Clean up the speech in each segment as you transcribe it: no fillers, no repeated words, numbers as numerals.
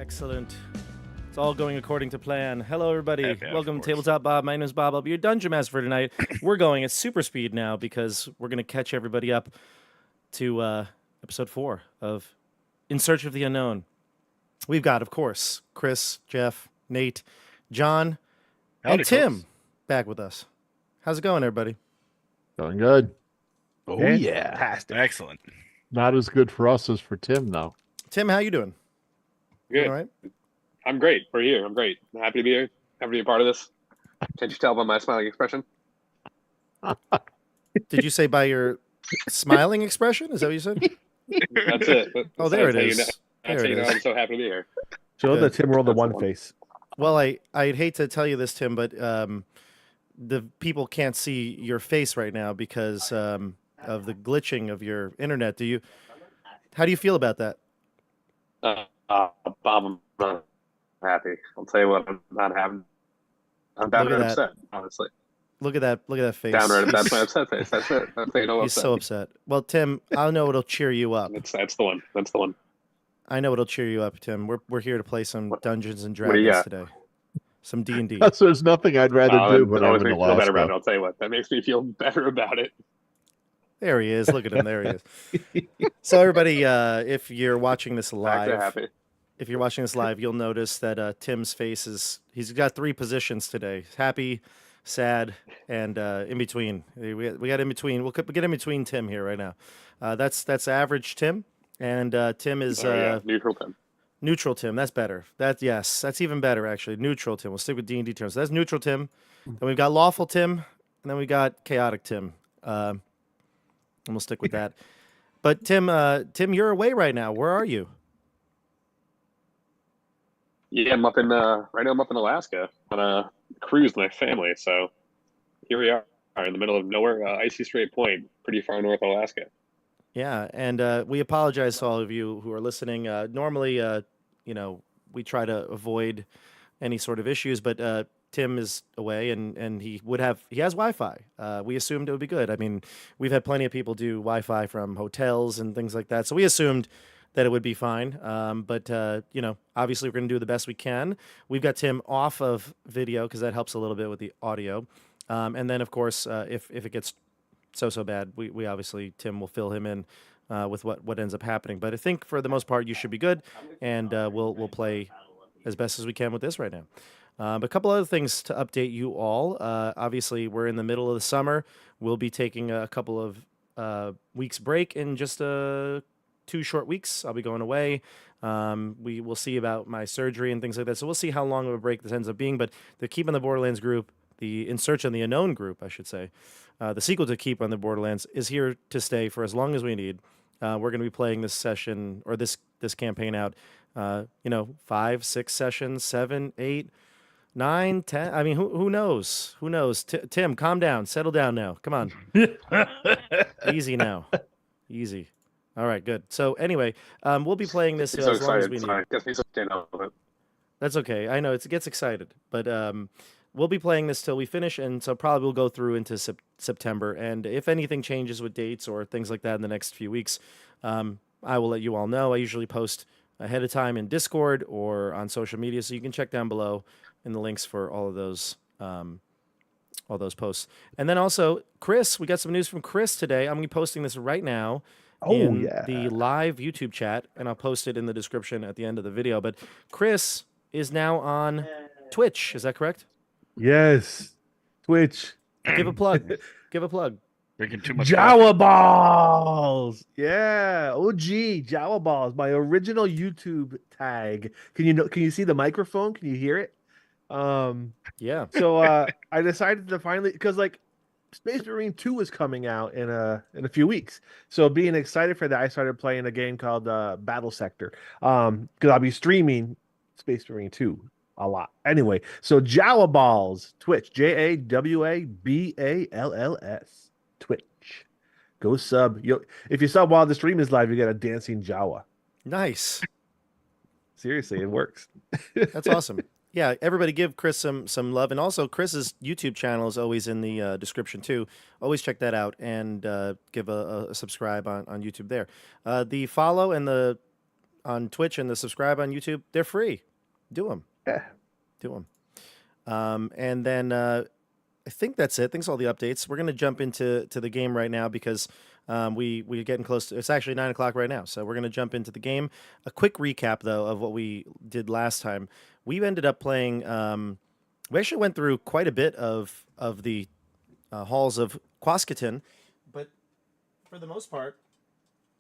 Excellent. It's all going according to plan. Hello, everybody. Yeah, Welcome to Tabletop Bob. My name is Bob. I'll be your dungeon master for tonight. We're going at super speed now because we're going to catch everybody up to episode 4 of In Search of the Unknown. We've got, of course, Chris, Jeff, Nate, John, and Tim back with us. How's it going, everybody? Going good. Oh, And yeah. Fantastic. Excellent. Not as good for us as for Tim, though. Tim, how you doing? Good. All right. I'm great. We're here. I'm great. I'm happy to be here. Happy to be a part of this. Can't you tell by my smiling expression? Did you say by your smiling expression? Is that what you said? That's it. Oh, there it That's how you is. know- There That's how it you know is. I'm so happy to be here. Show Good. the Tim roll the That's one the one. face. Well, I'd hate to tell you this, Tim, but the people can't see your face right now because of the glitching of your internet. How do you feel about that? Bob, I'm not happy. I'll tell you what, I'm not having. I'm downright Look at that. upset, honestly. Look at that face. Downright, that's my upset face. That's it. That's how you know He's upset. so upset. Well, Tim, I know what'll cheer you up. That's the one. That's the one. I know what'll cheer you up, Tim. We're here to play some Dungeons and What do you Dragons got? today. Some D&D. So there's nothing I'd rather do That when I'm always in makes me feel better about it. Alaska. I'll tell you what. That makes me feel better about it. There he is. Look at him. There he is. So everybody, if you're watching this Back to live, happy. if you're watching this live, you'll notice that Tim's face he's got 3 positions today: happy, sad, and in between. We got in between. We'll get in between Tim here right now. That's average Tim, and Tim is Neutral Tim. neutral Tim. That's better. That's even better actually. Neutral Tim. We'll stick with D&D terms. So that's neutral Tim. Then we've got lawful Tim, and then we got chaotic Tim. And we'll stick with that. But Tim, you're away right now. Where are you? Yeah, I'm up in right now. I'm up in Alaska on a cruise with my family. So here we are in the middle of nowhere, icy Strait Point, pretty far north Alaska. Yeah, and we apologize to all of you who are listening. Normally, we try to avoid any sort of issues, but Tim is away, and he has Wi-Fi. We assumed it would be good. I mean, we've had plenty of people do Wi-Fi from hotels and things like that, so we assumed that it would be fine. But obviously, we're going to do the best we can. We've got Tim off of video because that helps a little bit with the audio, and then of course, if it gets so bad, we obviously Tim will fill him in with what ends up happening. But I think for the most part, you should be good, and we'll play as best as we can with this right now. But a couple other things to update you all. Obviously, we're in the middle of the summer. We'll be taking a couple of weeks break in just 2 short weeks. I'll be going away. We will see about my surgery and things like that. So we'll see how long of a break this ends up being. But the Keep on the Borderlands group, the In Search of the Unknown group, I should say, the sequel to Keep on the Borderlands, is here to stay for as long as we need. We're going to be playing this session or this campaign out, 5, 6 sessions, 7, 8, 9, 10. I mean, who knows? Who knows? Tim, calm down. Settle down now. Come on. Easy now. Easy. All right, good. So anyway, we'll be playing this I'm so as long as excited. we need. Sorry. Gets me so stand up with it. That's okay. I know it gets excited, but we'll be playing this till we finish, and so probably we'll go through into September. And if anything changes with dates or things like that in the next few weeks, I will let you all know. I usually post ahead of time in Discord or on social media, so you can check down below in the links for all those posts. And then also, Chris, we got some news from Chris today. I'm going to be posting this right now in the live YouTube chat, and I'll post it in the description at the end of the video. But Chris is now on Twitch. Is that correct? Yes. Twitch. Give a plug. Give a plug. Drinking too much Jawa Balls. Yeah. OG Jawa Balls. My original YouTube tag. Can you see the microphone? Can you hear it? Yeah. So I decided to finally, because Space Marine 2 is coming out in a few weeks. So being excited for that, I started playing a game called Battle Sector. Because I'll be streaming Space Marine 2 a lot. Anyway, so Jawa Balls, Twitch, JAWABALLS, Twitch. Go sub. If you sub while the stream is live, you get a dancing Jawa. Nice. Seriously, it works. That's awesome. Yeah, everybody give Chris some love. And also, Chris's YouTube channel is always in the description, too. Always check that out and give a subscribe on YouTube there. The follow and the on Twitch and the subscribe on YouTube, they're free. Do them. Yeah. Do them. And then I think that's it. I think it's all the updates. We're going to jump into the game right now because we're getting close to, it's actually 9 o'clock right now. So we're going to jump into the game. A quick recap, though, of what we did last time. We ended up playing, we actually went through quite a bit of the halls of Quasqueton, but for the most part,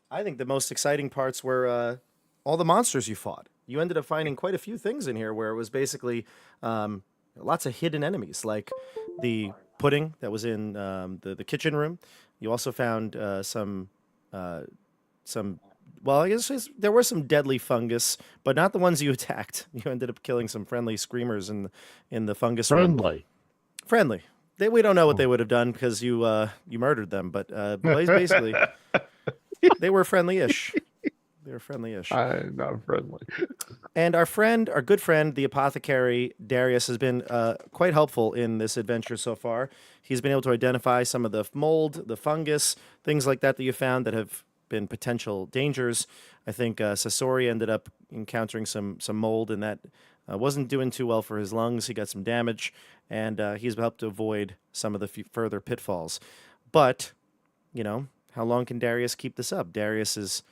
I think the most exciting parts were all the monsters you fought. You ended up finding quite a few things in here where it was basically lots of hidden enemies, like the pudding that was in the kitchen room. You also found some. Well, I guess there were some deadly fungus, but not the ones you attacked. You ended up killing some friendly screamers in the fungus room. Friendly. We don't know what they would have done because you murdered them, but basically they were friendly-ish. They were friendly-ish. I'm not friendly. And our good friend, the apothecary Darius, has been quite helpful in this adventure so far. He's been able to identify some of the mold, the fungus, things like that you found that have been potential dangers. I think Sasori ended up encountering some mold, and that wasn't doing too well for his lungs. He got some damage, and he's helped to avoid some of the further pitfalls. But, how long can Darius keep this up? Darius is...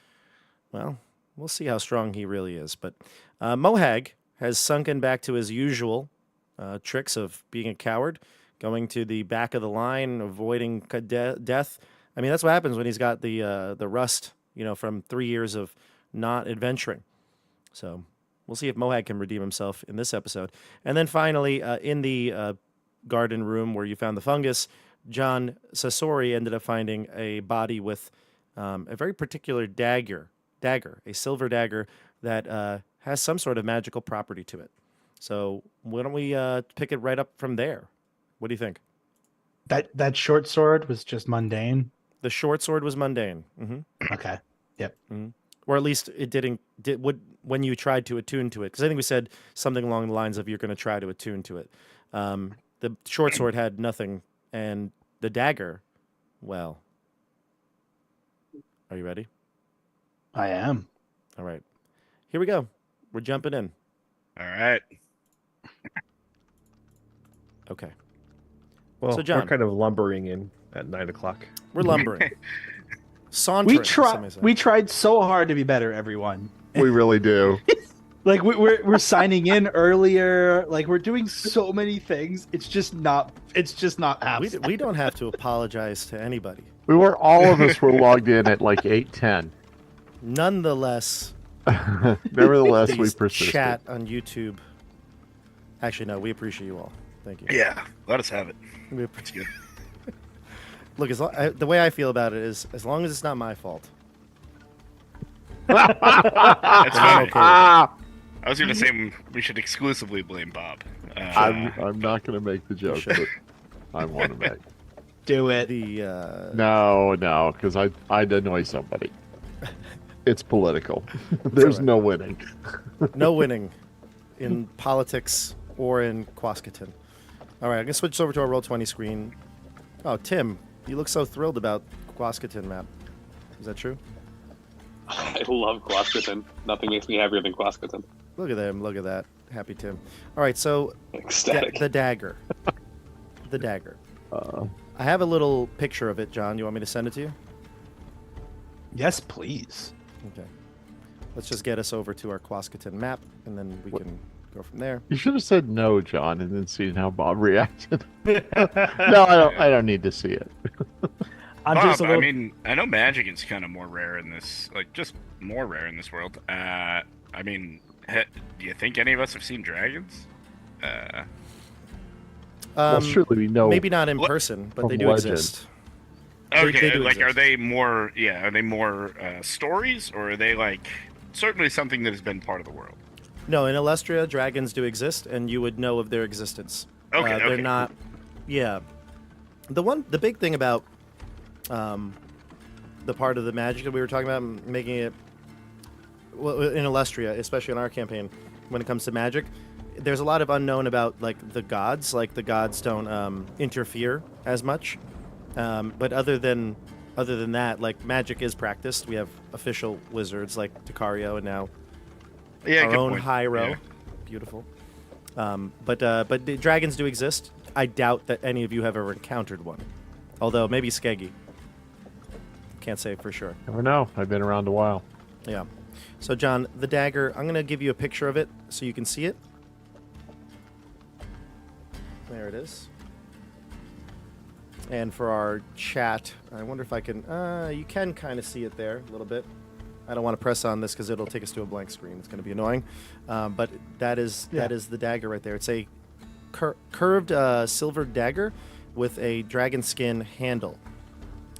Well, we'll see how strong he really is. But Mohag has sunken back to his usual tricks of being a coward, going to the back of the line, avoiding death. I mean, that's what happens when he's got the rust, from 3 years of not adventuring. So we'll see if Mohag can redeem himself in this episode. And then finally, in the garden room where you found the fungus, John Sasori ended up finding a body with a very particular dagger, a silver dagger that has some sort of magical property to it. So why don't we pick it right up from there? What do you think? That short sword was just mundane. The short sword was mundane. Okay. Yep. Or at least it when you tried to attune to it. Because I think we said something along the lines of you're going to try to attune to it. The short sword had nothing, and the dagger, well, are you ready? I am. All right. Here we go. We're jumping in. All right. Okay. Well, So, John. we're kind of lumbering in at 9 o'clock. We're lumbering. Sauntering, some may say. We tried so hard to be better, everyone. We really do. Like we're signing in earlier. Like we're doing so many things. It's just not happening. We don't have to apologize to anybody. All of us were logged in at like 8:10. Nonetheless, Nevertheless, we these persisted. chat on YouTube. Actually, no, we appreciate you all. Thank you. Yeah, let us have it. We It's appreciate. good. Look, the way I feel about it is, as long as it's not my fault. That's I'm fine. okay with it. I was going to say we should exclusively blame Bob. I'm not going to make the joke, but I want to make. Do it. The No, because I'd annoy somebody. It's political. There's right. no winning. no winning in politics or in Quasqueton. All right, I'm gonna switch over to our Roll20 screen. Oh, Tim, you look so thrilled about Quasqueton map. Is that true? I love Quasqueton. Nothing makes me happier than Quasqueton. Look at them. Look at that. Happy Tim. All right, so Ecstatic. the dagger. The dagger. I have a little picture of it, John. You want me to send it to you? Yes, please. Okay. Let's just get us over to our Quasqueton map, and then we can go from there. You should have said no, John, and then seen how Bob reacted. No, I don't need to see it. I'm Bob, just a little. I mean, I know magic is kind of more rare in this, just more rare in this world. I mean, do you think any of us have seen dragons? Well, surely we know. Maybe not in What- person, but From they do legend. exist. Okay, they do like, are exist. they more? Yeah, are they more stories, or are they like certainly something that has been part of the world? No, in Illustria, dragons do exist, and you would know of their existence. Okay, They're okay. not. Yeah. The big thing about the part of the magic that we were talking about, making it well, in Illustria, especially in our campaign, when it comes to magic, there's a lot of unknown about like the gods. Like the gods don't interfere as much. But other than that, like magic is practiced. We have official wizards like Ticario and now Yeah, our good own point. high row. Yeah. Beautiful. But the dragons do exist. I doubt that any of you have ever encountered one. Although maybe Skeggy. Can't say for sure. Never know. I've been around a while. Yeah. So John, the dagger, I'm going to give you a picture of it so you can see it. There it is. And for our chat, I wonder if I can... you can kind of see it there a little bit. I don't want to press on this because it'll take us to a blank screen. It's going to be annoying. But that is the dagger right there. It's a curved silver dagger with a dragon skin handle.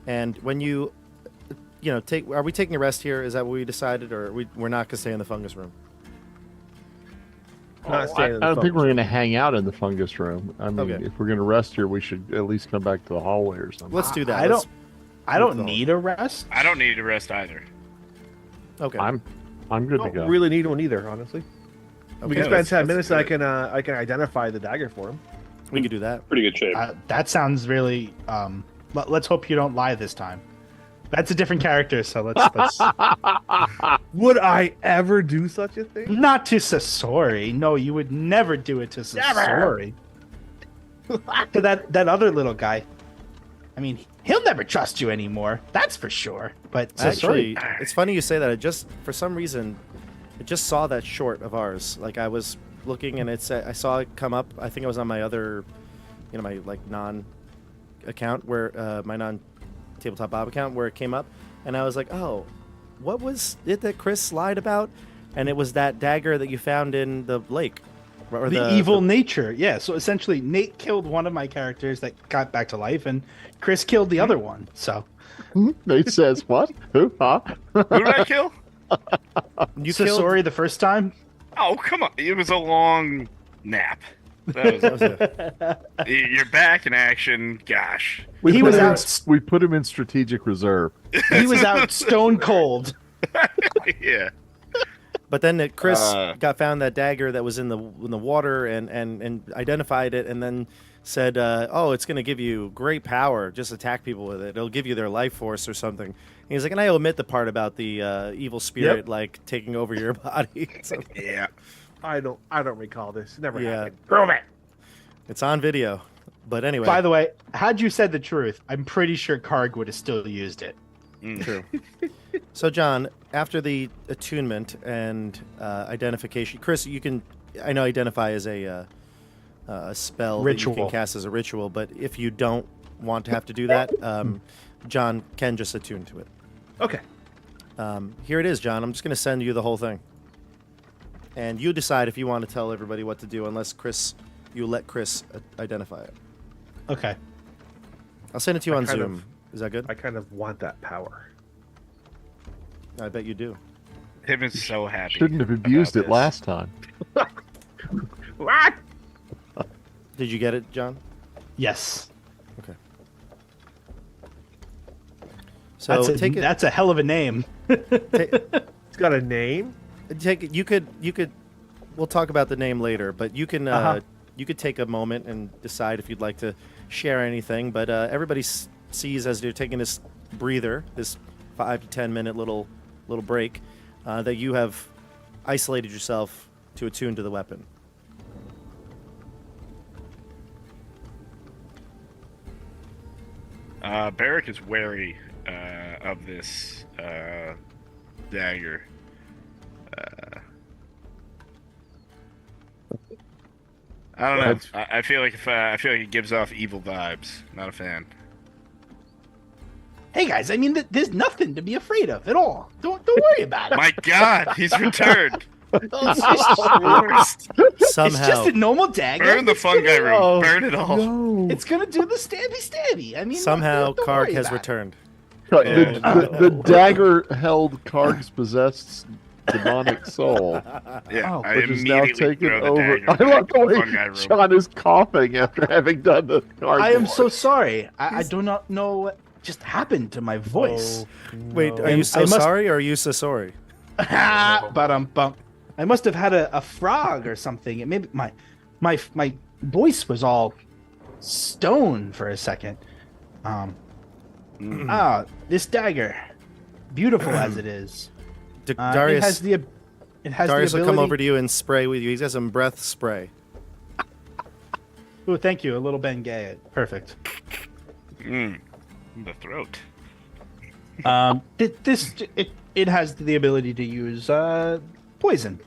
And when you take... Are we taking a rest here? Is that what we decided? Or we're not going to stay in the fungus room? Not staying in the I don't think fungus we're going to hang out in the fungus room. I mean, Okay. if we're going to rest here, we should at least come back to the hallway or something. Let's do that. I Let's- I don't need a rest. I don't need to rest either. Okay. I'm good I to go. don't really need one either, honestly. We Okay, can spend let's- 10 minutes and good. I can identify the dagger for him. We can do that. Pretty good shape. That sounds really. Let's hope you don't lie this time. That's a different character, so let's Would I ever do such a thing? not to Sasori. No, you would never do it to Sasori. To that other little guy. I mean, he'll never trust you anymore. That's for sure. But Sasori, Actually, it's funny you say that. For some reason, I just saw that short of ours. Like I was looking and I saw it come up. I think it was on my other, my non-account where my non-tabletop Bob account where it came up, and I was like, oh, what was it that Chris lied about? And it was that dagger that you found in the lake. Or the evil nature. Yeah. So essentially, Nate killed one of my characters that got back to life, and Chris killed the other one. So Nate says, what? Who? Huh? Who did I kill? You killed. Sasori the first time. Oh, come on. It was a long nap. That was, you're back in action. Gosh. He was out. We put him in strategic reserve. He was out stone cold. Yeah. But then Chris found that dagger that was in the water and identified it, and then said, "Oh, it's going to give you great power. Just attack people with it. It'll give you their life force or something." And he's like, and I omit the part about the evil spirit like taking over your body. So, Yeah. I don't recall this. It never yeah, happened. Prove it. it's on video. But anyway, By the way, had you said the truth, I'm pretty sure Karg would have still used it. true. So, John, after the attunement and identification, Chris, you can, I know, identify as a spell that you Ritual. can cast as a ritual, but if you don't want to have to do that, John can just attune to it. Okay. Here it is, John. I'm just going to send you the whole thing. And you decide if you want to tell everybody what to do, unless you let Chris identify it. Okay. I'll send it to you I on kind Zoom. of- Is that good? I kind of want that power. I bet you do. Tim is so happy. Shouldn't have abused about it this. last time. What? Did you get it, John? Yes. Okay. So take it. That's a hell of a name. It's got a name. Take it. You could. We'll talk about the name later, but you can. You could take a moment and decide if you'd like to share anything. But everybody sees as you're taking this breather, this 5 to 10 minute little break, that you have isolated yourself to attune to the weapon. Barrick is wary of this dagger. I don't know. I feel like it gives off evil vibes. Not a fan. Hey guys, I mean, there's nothing to be afraid of at all. Don't worry about it. My God, he's returned. It's Somehow, just a normal dagger. Burn the It's fungi gonna- room. Burn it all. No. It's gonna do the stabby. I mean, somehow don't Karg worry has about it. returned. The dagger held Karg's possessed demonic soul, Yeah, Oh, I which is now immediately taken throw the over. dagger I love the in way fungi room. John is coughing after having done the Karg. I am lore. so sorry. I do not know what just happened to my voice. Wait, are And you so I must- sorry or are you so sorry? But I must have had a frog or something. It maybe my voice was all stone for a second. This dagger, beautiful as it is, it Darius, has the It has Darius the will ability... come over to you and spray with you. He's got some breath spray. Ooh, thank you. A little Bengay. Perfect. The throat. It has the ability to use poison,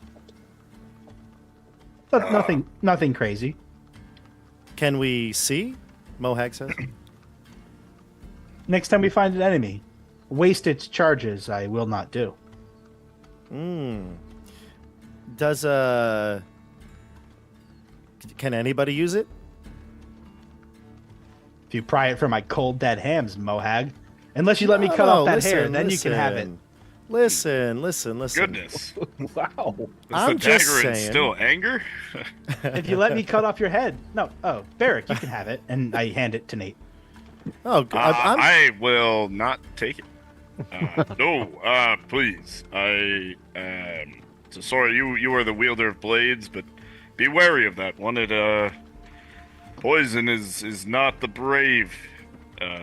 but nothing crazy. Can we see? Mohag says. Next time we find an enemy, waste its charges. I will not do. Does can anybody use it? If you pry it from my cold dead hams, Mohag. Unless you let me cut off that hair, then you can have it. Listen. Goodness. Wow. Is I'm the just dagger in saying. still anger? If you let me cut off your head. No. Oh, Barrick, you can have it. And I hand it to Nate. Oh, I will not take it. No, please. I so sorry you are the wielder of blades, but be wary of that one. Poison is not the brave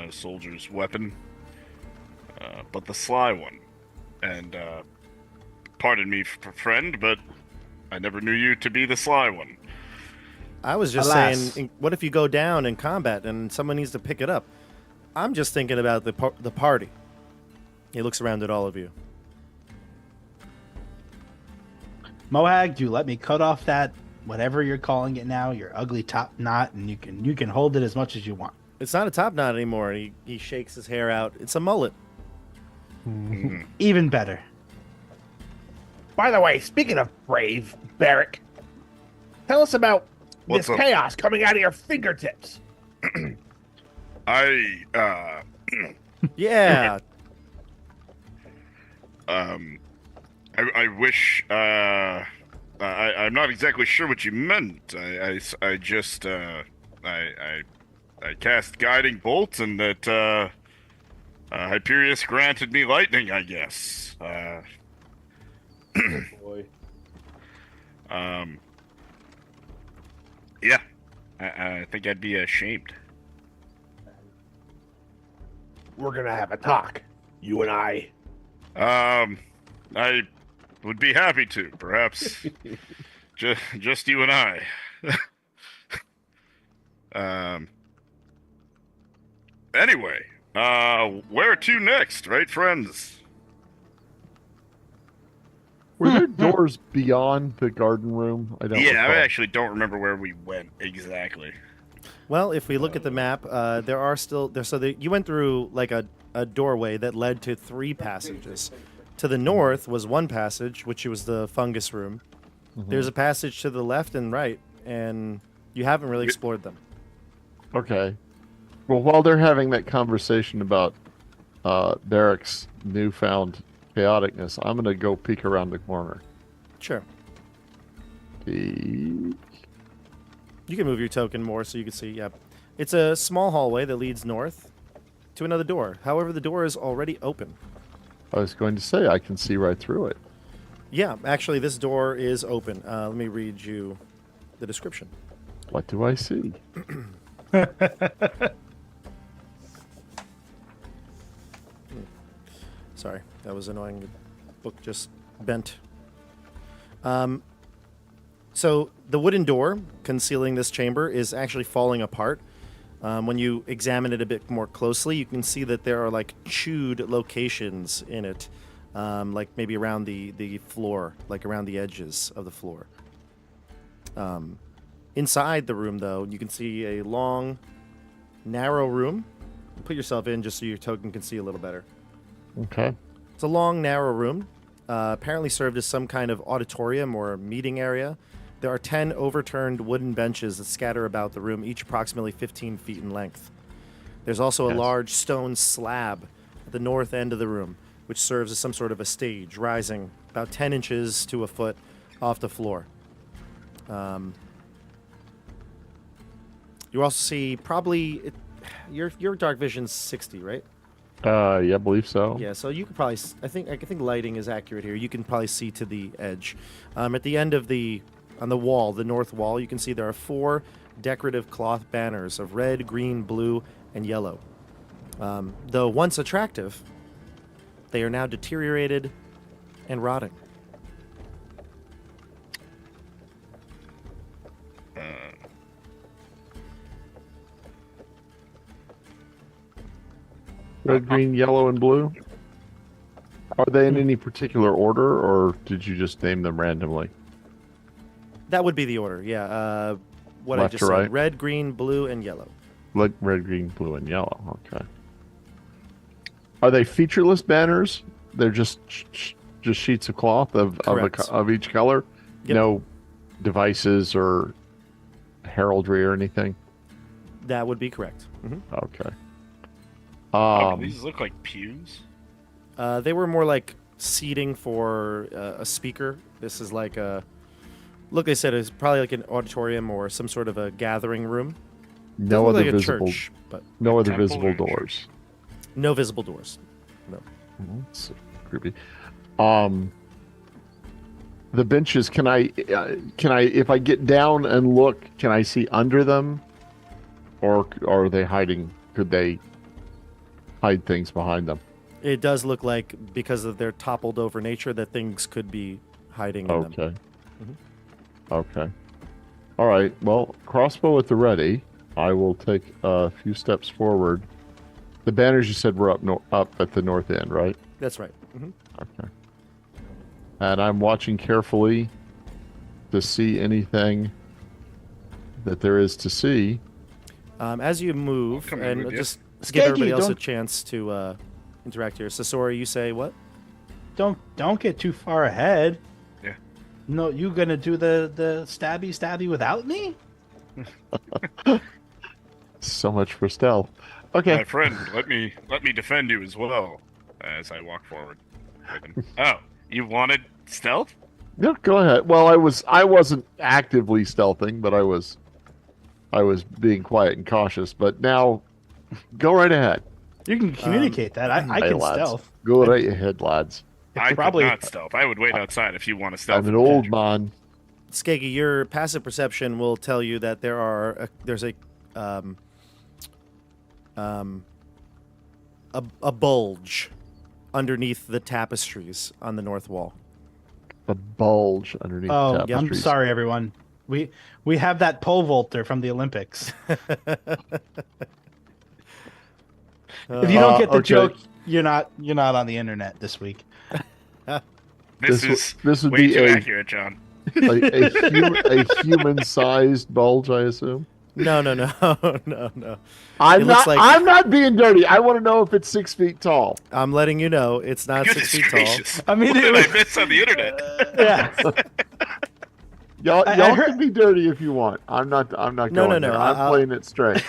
soldier's weapon, but the sly one. And pardon me, friend, but I never knew you to be the sly one. I was just Alas. saying, what if you go down in combat and someone needs to pick it up? I'm just thinking about the party. He looks around at all of you. Mohag, do let me cut off that, whatever you're calling it now, your ugly top knot, and you can hold it as much as you want. It's not a top knot anymore. He shakes his hair out. It's a mullet. Even better. By the way, speaking of brave, Barrick, tell us about What's this up? chaos coming out of your fingertips. Yeah. I wish I'm not exactly sure what you meant. I just I cast guiding bolt and that Hyperius granted me lightning, I guess. Boy. Yeah. I think I'd be ashamed. We're gonna have a talk, you and I. I would be happy to, perhaps. just you and I. Anyway, where to next, right, friends? Were there doors beyond the garden room? I don't Yeah, I recall. actually don't remember where we went exactly. Well, if we look at the map, there are still there. So you went through like a doorway that led to 3 passages. To the north was one passage, which was the fungus room. There's a passage to the left and right, and you haven't really explored them. Okay. Well, while they're having that conversation about Derek's newfound chaoticness, I'm going to go peek around the corner. Sure. Peek. You can move your token more so you can see. Yeah, it's a small hallway that leads north to another door. However, the door is already open. I was going to say, I can see right through it. Yeah, actually, this door is open. Let me read you the description. What do I see? Sorry, that was annoying. The book just bent. So the wooden door concealing this chamber is actually falling apart. When you examine it a bit more closely, you can see that there are like chewed locations in it, like maybe around the floor, like around the edges of the floor. Inside the room, though, you can see a long, narrow room. Put yourself in just so your token can see a little better. Okay. It's a long, narrow room, apparently served as some kind of auditorium or meeting area. There are 10 overturned wooden benches that scatter about the room, each approximately 15 feet in length. There's also a Yes. large stone slab at the north end of the room, which serves as some sort of a stage, rising about 10 inches to a foot off the floor. You also see probably your dark vision's 60, right? Yeah, I believe so. Yeah, so you could probably. I think lighting is accurate here. You can probably see to the edge. At the end of on the wall, the north wall, you can see there are 4 decorative cloth banners of red, green, blue, and yellow. Though once attractive, they are now deteriorated and rotting. Red, green, yellow, and blue. Are they in any particular order, or did you just name them randomly? That would be the order. Yeah. What I Left just to said: right? red, green, blue, and yellow. Like red, green, blue, and yellow. Okay. Are they featureless banners? They're just sheets of cloth Correct. of each color. Yep. No devices or heraldry or anything. That would be correct. Okay. These look like pews. They were more like seating for a speaker. This is like a look. They said it's probably like an auditorium or some sort of a gathering room. No Doesn't look other like a visible. church, but No other temple visible or church? doors. no visible doors. No. That's creepy. The benches. Can I? If I get down and look, can I see under them, or are they hiding? Could they hide things behind them? It does look like because of their toppled over nature that things could be hiding in them. Okay. Okay. All right. Well, crossbow at the ready. I will take a few steps forward. The banners you said were up at the north end, right? That's right. Okay. And I'm watching carefully to see anything that there is to see. As you move, I'll come in and with you. just Skeggy, give everybody else a don't- chance to interact here. Sasori, you say what? Don't get too far ahead. Yeah. No, you gonna do the stabby without me? So much for stealth. Okay. My friend, let me defend you as well as I walk forward. Oh, you wanted stealth? Yeah, go ahead. Well, I wasn't actively stealthing, but I was being quiet and cautious. But now, go right ahead. You can communicate that. I Hey, can lads. stealth. Go right ahead, lads. I probably- could not stealth. I would wait outside if you want to stealth. I'm an old man. Skeggy, your passive perception will tell you that there's a bulge underneath the tapestries on the north wall. A bulge underneath Oh, the I'm tapestries. sorry, everyone. We have that pole vaulter from the Olympics. If you don't get the okay. joke, you're not on the internet this week. This This would way be too a accurate, John. a human-sized bulge, I assume. No. It I'm looks not. like- I'm not being dirty. I want to know if it's 6 feet tall. I'm letting you know it's not Goodness 6 feet tall. gracious. I mean, What it did was- I miss on the internet? Yeah. Y'all I heard- can be dirty if you want. I'm not. I'm not No, going no, there. no, I'm I'll- playing it straight.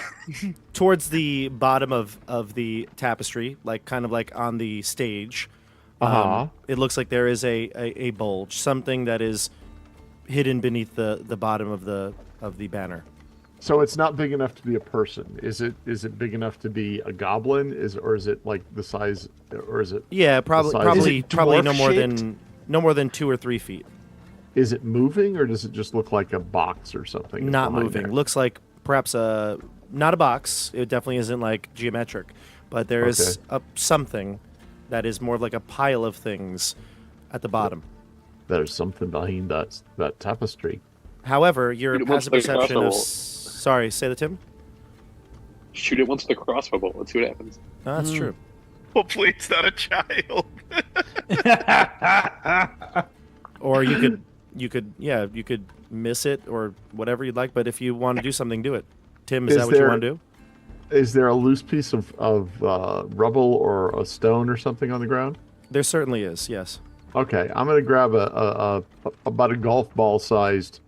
Towards the bottom of the tapestry, like kind of like on the stage, Uh-huh. it looks like there is a bulge, something that is hidden beneath the bottom of the banner. So it's not big enough to be a person. Is it big enough to be a goblin? Or is it like the size? Or is it? Yeah, probably size- probably Is it probably no more dwarf-shaped? than 2 or 3 feet. Is it moving, or does it just look like a box or something? Not behind moving. there? Looks like perhaps not a box. It definitely isn't like geometric, but there is something that is more like a pile of things at the bottom. There's something behind that tapestry. However, your Shoot it once passive with a perception of crossbow. sorry, say that, Tim. Shoot it once with a crossbow bolt. Let's see what happens. No, that's true. Hopefully it's not a child. Or you could miss it or whatever you'd like. But if you want to do something, do it. Tim, is Is that what you there- want to do? Is there a loose piece of rubble or a stone or something on the ground? There certainly is. Yes. Okay, I'm gonna grab about a golf ball sized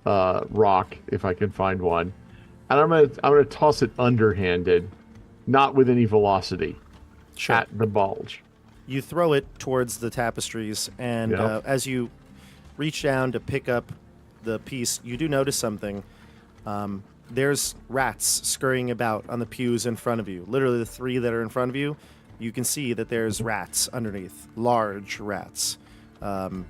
rock if I can find one, and I'm gonna toss it underhanded, not with any velocity, Sure. at the bulge. You throw it towards the tapestries, and Yeah. as you reach down to pick up the piece, you do notice something. There's rats scurrying about on the pews in front of you. Literally, the 3 that are in front of you, you can see that there's rats underneath, large rats. And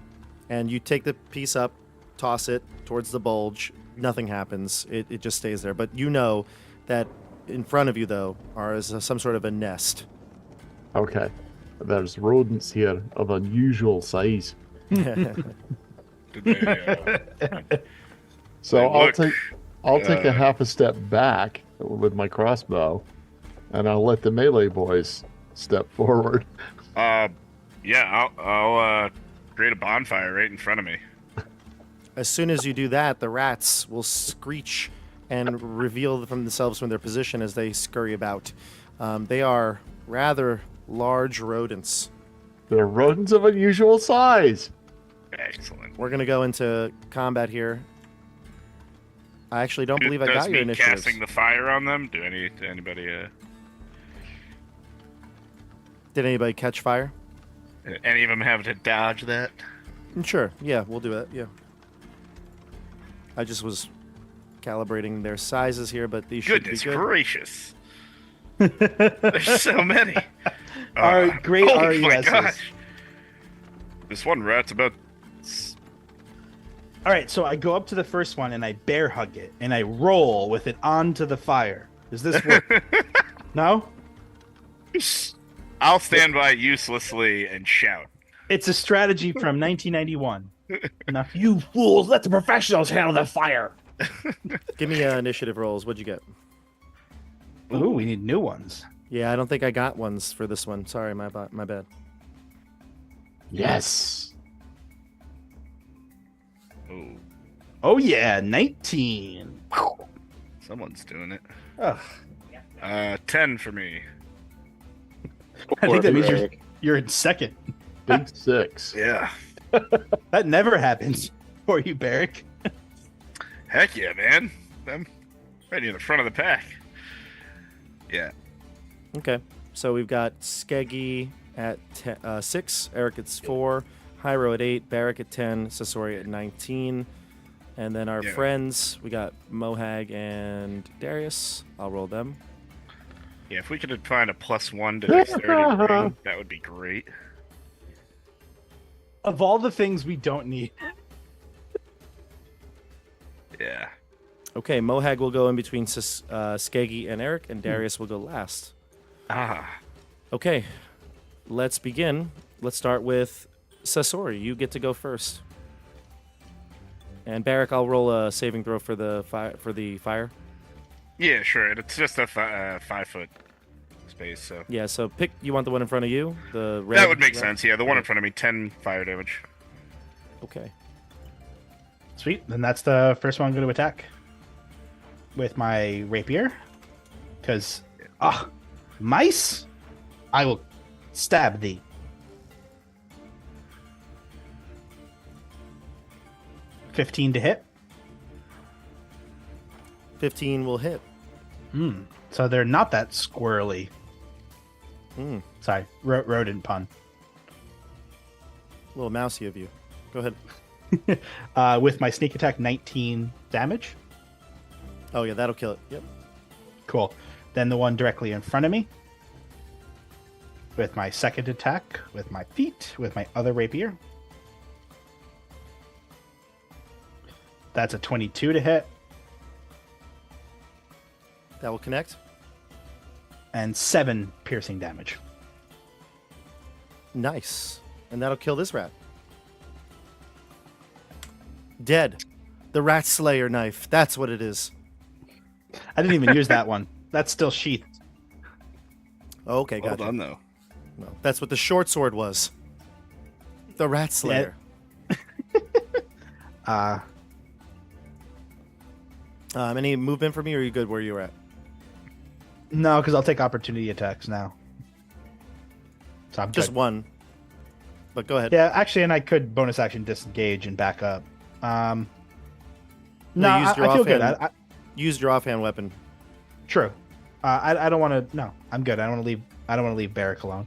you take the piece up, toss it towards the bulge. Nothing happens. It just stays there. But you know that in front of you, though, is some sort of a nest. Okay, there's rodents here of unusual size. Did they, So Hey, I'll look, take a half a step back with my crossbow, and I'll let the melee boys step forward. Yeah, I'll create a bonfire right in front of me. As soon as you do that, the rats will screech and reveal themselves from their position as they scurry about. They are rather large rodents. They're rodents of unusual size. Excellent. We're going to go into combat here. I actually don't believe I got your initiative. Casting the fire on them? Did anybody Did anybody catch fire? any of them have to dodge that? Sure. Yeah, we'll do it. Yeah. I just was calibrating their sizes here, but these should Goodness be good. gracious. There's so many. Great oh my RESs. gosh. This one rat's about... All right, so I go up to the first one and I bear hug it and I roll with it onto the fire. Does this work? No? I'll stand by uselessly and shout. It's a strategy from 1991. Now, you fools, let the professionals handle the fire. Give me initiative rolls. What'd you get? Ooh, we need new ones. Yeah, I don't think I got ones for this one. Sorry, my bad. Yes. Ooh, Oh, yeah, 19. someone's doing it. Ugh. 10 for me. I think that means Eric. you're in second. Big 6. Yeah. That never happens for you, Barrick. Heck yeah, man. I'm right in the front of the pack. Yeah. Okay. So we've got Skeggy at 6, Eric at 4, Hyro at 8, Barrick at 10, Sasori at 19. And then our Yeah. friends, we got Mohag and Darius. I'll roll them. Yeah, if we could find a +1 to dexterity ring, that would be great. Of all the things we don't need. Yeah. Okay, Mohag will go in between Skeggy and Eric, and Darius will go last. Ah. Okay, let's begin. Let's start with Sasori. You get to go first. And Barrick, I'll roll a saving throw for the fire. Yeah, sure. It's just a 5-foot space, so... Yeah, so pick. You want the one in front of you? The red. That would make red? sense, yeah. The one in front of me, 10 fire damage. Okay. Sweet. Then that's the first one I'm going to attack. With my rapier. Because, mice, I will stab thee. $15 to hit. 15 will hit. So they're not that squirrely. Hmm. Sorry, rodent pun. A little mousy of you. Go ahead. With my sneak attack, 19 damage. Oh, yeah, that'll kill it. Yep. Cool. Then the one directly in front of me. With my second attack, with my feet, with my other rapier. That's a 22 to hit. That will connect. And 7 piercing damage. Nice. And that'll kill this rat. Dead. The rat slayer knife. That's what it is. I didn't even use that one. That's still sheathed. Okay, Well gotcha. done, though. No, that's what the short sword was. The rat slayer. Any movement for me, or are you good where you're at? No, because I'll take opportunity attacks now. So I'm Just good. one. But go ahead. Yeah, actually, and I could bonus action disengage and back up. No, No, use I your feel good. offhand. Used your offhand weapon. True. I don't want to. No, I'm good. I don't want to leave. I don't want to leave Barrick alone.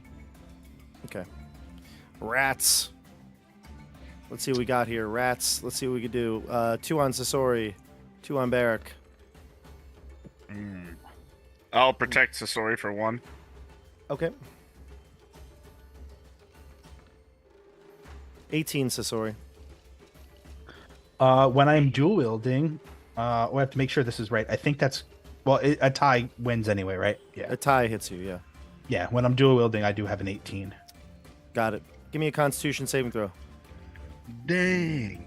Okay. Rats. Let's see what we got here. Rats. Let's see what we could do. 2 on Sasori. 2 on Barrick. I'll protect Sasori for 1. Okay. 18 Sasori. When I'm dual wielding, we have to make sure this is right. I think that's a tie wins anyway, right? Yeah. A tie hits you, yeah. Yeah. When I'm dual wielding, I do have an 18. Got it. Give me a Constitution saving throw. Dang.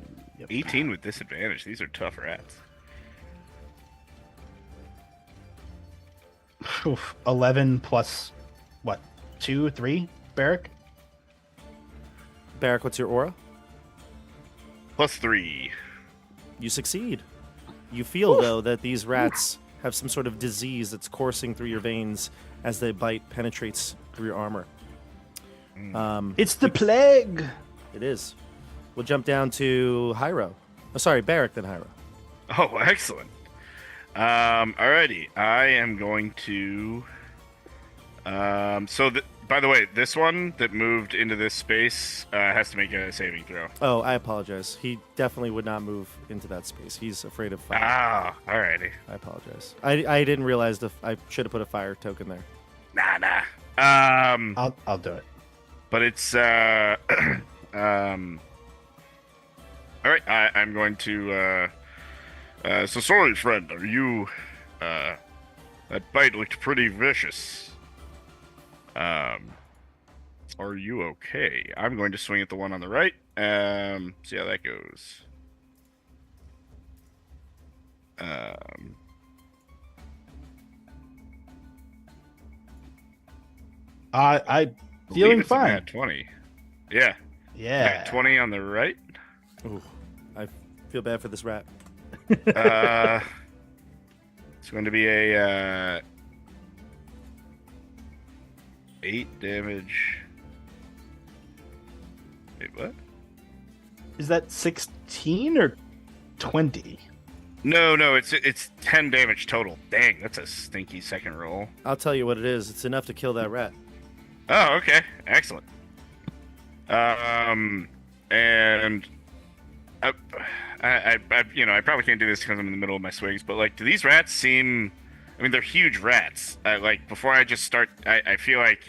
18 with disadvantage. These are tough rats. 11 plus what? 2, 3, Barrack? Barrack, what's your aura? +3. You succeed. You feel, though, that these rats have some sort of disease that's coursing through your veins as the bite penetrates through your armor. It's the plague. It is. We'll jump down to Hyro. Oh, sorry, Barrack, then Hyro. Oh, excellent. Alrighty. I am going to. By the way, this one that moved into this space has to make a saving throw. Oh, I apologize. He definitely would not move into that space. He's afraid of fire. Ah, alrighty. I apologize. I didn't realize I should have put a fire token there. Nah. I'll do it. But it's all right. I'm going to. So sorry, friend. Are you? That bite looked pretty vicious. Are you okay? I'm going to swing at the one on the right. See how that goes. I Believe feeling it's a fine. nat 20. Yeah. Yeah. Nat 20 on the right. Ooh, I feel bad for this rat. It's going to be a 8 damage. Wait, what? Is that 16 or 20? No, it's 10 damage total. Dang, that's a stinky second roll. I'll tell you what it is. It's enough to kill that rat. Oh, okay, excellent. And I probably can't do this because I'm in the middle of my swings, but like, do these rats seem? I mean, they're huge rats. Like, before I just start, I feel like,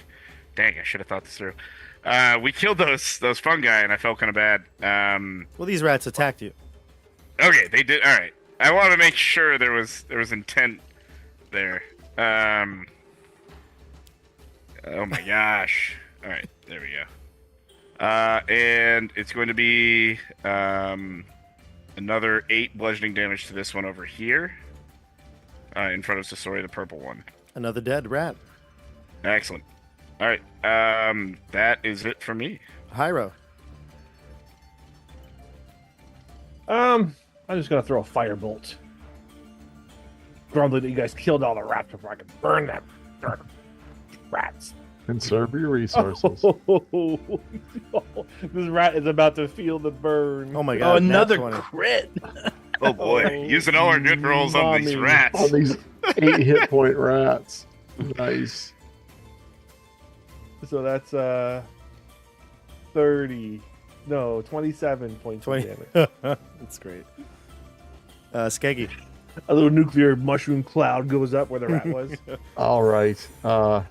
dang, I should have thought this through. We killed those fungi, and I felt kind of bad. Well, these rats attacked you. Okay, they did. All right. I want to make sure there was intent there. Oh my gosh. All right, there we go. And it's going to be another 8 bludgeoning damage to this one over here, in front of Sasori, the purple one. Another dead rat. Excellent. All right. That is it for me. Hyro. I'm just gonna throw a firebolt. Grumbling that you guys killed all the rats before I can burn them. Darn rats. Conserve your resources. This rat is about to feel the burn. Oh my Oh, god. nat another 20. crit. Oh boy, using all our good rolls on these mommy. rats. On these 8 hit point rats. Nice. So that's 27 points of 20. damage. That's great. Skeggy. A little nuclear mushroom cloud goes up where the rat was. All right. I'll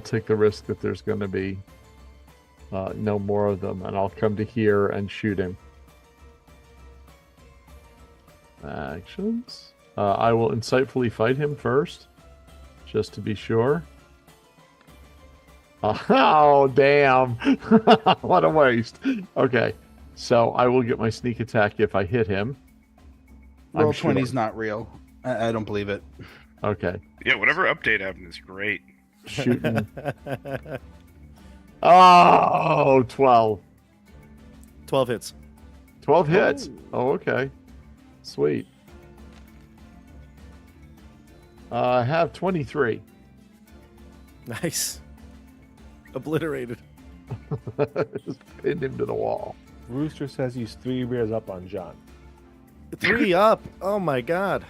take the risk that there's going to be no more of them, and I'll come to here and shoot him. Actions. I will insightfully fight him first, just to be sure. Oh, damn. What a waste. Okay. So I will get my sneak attack if I hit him. Roll I'm sure. 20's not real. I don't believe it. Okay. Yeah, whatever update happened is great. Shooting. Oh, 12. 12 hits. 12 hits. Oh, okay. Sweet. I have 23. Nice. Obliterated. Just pinned him to the wall. Rooster says he's 3 beers up on John. 3 up. Oh my god.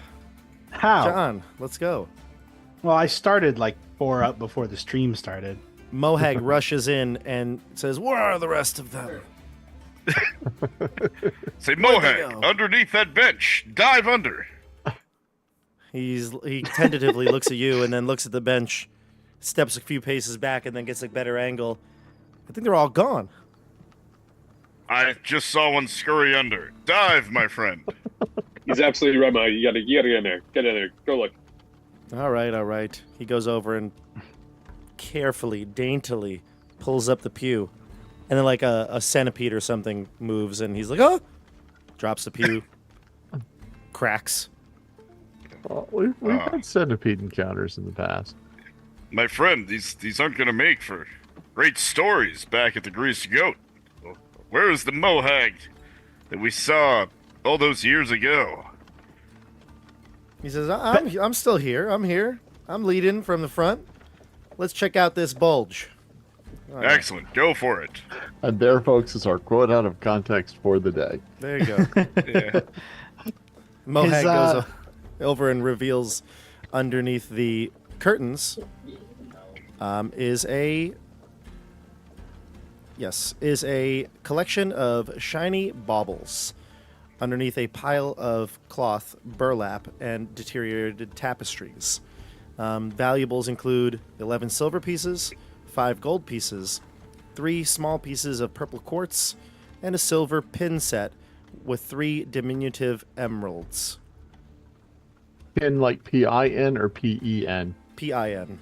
How? John, let's go. Well, I started like 4 up before the stream started. Mohag rushes in and says, "Where are the rest of them?" Say, Where'd they Mohawk, go? underneath that bench. Dive under. He tentatively looks at you and then looks at the bench, steps a few paces back, and then gets a better angle. I think they're all gone. I just saw one scurry under. Dive, my friend. He's absolutely right, Mo. You gotta get in there. Get in there. Go look. All right. He goes over and carefully, daintily pulls up the pew. And then like a centipede or something moves and he's like, "Oh!" Drops the pew. Cracks. Well, we've had centipede encounters in the past. My friend, these aren't gonna make for great stories back at the Greased Goat. Where is the mohag that we saw all those years ago? He says, I'm still here. I'm here. I'm leading from the front. Let's check out this bulge. All right. Excellent. Go for it. And there, folks, is our quote out of context for the day. There you go. Yeah. Mohag goes over and reveals underneath the curtains is a collection of shiny baubles underneath a pile of cloth, burlap, and deteriorated tapestries. Valuables include 11 silver pieces, 5 gold pieces, 3 small pieces of purple quartz, and a silver pin set with 3 diminutive emeralds. Pin like P-I-N or P-E-N? P-I-N.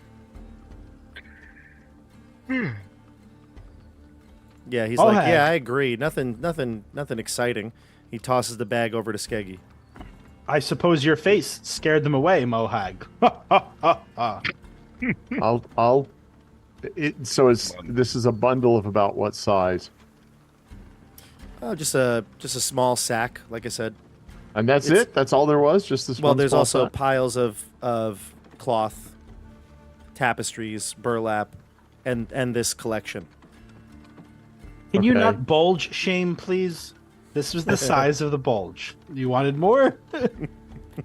Yeah, he's like, yeah, I agree. Nothing exciting. He tosses the bag over to Skeggy. I suppose your face scared them away, Mohag. This is a bundle of about what size? Oh, just a small sack, like I said. And that's it? That's all there was? Just this Well, one there's small also sack? piles of cloth, tapestries, burlap, and this collection. Can you Okay. not bulge shame, please? This was the size of the bulge. You wanted more?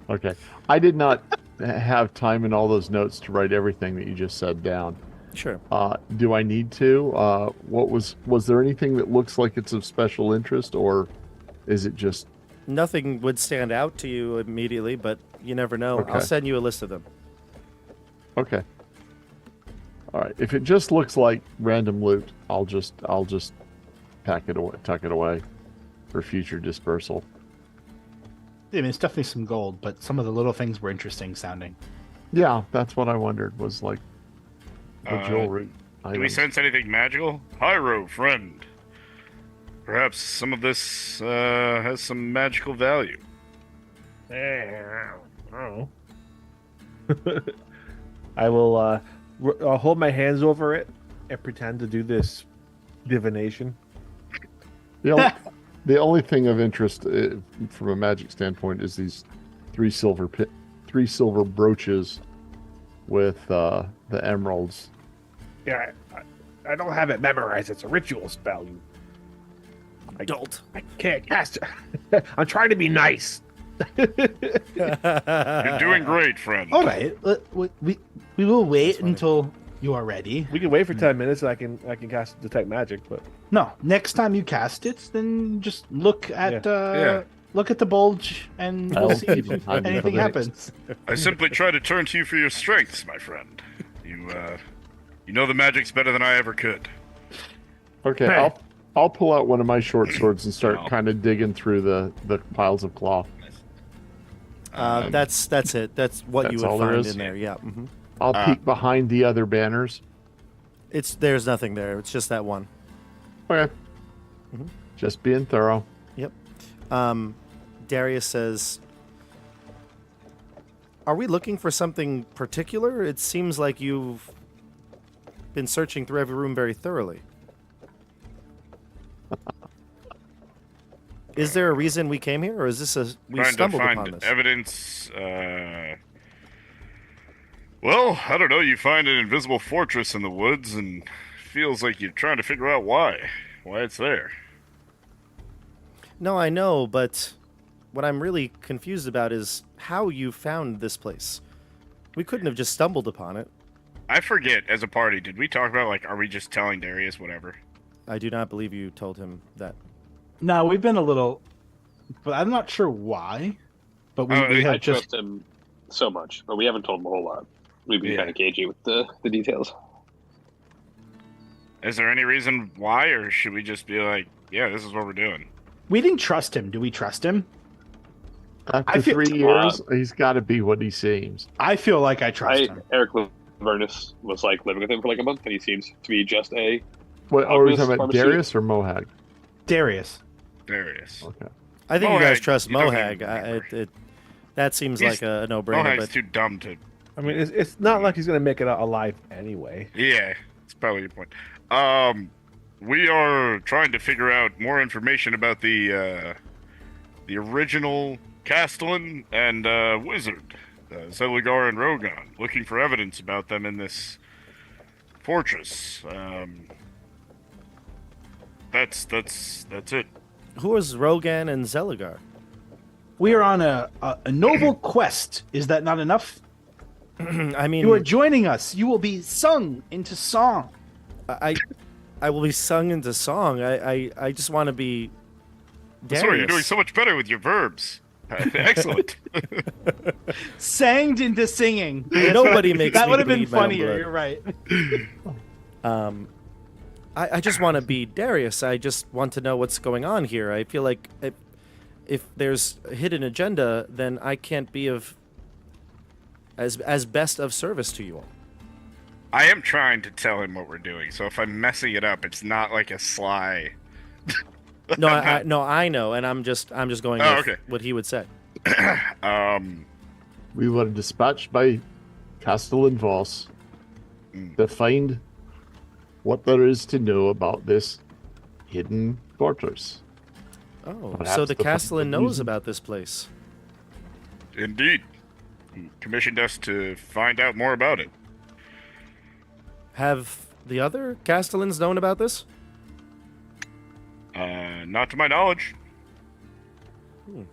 Okay. I did not have time in all those notes to write everything that you just said down. Sure. Do I need to? Was there anything that looks like it's of special interest, or is it just... Nothing would stand out to you immediately, but you never know. Okay. I'll send you a list of them. Okay. All right. If it just looks like random loot, I'll just tuck it away for future dispersal. I mean, it's definitely some gold, but some of the little things were interesting sounding. Yeah, that's what I wondered, was like the jewelry. Do we items. sense anything magical? Pyro, friend. Perhaps some of this has some magical value. Oh. I will I'll hold my hands over it and pretend to do this divination. The only thing of interest from a magic standpoint is these 3 silver brooches with the emeralds. Yeah, I don't have it memorized. It's a ritual spell. Adult. I can't cast it. I'm trying to be nice. You're doing great, friend. All right, we will wait until you are ready. We can wait for 10 minutes and I can cast detect magic, but No, next time you cast it, then just look at Yeah. look at the bulge, and I'll we'll see if keep it hidden anything for the happens. I simply try to turn to you for your strengths, my friend. You know the magic's better than I ever could. Okay, Hey. I'll pull out one of my short swords and start No. kind of digging through the piles of cloth. That's it. That's what you That's would all there find is? in there. Yeah. Hmm. I'll peek behind the other banners. There's nothing there. It's just that one. Okay. Just being thorough. Yep. Darius says, "Are we looking for something particular? It seems like you've been searching through every room very thoroughly. Is there a reason we came here, or is this we Trying to stumbled find upon this?" evidence. Well, I don't know. You find an invisible fortress in the woods, and feels like you're trying to figure out why it's there. No, I know, but what I'm really confused about is how you found this place. We couldn't have just stumbled upon it. I forget. As a party, did we talk about are we just telling Darius whatever? I do not believe you told him that. No, we've been a little, but I'm not sure why. But we I have I just trust him so much, but we haven't told him a whole lot. We've been Yeah. kind of cagey with the details. Is there any reason why, or should we just be like, yeah, this is what we're doing? we didn't trust him. Do we trust him? After I feel- 3 years, he's got to be what he seems. I feel like I trust him. Eric Lavernus was living with him for a month, and he seems to be just a What, are we Obvious talking about pharmaceutical- Darius or Mohag? Darius. Darius. Okay. I think you guys Mohag, trust you don't Mohag. even remember. That seems He's- like a no-brainer. Mohag's But too dumb to. I mean, it's not like he's gonna make it out alive anyway. Yeah, it's probably your point. We are trying to figure out more information about the original Castellan and wizard, Zeligar and Rogan, looking for evidence about them in this fortress. That's it. who is Rogan and Zeligar? We are on a noble quest. Is that not enough? I mean, You are joining us. You will be sung into song. I will be sung into song. I just want to be Darius. Sorry, you're doing so much better with your verbs. Excellent. Sanged into singing. Nobody makes That me would have been bleed my own funnier. blood. You're right. I just want to be Darius. I just want to know what's going on here. I feel like if there's a hidden agenda, then I can't be of as best of service to you all. I am trying to tell him what we're doing, so if I'm messing it up, it's not like a sly. No, I know, and I'm just going Oh, with okay. what he would say. We were dispatched by Castellan Voss to find what there is to know about this hidden fortress. Oh, Perhaps so the the Castellan knows reason- about this place. Indeed. He commissioned us to find out more about it. Have the other Castellans known about this? Not to my knowledge.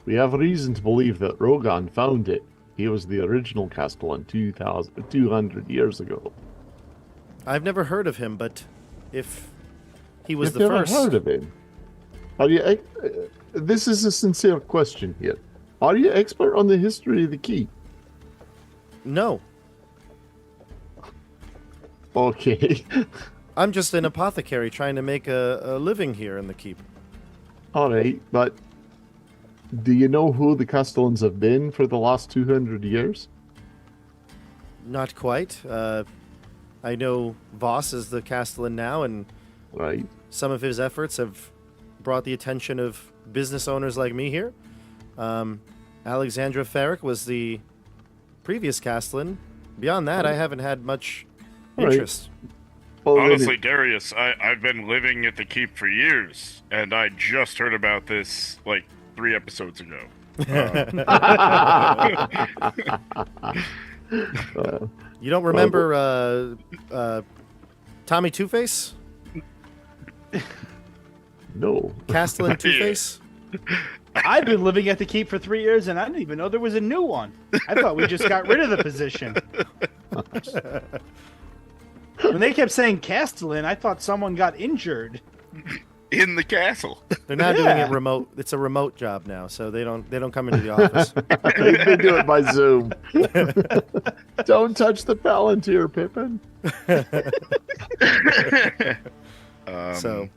We have reason to believe that Rogan found it. He was the original Castellan 200 years ago. I've never heard of him, but if he was You've the never first, heard of him? Are you? This is a sincere question here. Are you expert on the history of the keep? no, Okay. I'm just an apothecary trying to make a living here in the keep. All right, but do you know who the Castellans have been for the last 200 years? Not quite. I know Voss is the Castellan now, and Right. some of his efforts have brought the attention of business owners like me here. Alexandra Ferrick was the previous Castellan. Beyond that, I haven't had much All right. interest. Well, then Honestly, Darius, I've been living at the keep for years, and I just heard about this like 3 episodes ago. You don't remember Tommy Two-Face? no. Castellan Two-Face? I've been living at the keep for 3 years, and I didn't even know there was a new one. I thought we just got rid of the position. When they kept saying Castellan, I thought someone got injured. In the castle. They're now doing Yeah. it remote. It's a remote job now, so they don't come into the office. They do it by Zoom. Don't touch the Palantir, Pippin. So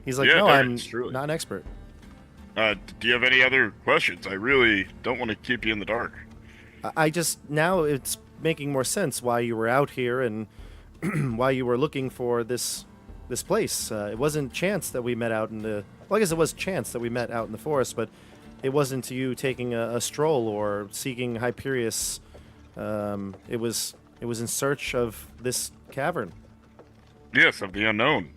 he's like, yeah, no, I'm Darius, truly. not an expert. Do you have any other questions? I really don't want to keep you in the dark. I just now it's making more sense why you were out here and why you were looking for this place. It wasn't chance that we met out in the. Well, I guess it was chance that we met out in the forest, but it wasn't you taking a stroll or seeking Hyperius. It was in search of this cavern. Yes, of the unknown.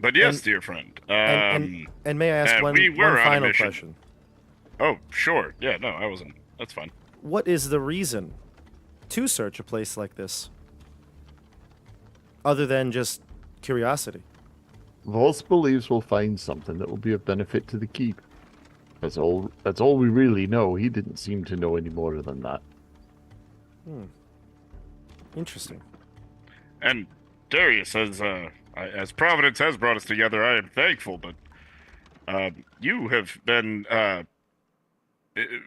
But yes, And- dear friend. And may I ask one we were on a final mission. question? Oh, sure. Yeah, no, I wasn't. That's fine. What is the reason to search a place like this? Other than just curiosity. Voss believes we'll find something that will be of benefit to the keep. That's all we really know. He didn't seem to know any more than that. Interesting. And Darius, as Providence has brought us together, I am thankful, but you have been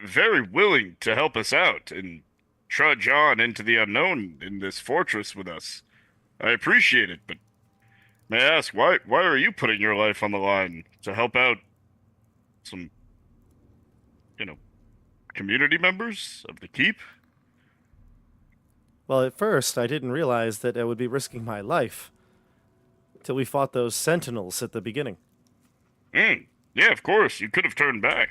very willing to help us out and trudge on into the unknown in this fortress with us. I appreciate it, but may I ask, why are you putting your life on the line to help out some, community members of the keep? Well, at first, I didn't realize that I would be risking my life till we fought those sentinels at the beginning. Yeah, of course. You could have turned back.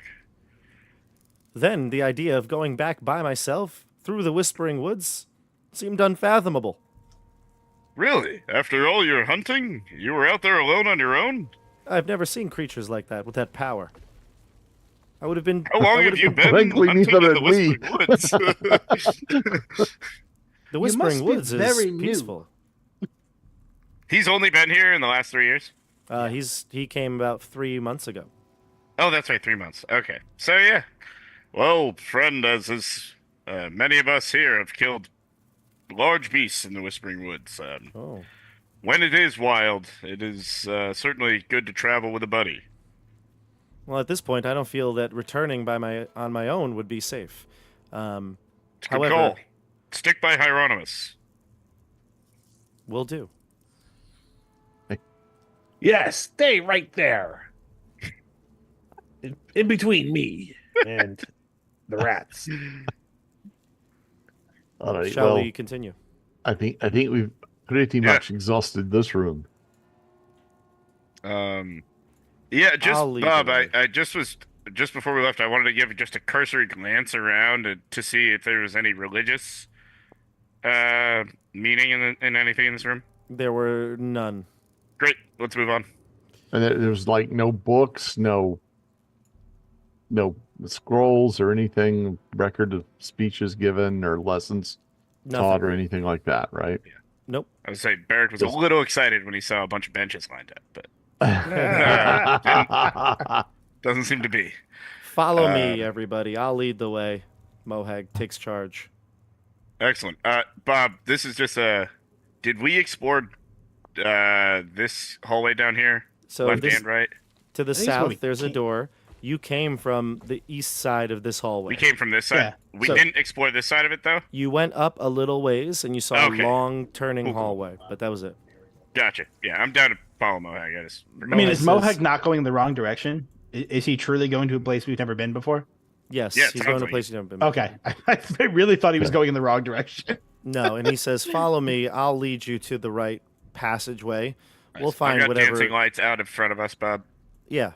Then the idea of going back by myself through the Whispering Woods seemed unfathomable. Really? After all your hunting, you were out there alone on your own? I've never seen creatures like that with that power. I would have been. How long I have would you been Frankly, hunting neither in the had we. Whispering Woods? The Whispering must be Woods is very new. peaceful. He's only been here in the last 3 years? He came about 3 months ago. Oh, that's right, 3 months. Okay. So, yeah. Well, friend, as is many of us here have killed large beasts in the Whispering Woods. Oh. When it is wild, it is certainly good to travel with a buddy. Well, at this point, I don't feel that returning on my own would be safe. It's a good However, call. Stick by Hieronymus. will do. Yes, stay right there. In between me and the rats. All right. Shall well, we continue? I think we've pretty much exhausted this room. Yeah, just I'll lead Bob. the way. I just before we left. I wanted to give just a cursory glance around to see if there was any religious meaning in anything in this room. There were none. Great. Let's move on. And there's like no books, no scrolls or anything, record of speeches given or lessons taught or Nothing. anything like that, right? Nope. I would say Barrett was a little excited when he saw a bunch of benches lined up, but doesn't seem to be. Follow me, everybody. I'll lead the way. Mohag takes charge. Excellent. Bob, this is just did we explore this hallway down here? So Left this, and right? to the think it's what we south, there's a came- door. You came from the east side of this hallway. We came from this side. Yeah. We So- didn't explore this side of it, though? You went up a little ways, and you saw Okay. a long turning Cool. hallway, but that was it. Gotcha. Yeah, I'm down to follow Mohag. I just I mean, Mohag is says- Mohag not going in the wrong direction? Is he truly going to a place we've never been before? Yes, Yeah, it he's sounds going to a like place it. you've never been. Okay. I really thought he was going in the wrong direction. No, and he says, "Follow me. I'll lead you to the right passageway. We'll I've find got whatever." dancing lights out in front of us, Bob. Yeah,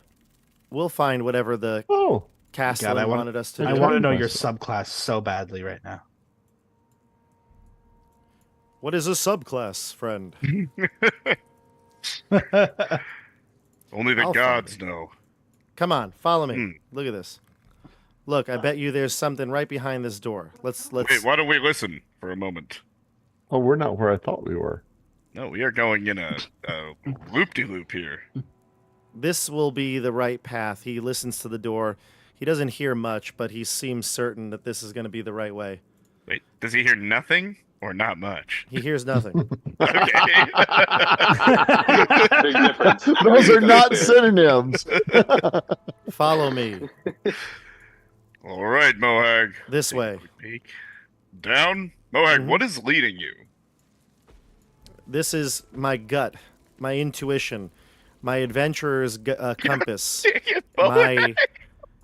we'll find whatever the Oh, castle God, I wanna- wanted us to I do. want to know your Impressive. subclass so badly right now. What is a subclass, friend? Only the I'll gods find know. Come on, follow me. Hmm. Look at this. Look, I bet you there's something right behind this door. Let's. Wait, why don't we listen for a moment? oh, we're not where I thought we were. No, we are going in a loop-de-loop here. This will be the right path. He listens to the door. He doesn't hear much, but he seems certain that this is going to be the right way. Wait, does he hear nothing or not much? He hears nothing. Okay. Big difference. Those are Big not difference. synonyms. Follow me All right, Mohag. this way. Peek. Down. Mohag, Mhm. what is leading you? This is my gut, my intuition, my adventurer's compass.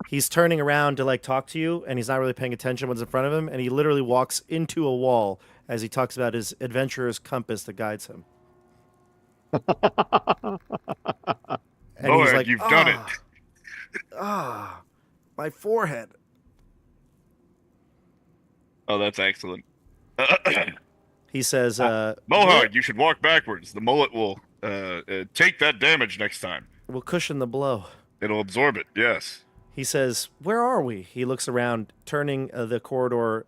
He's turning around to like talk to you, and he's not really paying attention what's in front of him, and he literally walks into a wall as he talks about his adventurer's compass that guides him. And Mohag, you've done it. My forehead. Oh, that's excellent. He says, Mohag, you should walk backwards. The mullet will take that damage next time. we'll cushion the blow. It'll absorb it, yes. He says, where are we? He looks around, turning the corridor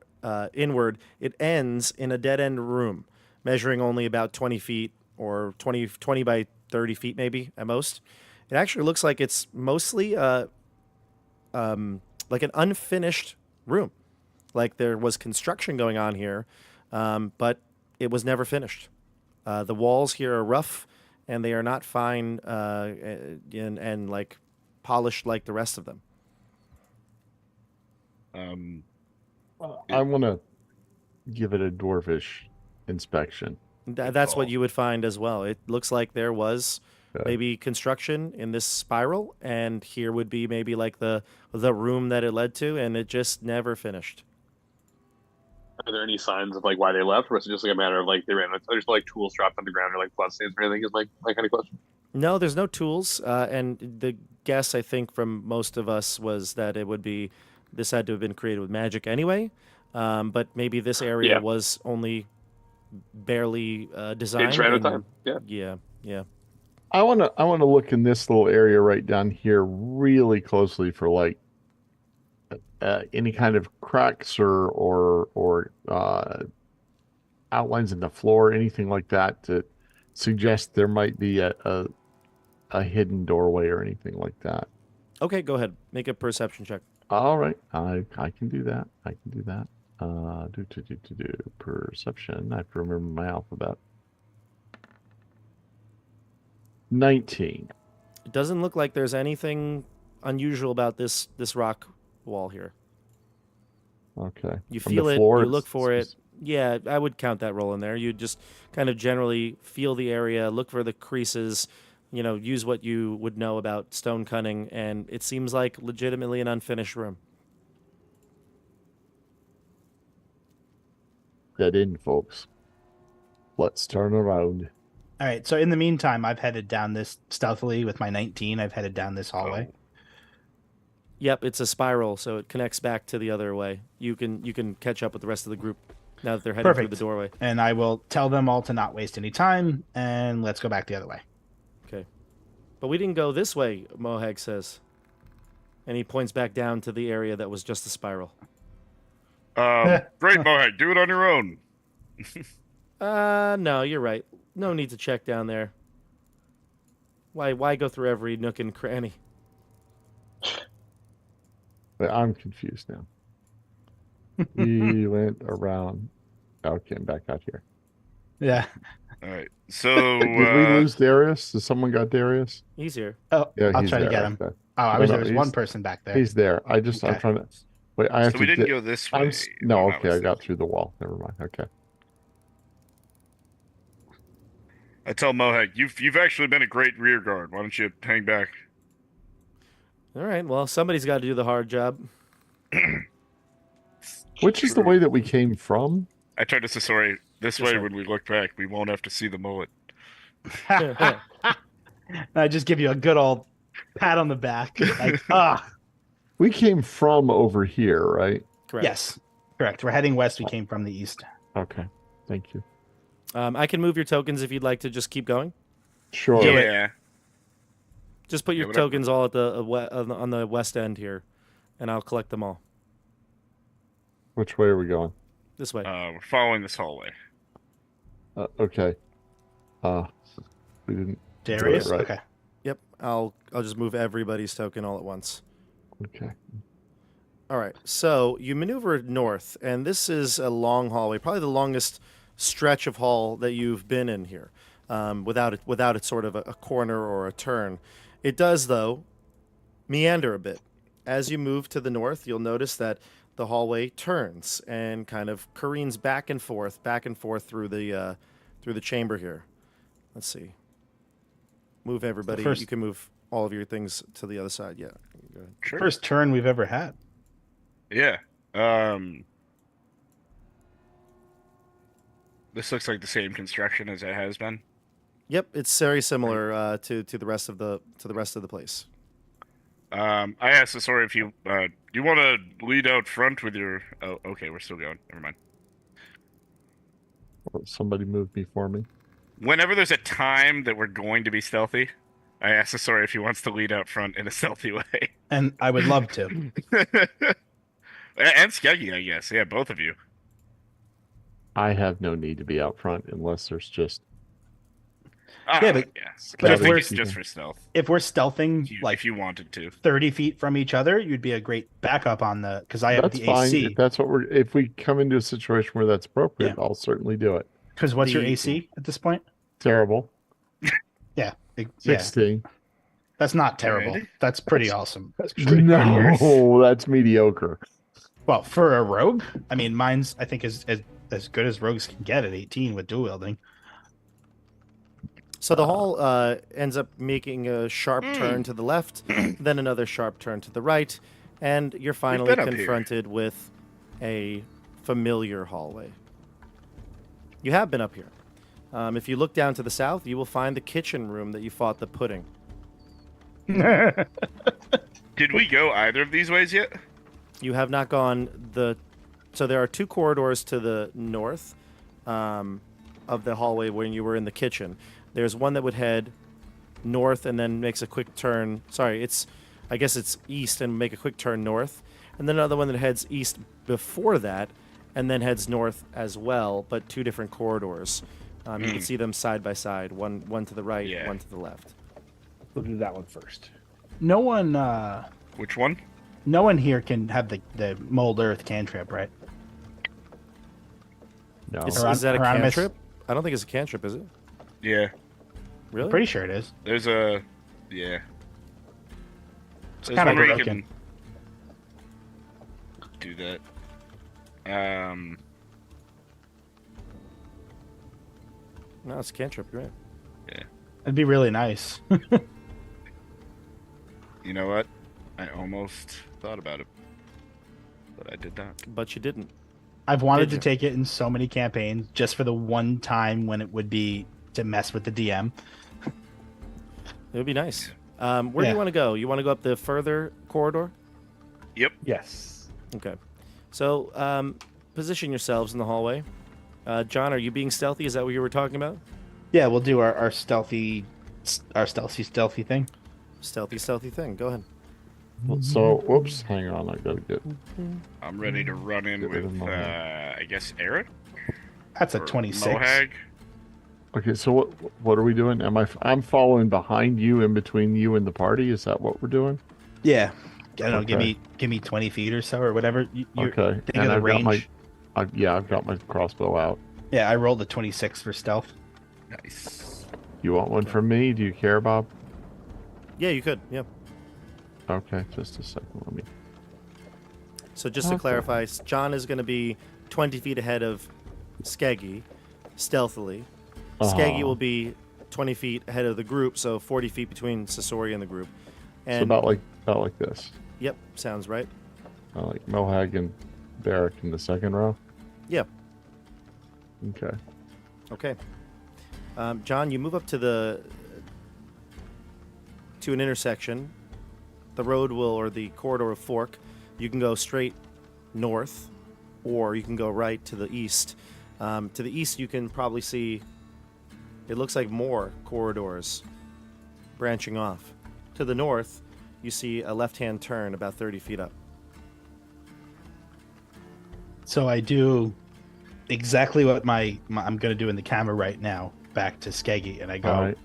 inward. It ends in a dead-end room, measuring only about 20 feet or 20 by 30 feet maybe at most. It actually looks like it's mostly like an unfinished room. Like there was construction going on here, but it was never finished. The walls here are rough, and they are not fine and like polished like the rest of them. I want to give it a dwarfish inspection. That's what you would find as well. It looks like there was maybe construction in this spiral, and here would be maybe like the room that it led to, and it just never finished. Are there any signs of like why they left, or is it just like a matter of like they ran? There's no like tools dropped on the ground or like bloodstains or anything. Is like my kind of question. No, there's no tools, and guess, I think, from most of us was that it would be this had to have been created with magic anyway. But maybe this area Yeah. was only barely designed. Kids ran out of and- time. Yeah. Yeah. I wanna look in this little area right down here really closely for like any kind of cracks or outlines in the floor, anything like that to suggest there might be a hidden doorway or anything like that. Okay, go ahead. Make a perception check. All right, I can do that. I can do that. Do perception. I have to remember my alphabet. 19. It doesn't look like there's anything unusual about this rock wall here. Okay. You From feel the it, floor, you look it's for it. just- Yeah, I would count that roll in there. You just kind of generally feel the area, look for the creases, use what you would know about stone cutting, and it seems like legitimately an unfinished room. Dead end, folks. Let's turn around. All right. So in the meantime, I've headed down this stealthily with my 19. I've headed down this hallway. Yep, it's a spiral, so it connects back to the other way. You can catch up with the rest of the group now that they're heading through Perfect. the doorway. And I will tell them all to not waste any time, and let's go back the other way. Okay. But we didn't go this way, Mohag says. And he points back down to the area that was just a spiral. Great, Mohawk. Do it on your own. No, you're right. No need to check down there. Why go through every nook and cranny? But I'm confused now. We went around. Okay, I'm back out here. Yeah. All right. So Did we lose Darius? Did someone got Darius? He's here. Oh, Yeah, I'll he's try to there. get him. Okay. Oh, I No, wish no, there was one he's- person back there. He's there. I'm Okay. trying to. Wait, I have So to we didn't get. go this way. No, if I'm not okay, I got mistaken. through the wall. Never mind. Okay. I tell Mohawk, you've actually been a great rear guard. Why don't you hang back? All right, well, somebody's got to do the hard job. Which is the True. way that we came from? I tried to say sorry. This This way, way. when we look back, we won't have to see the mullet. I just give you a good old pat on the back. Like, We came from over here, right? Correct. yes, correct. We're heading west. We came from the east. Okay. Thank you. I can move your tokens if you'd like to just keep going. Sure. Do it. Yeah. Just put your whatever. tokens all at on the west end here, and I'll collect them all. Which way are we going? This way. We're following this hallway. Okay. We didn't. Darius. Right. Okay. Yep. I'll just move everybody's token all at once. Okay. All right. So you maneuver north, and this is a long hallway, probably the longest stretch of hall that you've been in here, without it sort of a corner or a turn. It does, though, meander a bit. As you move to the north, you'll notice that the hallway turns and kind of careens back and forth through the chamber here. Let's see. Move everybody. first- You can move all of your things to the other side. Yeah. Go ahead. Sure. First turn we've ever had. Yeah. This looks like the same construction as it has been. Yep, it's very similar to the rest of the place. I asked the sorry if you you want to lead out front with your. Oh, okay, we're still going. Never mind. Somebody moved before me. Whenever there's a time that we're going to be stealthy, I asked the sorry if he wants to lead out front in a stealthy way. And I would love to. And Skeggy, I guess. Yeah, both of you. I have no need to be out front unless there's just. Yeah, but- yes. but I if think we're- it's just for stealth. If we're stealthing If you, like if you wanted to. 30 feet from each other, you'd be a great backup on the, because I have That's the fine. AC. If that's what we're. If we come into a situation where that's appropriate, I'll certainly do it. Because what's your The- AC at this point? Terrible. Yeah. 16. That's not terrible. Alrighty. That's pretty awesome. No, that's mediocre. Well, for a rogue, I mean, mine's, I think, is as good as rogues can get at 18 with dual wielding. So the hall ends up making a sharp turn to the left, then another sharp turn to the right, and you're finally been up here. confronted with a familiar hallway. You have been up here. If you look down to the south, you will find the kitchen room that you fought the pudding. Did we go either of these ways yet? You have not gone the. So there are two corridors to the north of the hallway when you were in the kitchen. There's one that would head north and then makes a quick turn. Sorry, I guess it's east and make a quick turn north. And then another one that heads east before that and then heads north as well, but two different corridors. You can see them side by side, one to the right, one to the left. We'll do that one first. No one, Which one? no one here can have the mold earth cantrip, right? No. Is that a Hieronymus? cantrip? I don't think it's a cantrip, is it? Yeah. Really? Pretty sure it is. There's a. Yeah. It's There's kind of one where you broken. can do that. No, it's a cantrip. You're right. It'd be really nice. You know what? I almost thought about it, but I did not. But you didn't. I've wanted Did to you? take it in so many campaigns just for the one time when it would be to mess with the DM. It would be nice. Where do Yeah. you want to go? You want to go up the further corridor? Yep. Yes. Okay. So, position yourselves in the hallway. John, are you being stealthy? Is that what you were talking about? Yeah, we'll do our stealthy thing. Stealthy thing. Go ahead. So, whoops, hang on, I gotta get. I'm ready to run in Get rid of with, Mohag. I guess, Eric? That's a Or 26. Mohag? Okay, so what are we doing? I'm following behind you, in between you and the party. Is that what we're doing? Yeah. I don't know, Okay. give me 20 feet or so or whatever. You're Okay, thinking of the I've got range. I've got my crossbow out. Yeah, I rolled a 26 for stealth. Nice. You want one from me? Do you care, Bob? Yeah, you could. Yeah. Okay, just a second. Let me. So just to Okay. clarify, John is going to be 20 feet ahead of Skeggy, stealthily. Skeggy will be 20 feet ahead of the group, so 40 feet between Sasori and the group. And So about like this. Yep, sounds right. Like Mohag and Barrack in the second row. Yep. Okay. Okay. John, you move up to an intersection. The road or the corridor will fork. You can go straight north, or you can go right to the east. To the east, you can probably see. It looks like more corridors branching off. To the north, you see a left-hand turn about 30 feet up. So I do exactly what I'm going to do in the camera right now, back to Skeggy, and I go, All right.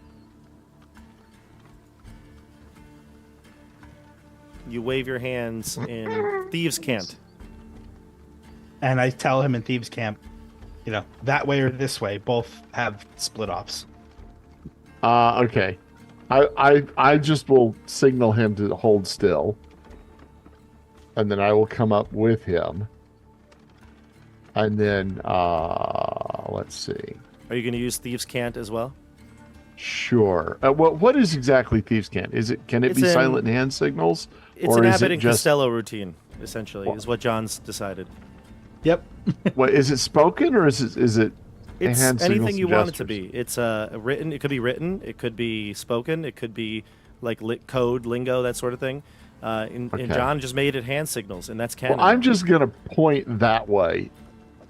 You wave your hands in Thieves' Cant. and I tell him in Thieves' Camp, that way or this way, both have split offs. Okay. I just will signal him to hold still, and then I will come up with him, and then let's see. Are you going to use Thieves' Cant as well? Sure. What is exactly Thieves' Cant? Can it It's be an- silent hand signals? It's Or an is Abbott it and just- Costello routine, essentially, is what John's decided. Yep. What is it spoken or is it It's hand signals anything you and want it to gestures? be. It's written. It could be written. It could be spoken. It could be like code, lingo, that sort of thing. And Okay. John just made it hand signals, and that's canon. Well, I'm just gonna point that way,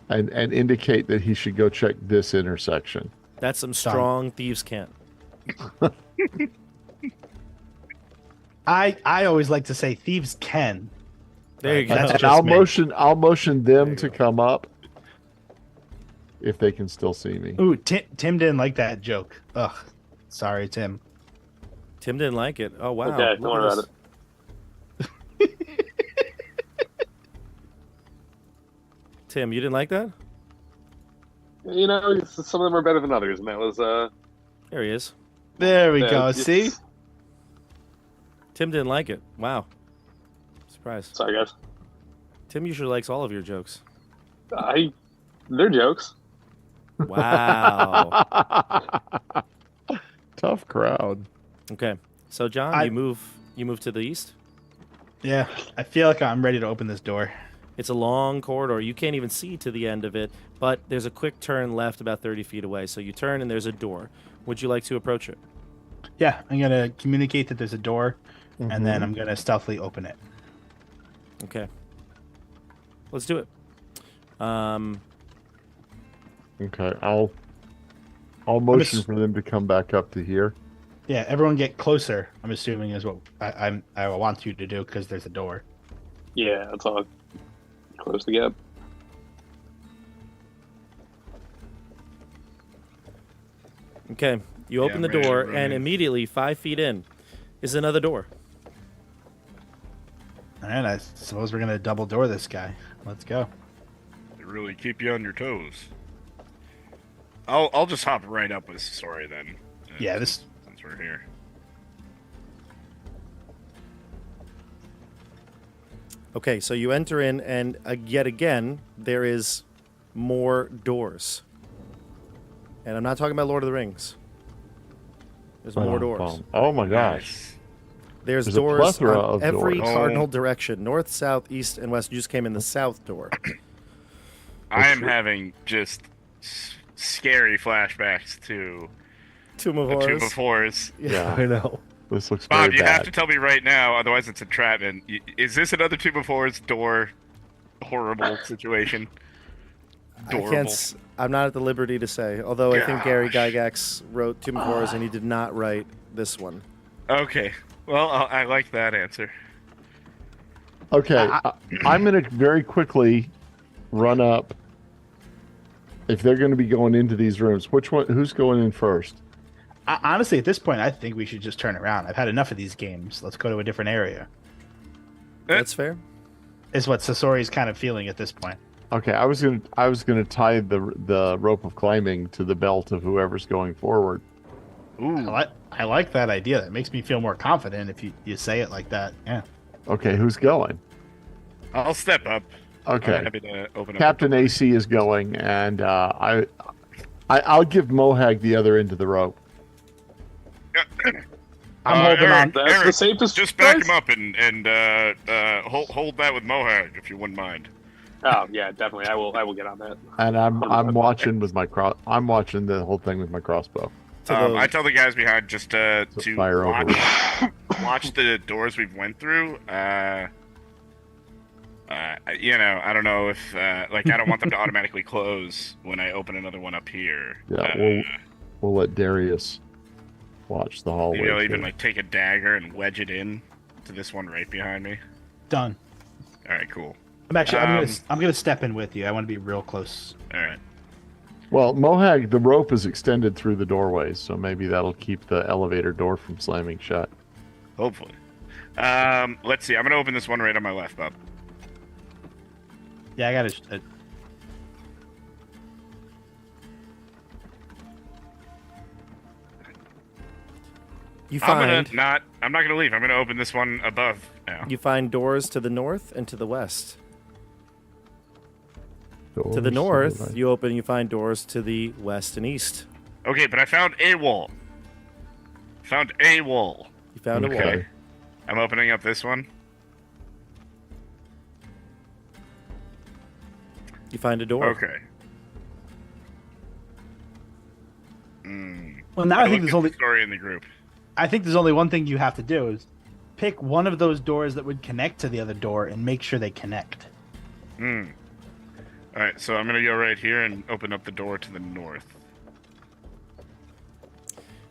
and indicate that he should go check this intersection. That's some strong Thieves' Cant. I always like to say thieves can. There you go. That's And just I'll me. motion them to come up if they can still see me. Ooh, Tim didn't like that joke. Ugh. Sorry, Tim. Tim didn't like it. Oh wow. Okay, don't Look worry at about this. Tim, you didn't like that? Some of them are better than others, and that was There he is. There we yeah, go. it's- See? Tim didn't like it. Wow. Surprise. Sorry, guys. Tim usually likes all of your jokes. They're jokes. Wow. Tough crowd. Okay. So John, you move to the east. Yeah. I feel like I'm ready to open this door. It's a long corridor. You can't even see to the end of it, but there's a quick turn left about 30 feet away. So you turn and there's a door. Would you like to approach it? Yeah, I'm gonna communicate that there's a door, and then Mhm. I'm gonna stealthily open it. Okay. Let's do it. Okay, I'll motion for them to come back up to here. Yeah, everyone get closer. I'm assuming is what I want you to do because there's a door. Yeah, that's all. Close the gap. Okay. You open the I'm ready to door, run and in. immediately 5 feet in is another door. All right, I suppose we're gonna double door this guy. Let's go. They really keep you on your toes. I'll just hop right up with Sasori then. Yeah, this. Since we're here. Okay, so you enter in, and yet again, there is more doors. And I'm not talking about Lord of the Rings. There's more doors. Oh my gosh. Nice. There's There's a doors plethora on of every doors. cardinal direction. North, south, east, and west. You just came in the south door. I am having just scary flashbacks to Tomb of the Tomb Horrors. of Horrors. Yeah, I know. this looks Bob, very you bad. have to tell me right now, otherwise it's entrapment. Is this another Tomb of Horrors door horrible situation? I can't. I'm not at the liberty to say. Although I think Gary Gygax wrote Tomb of Horrors, and he did not write this one. Okay. Well, I like that answer. Okay, I'm going to very quickly run up. If they're going to be going into these rooms, who's going in first? Honestly, at this point, I think we should just turn around. I've had enough of these games. Let's go to a different area. That's fair. Is what Sasori's kind of feeling at this point. Okay, I was gonna tie the rope of climbing to the belt of whoever's going forward. Ooh. I like that idea. That makes me feel more confident if you say it like that. Yeah. Okay, who's going? I'll step up. Okay, I'm happy to open up. Captain AC is going, and I'll give Mohag the other end of the rope. I'm holding Eric, on. That's Eric, the safest just back choice. him up and hold that with Mohag if you wouldn't mind. Oh yeah, definitely. I will get on that. And I'm watching with my I'm watching the whole thing with my crossbow. To those- I tell the guys behind just to fire over. watch the doors we've went through. I don't know if I don't want them to automatically close when I open another one up here. Yeah, we'll let Darius watch the hallway. Maybe I'll even too. take a dagger and wedge it in to this one right behind me. Done. All right, cool. I'm gonna step in with you. I want to be real close. All right. Well, Mohag, the rope is extended through the doorways, so maybe that'll keep the elevator door from slamming shut. Hopefully. Let's see. I'm gonna open this one right on my left, Bob. Yeah, I gotta. you I'm find not gonna leave. I'm gonna open this one above now. you find doors to the north and to the west. Doors To the north, right. you find doors to the west and east. Okay, but I found a wall. Found a wall. You found a wall. Okay. I'm opening up this one. You find a door. Okay. Well, now I think looked there's at only. the story in the group. I think there's only one thing you have to do is pick one of those doors that would connect to the other door and make sure they connect. All right, so I'm gonna go right here and open up the door to the north.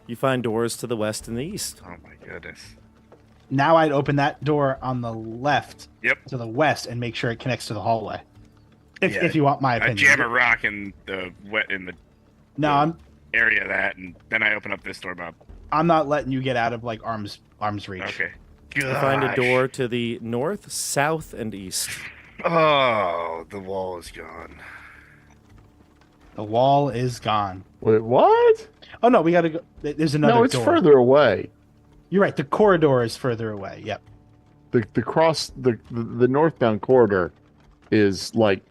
You find doors to the west and the east. Oh my goodness. Now I'd open that door on the left Yep. to the west and make sure it connects to the hallway. Yeah. If you want my I opinion. jam a rock in the No, I'm area of that, and then I open up this door, Bob. I'm not letting you get out of like arm's reach. Okay. You find a Gosh. door to the north, south, and east. Oh, the wall is gone. The wall is gone. Wait, what? Oh no, we gotta go. There's another No, it's door. further away. You're right. The corridor is further away. Yep. The northbound corridor is like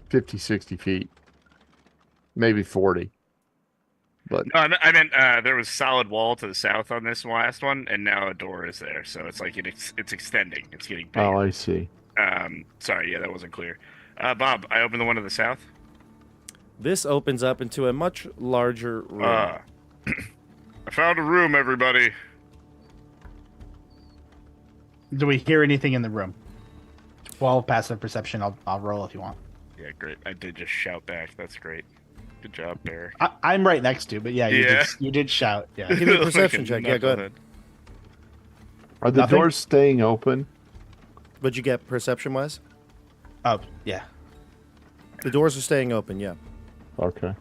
50, 60 feet, maybe 40. But No, I meant there was solid wall to the south on this last one, and now a door is there. So it's like it's extending. It's getting bigger. oh, I see. Sorry, yeah, that wasn't clear. Bob, I opened the one to the south. This opens up into a much larger room. I found a room, everybody. Do we hear anything in the room? Well, passive perception. I'll roll if you want. Yeah, great. I did just shout back. That's great. Good job, Bear. I'm right next to, but yeah, you did shout. Yeah. Give me a perception check. Yeah, go ahead. Are the Nothing? doors staying open? What'd you get perception-wise? Oh, yeah. The doors are staying open, yeah. Okay.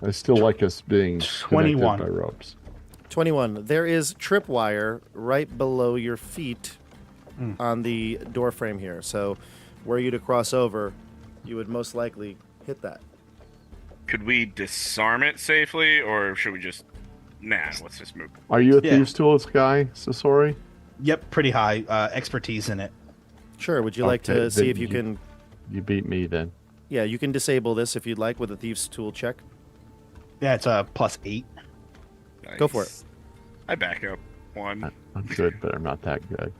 I still like us being 21 connected by ropes. 21. There is tripwire right below your feet on the door frame here. So were you to cross over, you would most likely hit that. Could we disarm it safely, or should we just... Nah, let's just move. Are you a Yeah. Thieves' Tools guy, Sasori? Yep, pretty high expertise in it. Sure. Would you like Okay, to see then if you can... You beat me then. Yeah, you can disable this if you'd like with a Thieves' Tool check. Yeah, it's a +8. Go for Nice. I back up one. I'm good, but I'm not that good.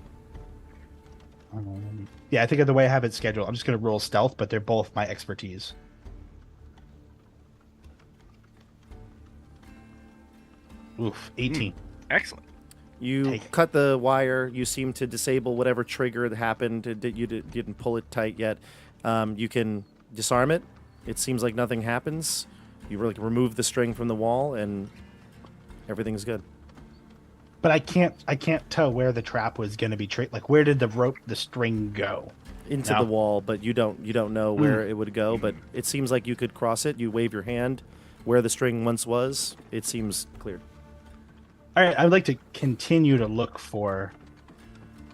Yeah, I think of the way I have it scheduled, I'm just going to roll stealth, but they're both my expertise. Oof, 18. Excellent. You Take. cut the wire. You seem to disable whatever trigger that happened. You didn't pull it tight yet. You can disarm it. It seems like nothing happens. You really remove the string from the wall, and everything's good. But I can't tell where the trap was going to be. Like, where did the string go? Into No. the wall, but you don't know where it would go. But it seems like you could cross it. You wave your hand where the string once was. It seems clear. All right, I would like to continue to look for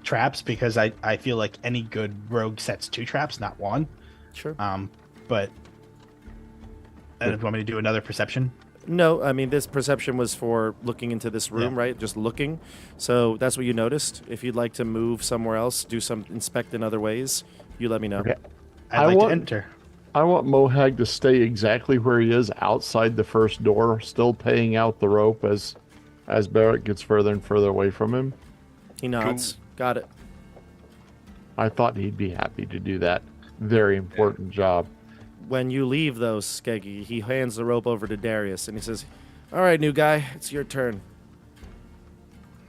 traps because I feel like any good rogue sets 2 traps, not 1. Sure. But do you want me to do another perception? No, I mean, this perception was for looking into this room, Yeah. right? Just looking. So that's what you noticed. If you'd like to move somewhere else, inspect in other ways, you let me know. Okay. I'd I like want- to enter. I want Mohag to stay exactly where he is outside the first door, still paying out the rope as Barrett gets further and further away from him. He nods. Got it. I thought he'd be happy to do that. Very important job. When you leave, though, Skeggy, he hands the rope over to Darius, and he says, "All right, new guy, it's your turn."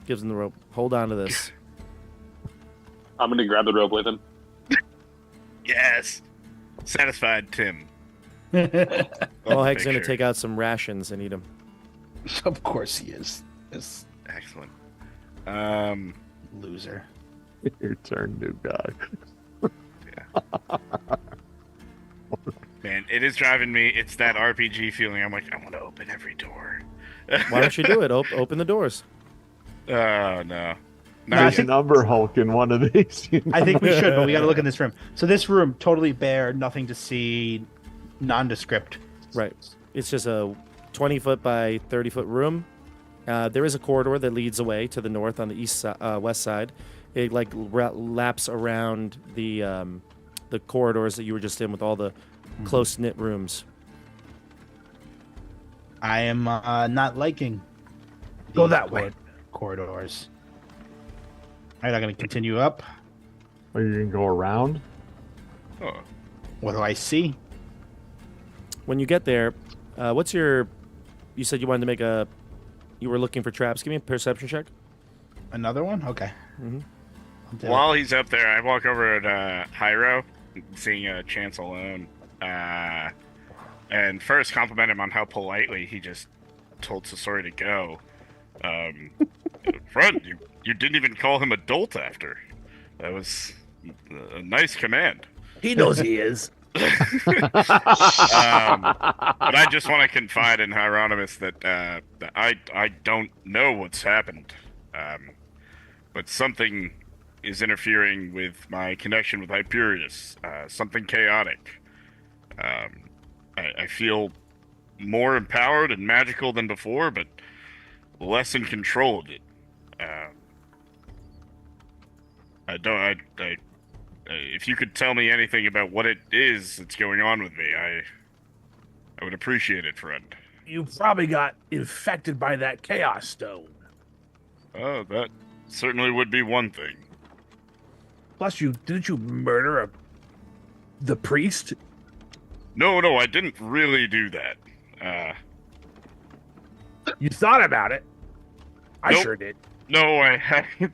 Gives him the rope. Hold on to this. I'm gonna grab the rope with him. Yes. Satisfied Tim. Mohag's going to Picture. take out some rations and eat them. Of course he is. This Excellent. loser. Your turn, new guy. Man, it is driving me. It's that RPG feeling. I'm like, I want to open every door. Why don't you do it? Open the doors. Oh, no. No, I There's think- an Umber Hulk in one of these. I think we should, but we got to look in this room. So this room, totally bare, nothing to see, nondescript. Right. It's just a 20-foot by 30-foot room. There is a corridor that leads away to the north on the west side. It laps around the corridors that you were just in with all the close-knit rooms. I am not liking. Go these that way. Corridors. All right, I'm going to continue up. Are you going to go around? Oh, What do I see? When you get there, what's your... You said you wanted to make a... You were looking for traps. Give me a perception check. Another one? Okay. Mhm. I'll do while he's up there, I walk over at Hyro, seeing Chance alone. And first compliment him on how politely he just told Sasori to go. Friend, you didn't even call him adult after. That was a nice command. He knows he is. But I just want to confide in Hieronymus that I don't know what's happened. But something is interfering with my connection with Hyperius. Something chaotic. I feel more empowered and magical than before, but less in control of it. If you could tell me anything about what it is that's going on with me, I would appreciate it, friend. You probably got infected by that chaos stone. Oh, that certainly would be one thing. Plus, didn't you murder the priest? No, I didn't really do that. You thought about it. I Nope. sure did. No, I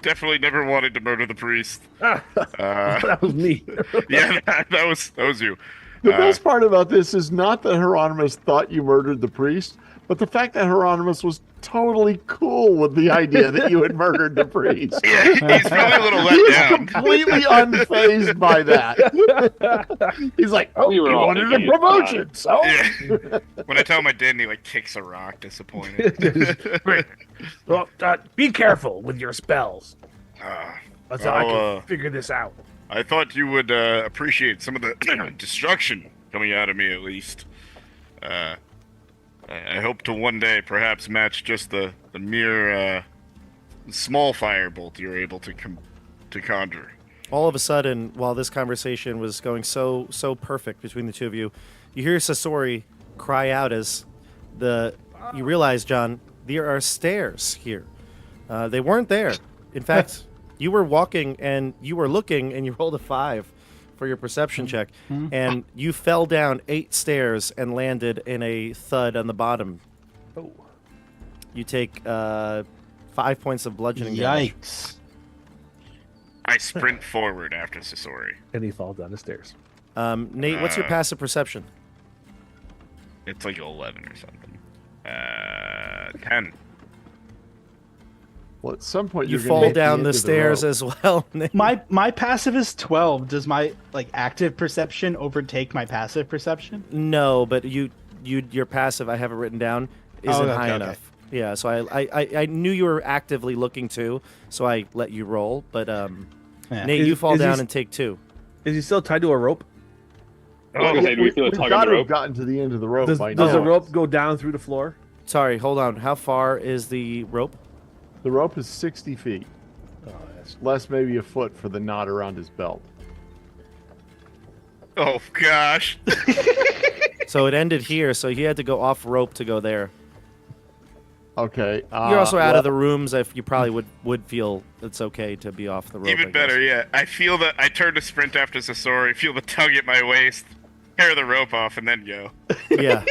definitely never wanted to murder the priest. That was me. Yeah, that was you. The best part about this is not that Hieronymus thought you murdered the priest, but the fact that Hieronymus was totally cool with the idea that you had murdered the priest. Yeah, he's probably a little let He's down. completely unfazed by that. He's like, oh, We you were all wanted a thinking promotion, so... Yeah. When I tell my dad, he like kicks a rock, disappointed. Great. Well, be careful with your spells. Ah, That's how I Well, can figure this out. I thought you would appreciate some of the destruction coming out of me, at least. I hope to one day perhaps match just the mere small firebolt you're able to conjure. All of a sudden, while this conversation was going so perfect between the two of you, you hear Sasori cry out as you realize, John, there are stairs here. They weren't there. In fact, you were walking and you were looking and you rolled a 5 for your perception check, and you fell down 8 stairs and landed in a thud on the bottom. Oh. You take 5 points of bludgeoning damage. Yikes. I sprint forward after Sasori. And he falls down the stairs. Nate, what's your passive perception? It's like 11 or something. 10. Well, at some point You you're gonna fall hit down end the of stairs rope. as well, Nate. My passive is 12. Does my active perception overtake my passive perception? No, but your passive, I have it written down, isn't okay, high okay. enough. Yeah, so I knew you were actively looking too, so I let you roll. But Yeah. Nate, you fall is he down s- and take 2. Is he still tied to a rope? I was gonna say, do we feel a We've tug got on to the have rope? gotten to the end of the rope Does by the now. rope go down through the floor? Sorry, hold on. How far is the rope? The rope is 60 feet, Oh, that's less maybe a foot for the knot around his belt. Oh gosh. So it ended here, so he had to go off rope to go there. Okay. You're also out well, of the rooms. If you probably would feel it's okay to be off the rope. I Even guess. better, yeah. I feel that I turn to sprint after Sasori, feel the tug at my waist, tear the rope off, and then go. Yeah,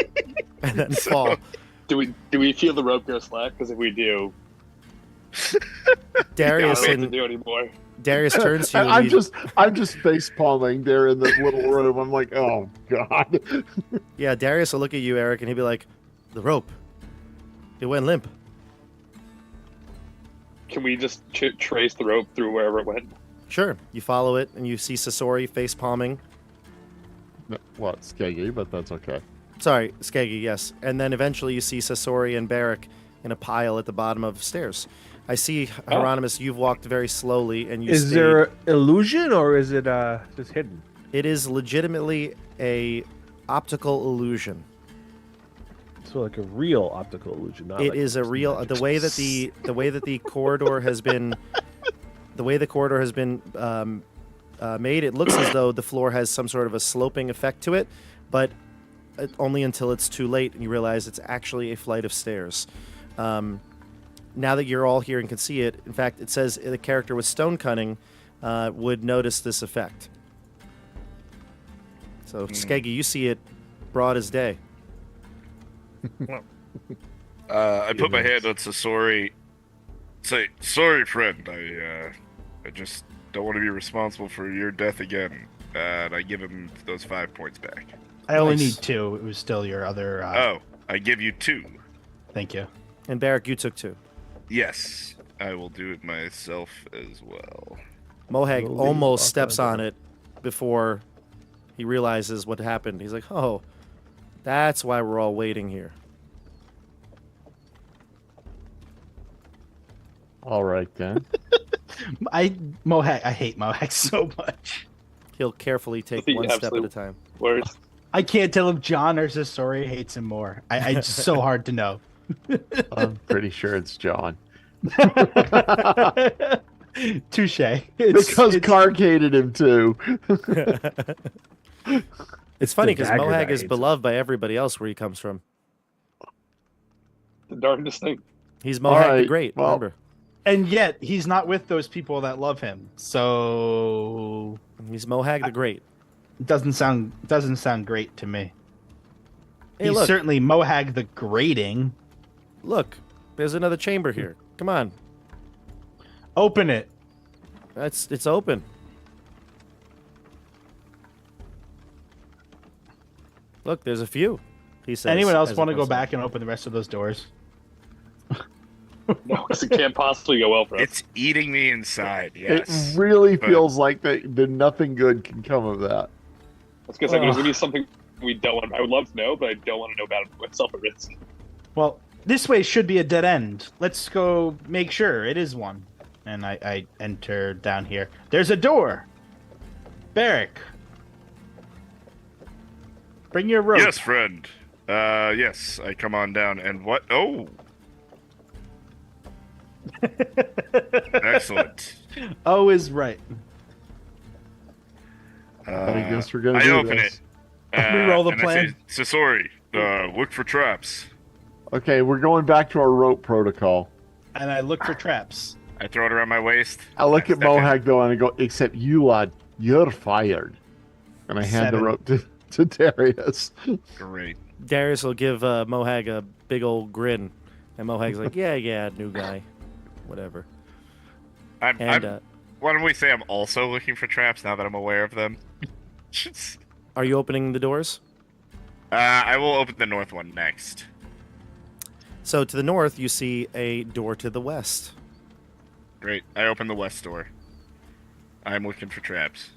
and then fall. Do we feel the rope go slack? Because if we do, Darius I don't know what to and do anymore. Darius turns to you. and I'm just face palming there in the little room. I'm like, oh god. Yeah, Darius will look at you, Eric, and he'll be like, "The rope. It went limp." Can we just trace the rope through wherever it went? Sure. You follow it, and you see Sasori face palming. Well, it's skeggy, but that's okay. Sorry, Skeggy, yes. And then eventually you see Sasori and Barrack in a pile at the bottom of the stairs. I see, Hieronymus, you've walked very slowly, and you Is stayed. there illusion or is it just hidden? It is legitimately a optical illusion. So like a real optical illusion, not It like is a some real magic. the way that the corridor has been made. It looks as though the floor has some sort of a sloping effect to it, but only until it's too late and you realize it's actually a flight of stairs. Now that you're all here and can see it, in fact, it says the character with stone cunning would notice this effect. So, Skeggy, you see it broad as day. I put my hand on Sasori. Say, sorry, friend. I just don't want to be responsible for your death again. And I give him those 5 points back. I only Nice. need 2. It was still your other. Oh, I give you 2. Thank you. And Barrack, you took 2. Yes, I will do it myself as well. Mohag Slowly almost walk steps on on it before he realizes what happened. He's like, "Oh, that's why we're all waiting here." All right then. I hate Mohawk so much. He'll carefully take The one step at absolute- a time. Worst. I can't tell if John or Sasori hates him more. It's so hard to know. I'm pretty sure it's John. Touche. Because Karg hated him too. It's funny the because dagger Mohag that is hates beloved by everybody else where he comes from. The darndest thing. He's Mohag the right, Great, well- remember? And yet he's not with those people that love him. So He's Mohag the Great. it doesn't sound great to me. Hey, He's look, certainly Mohag the Grating. look, There's another chamber here. Come on. Open it. It's open. Look, there's a few. He says. Anyone else as want to it go comes back and open the rest of those doors? No, because it can't possibly go well for us. It's eating me inside. Yes. It really but- feels like that nothing good can come of that. I was gonna say there's gonna be something we don't want. I would love to know, but I don't want to know about it myself at risk. Well, this way should be a dead end. Let's go make sure it is one. And I enter down here. There's a door. Barrack. Bring your rope. Yes, friend. Yes, I come on down. And what? Oh, excellent. O is right. I guess we're gonna I do open this. it. We roll the and plan. I say, Sasori, look for traps. Okay, we're going back to our rope protocol. And I look for traps. I throw it around my waist. I look at Step in. Mohag though, and I go, "Except you, lad, you're fired." And I hand the 7. rope to Darius. Great. Darius will give Mohag a big old grin, and Mohag's like, "Yeah, new guy, whatever." And why don't we say I'm also looking for traps now that I'm aware of them? are you opening the doors? I will open the north one next. So to the north, you see a door to the west. Great. I open the west door. I'm looking for traps.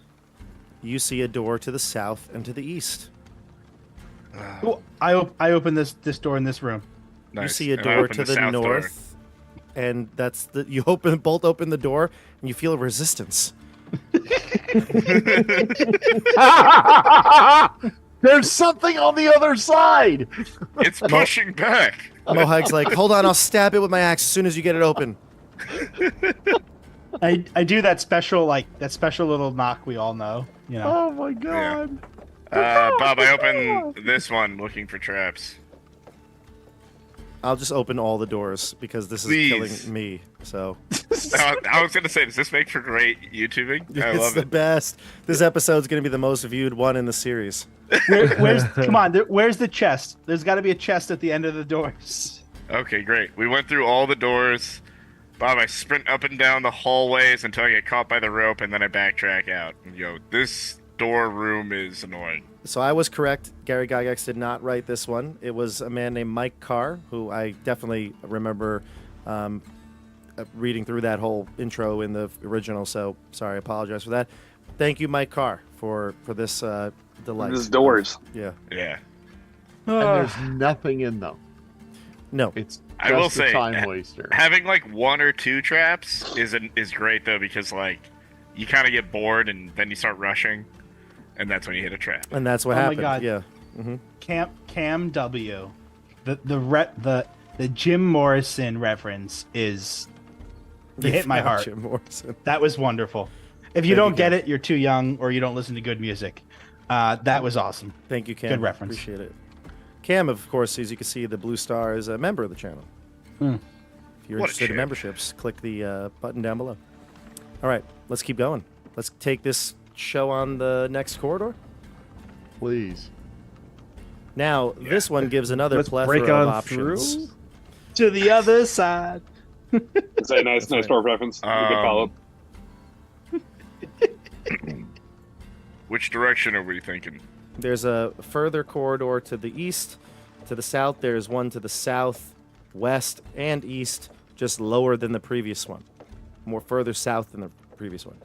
You see a door to the south and to the east. Oh, I open this door in this room. You Nice. see a And I door open to the south door. north, and that's the you both open the door, and you feel a resistance. There's something on the other side. It's pushing back. Mohag's like, "Hold on, I'll stab it with my axe as soon as you get it open." I do that special little knock we all know. You know. Oh my god. Bob, I open this one looking for traps. I'll just open all the doors because this is Please. killing me. So I was going to say, does this make for great YouTubing? I it's love the it. best. This episode's going to be the most viewed one in the series. Come on, where's the chest? There's got to be a chest at the end of the doors. Okay, great. We went through all the doors. Bob, I sprint up and down the hallways until I get caught by the rope, and then I backtrack out. And go, this door room is annoying. So I was correct. Gary Gygax did not write this one. It was a man named Mike Carr, who I definitely remember reading through that whole intro in the original. So sorry, I apologize for that. Thank you, Mike Carr, for this delight. This is doors. Yeah. Yeah. And there's nothing in them. No. It's just I will a say, time waster. having like 1 or 2 traps is great though, because like you kind of get bored and then you start rushing, and that's when you hit a trap. And that's what Oh my happened. God. Yeah. Mm-hmm. Cam W. The Jim Morrison reference is you hit my heart. Jim Morrison. That was wonderful. If you Thank don't you, get Cam. it, you're too young or you don't listen to good music. That was awesome. Thank you, Cam. Good reference. Appreciate it. Cam, of course, as you can see, the blue star is a member of the channel. Hmm. If you're What a interested in champ. memberships, click the button down below. All right, let's keep going. Let's take this show on the next corridor. Please. Now, this one gives another Let's plethora break of on options. through. To the other side. Is that a nice right. sport reference? Good follow up. Which direction are we thinking? There's a further corridor to the east. To the south, there's one to the south, west, and east, just lower than the previous one. More further south than the previous one.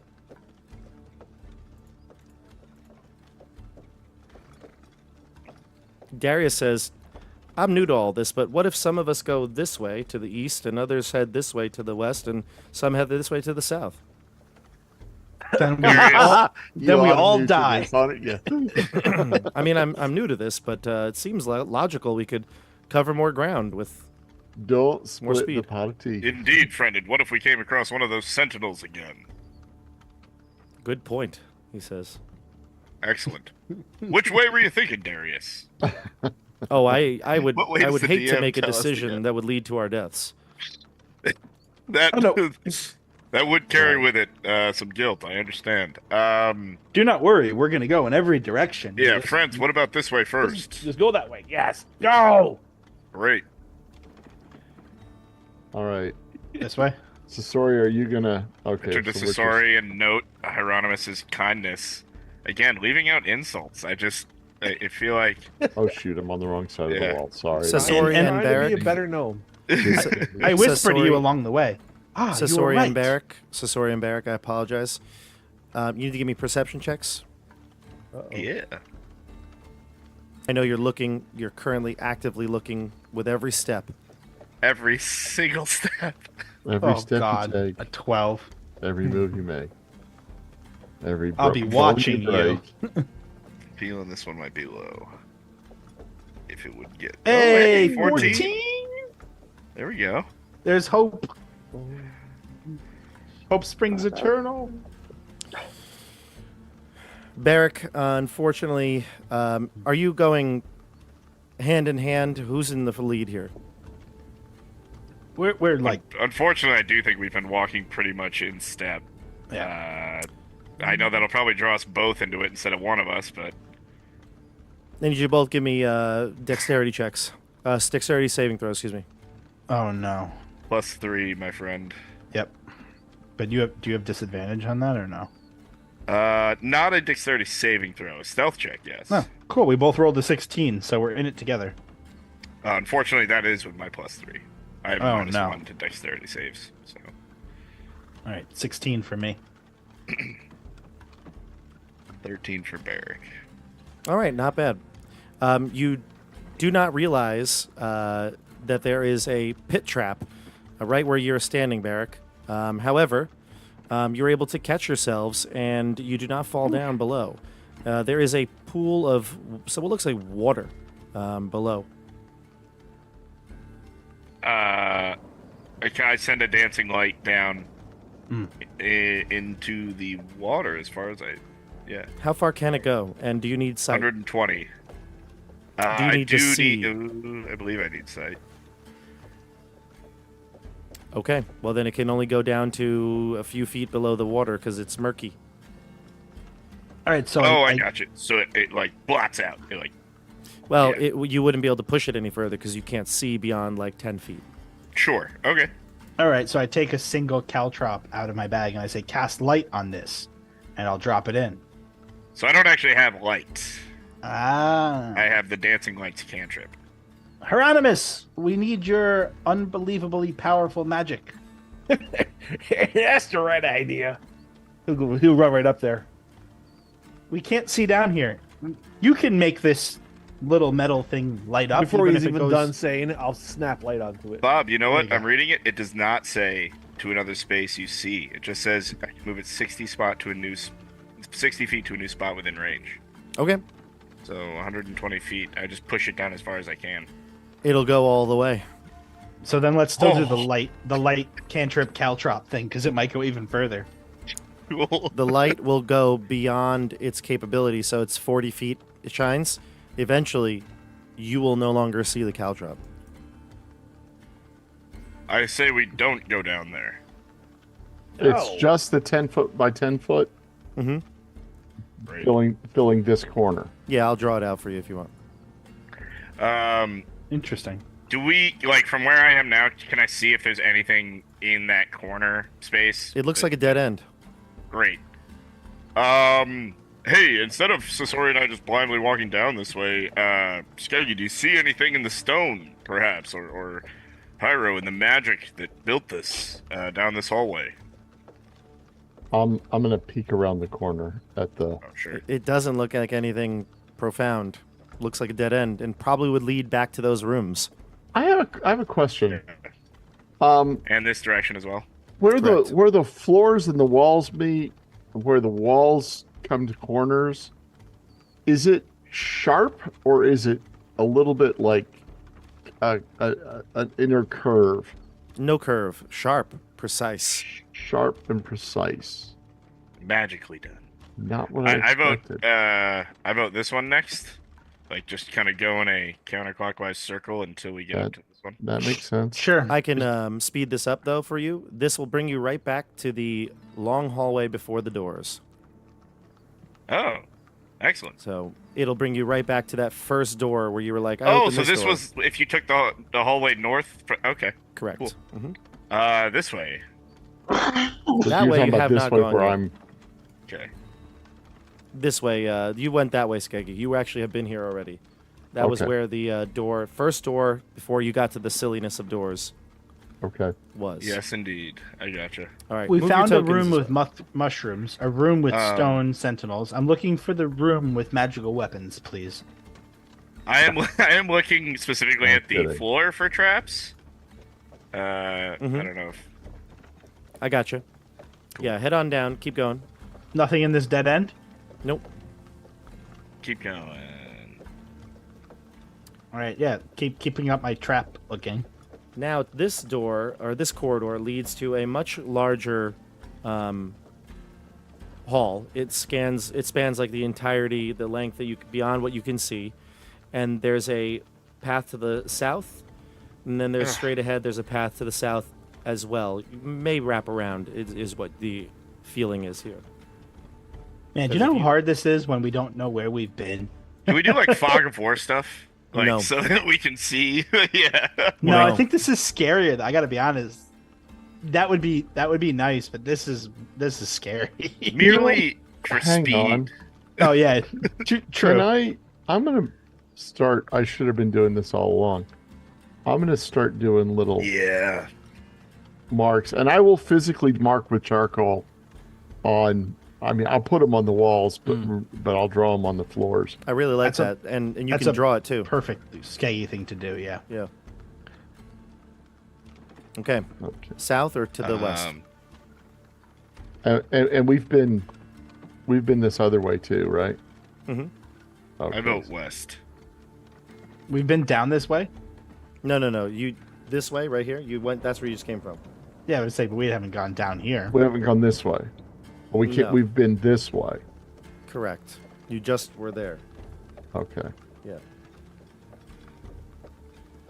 Darius says, I'm new to all this, but what if some of us go this way to the east and others head this way to the west and some head this way to the south? Then we all, You then we oughta all new to die. this, aren't you? I mean, I'm new to this, but it seems logical we could cover more ground with... Don't More split the speed. pot of tea. Indeed, friend. And what if we came across one of those sentinels again? Good point, he says. Excellent. Which way were you thinking, Darius? Oh, I would What way I does would the hate to DM make a tell us to decision go? that would lead to our deaths. That Oh, no. that would carry with it some guilt. I understand. Do not worry, we're gonna go in every direction. Yeah, friends. What about this way first? Just go that way. Yes. Go. Great. All right. This way. Sasori, are you gonna? Okay. Turn to so we're just- Sasori and note Hieronymus's kindness. Again, leaving out insults. I feel like Oh shoot! I'm on the wrong side of Yeah. the wall. Sorry. Sasori And- and Trying to be a Barrack. better gnome. I whispered to you Sasori- along the way. You were Sasori right. and Barrack. Sasori and Barrack, I apologize. You need to give me perception checks. yeah. I know you're currently actively looking with every step. Every single step. Every Oh step God, you take, a 12. every move you make, every. I'll be bone watching you. break. Feeling this one might be low. If it would get. Hey, 14. 14. There we go. There's hope. Hope springs eternal. Barrack, unfortunately, are you going hand in hand? Who's in the lead here? We're like, Unfortunately, I do think we've been walking pretty much in step. I know that'll probably draw us both into it instead of one of us, but I need you both give me dexterity checks. Dexterity saving throws, excuse me. oh no. +3, my friend. Yep. But do you have disadvantage on that or no? Not a dexterity saving throw. A stealth check, yes. No. Cool. We both rolled a 16, so we're in it together. Unfortunately, that is with my +3. I have Oh, no. -1 to dexterity saves. So All right, 16 for me. 13 for Barrack. All right, not bad. You do not realize that there is a pit trap right where you're standing, Barrack. However, you're able to catch yourselves, and you do not fall down below. There is a pool of what looks like water below. Can I send a dancing light down Mm. into the water as far as yeah, How far can it go? And do you need sight? 120. Do you I need to see? I believe I need sight. Okay, well then it can only go down to a few feet below the water because it's murky. All right, so I got you. So it like blots out. It like Well, Yeah. you wouldn't be able to push it any further because you can't see beyond like 10 feet. sure, okay. all right, so I take a single caltrop out of my bag and I say cast light on this, and I'll drop it in. So I don't actually have light. Ah. I have the dancing lights cantrip. Hieronymus, we need your unbelievably powerful magic. That's the right idea. He'll run right up there. We can't see down here. You can make this little metal thing light up Before even he's if it even goes- done saying it, I'll snap light onto it. Bob, you know There what? you go. I'm reading it. It does not say to another space you see. It just says I can move it 60 feet to a new spot within range. Okay, So 120 feet. I just push it down as far as I can. it'll go all the way. So then let's still do Oh. the light cantrip caltrop thing because it might go even further. Cool. The light will go beyond its capability, so it's 40 feet. It shines. Eventually, you will no longer see the caltrop. I say we don't go down there. It's No. just the 10-foot by 10-foot Mm-hmm. Right. filling this corner. Yeah, I'll draw it out for you if you want. Interesting. Do we like from where I am now? Can I see if there's anything in that corner space? It looks like a dead end. Great. Hey, instead of Sasori and I just blindly walking down this way, Skeggy, do you see anything in the stone, perhaps, or Pyro in the magic that built this down this hallway? I'm gonna peek around the corner at the. Oh, sure. It doesn't look like anything profound. Looks like a dead end, and probably would lead back to those rooms. I have a question. And this direction as well. Where Correct. the floors and the walls meet, where the walls come to corners, is it sharp or is it a little bit like an inner curve, No curve, sharp, precise. sharp and precise? Magically done. Not what I I vote. expected. I vote this one next. Like just kind of go in a counterclockwise circle until we get up to this one. That makes sense. Sure. I can speed this up though for you. This will bring you right back to the long hallway before the doors. Oh, Excellent. So it'll bring you right back to that first door where you were like, I Oh, opened so this door. was if you took the hallway north. Okay. Correct. Cool. Mhm. This way. So That you're way talking you about have this not way gone where yet. I'm. Okay. This way, you went that way, Skeggy. You actually have been here already. That was Okay. where the first door, before you got to the silliness of doors, Okay. was. Yes, indeed. I gotcha. All right. We move your found a tokens room this with way. mushrooms, a room with stone sentinels. I'm looking for the room with magical weapons, please. I am looking specifically at the kidding. floor for traps. I Mhm. don't know if I got you. Yeah, head on down. Keep going. Nothing in this dead end? Nope. keep going. All right, yeah. Keeping up my trap looking. Now, this door, or this corridor, leads to a much larger hall. It spans like the entirety, the length that you beyond what you can see. And there's a path to the south, and then there's straight ahead. There's a path to the south as well. You may wrap around. Is what the feeling is here. Man, do you know how hard this is when we don't know where we've been? Can we do like fog of war stuff? Like No. so that we can see. Yeah. No, I No. think this is scarier. I got to be honest. That would be nice, but this is scary. Merely for Hang speed. on. Oh yeah, Can true. I'm gonna start. I should have been doing this all along. I'm gonna start doing little Yeah. marks, and I will physically mark with charcoal on. I mean, I'll put them on the walls, but I'll draw them on the floors. I really like That's that, and you that's can a draw it too. Perfect, skaggy thing to do. Yeah. Yeah. Okay. Okay. South or to the west? And we've been this other way too, right? Mm-hmm. Okay. I vote west. We've been down this way. No. You this way right here. You went. That's where you just came from. Yeah, I would say, but we haven't gone down here. We haven't gone this way. We can't. No. We've been this way. Correct. You just were there. Okay. Yeah.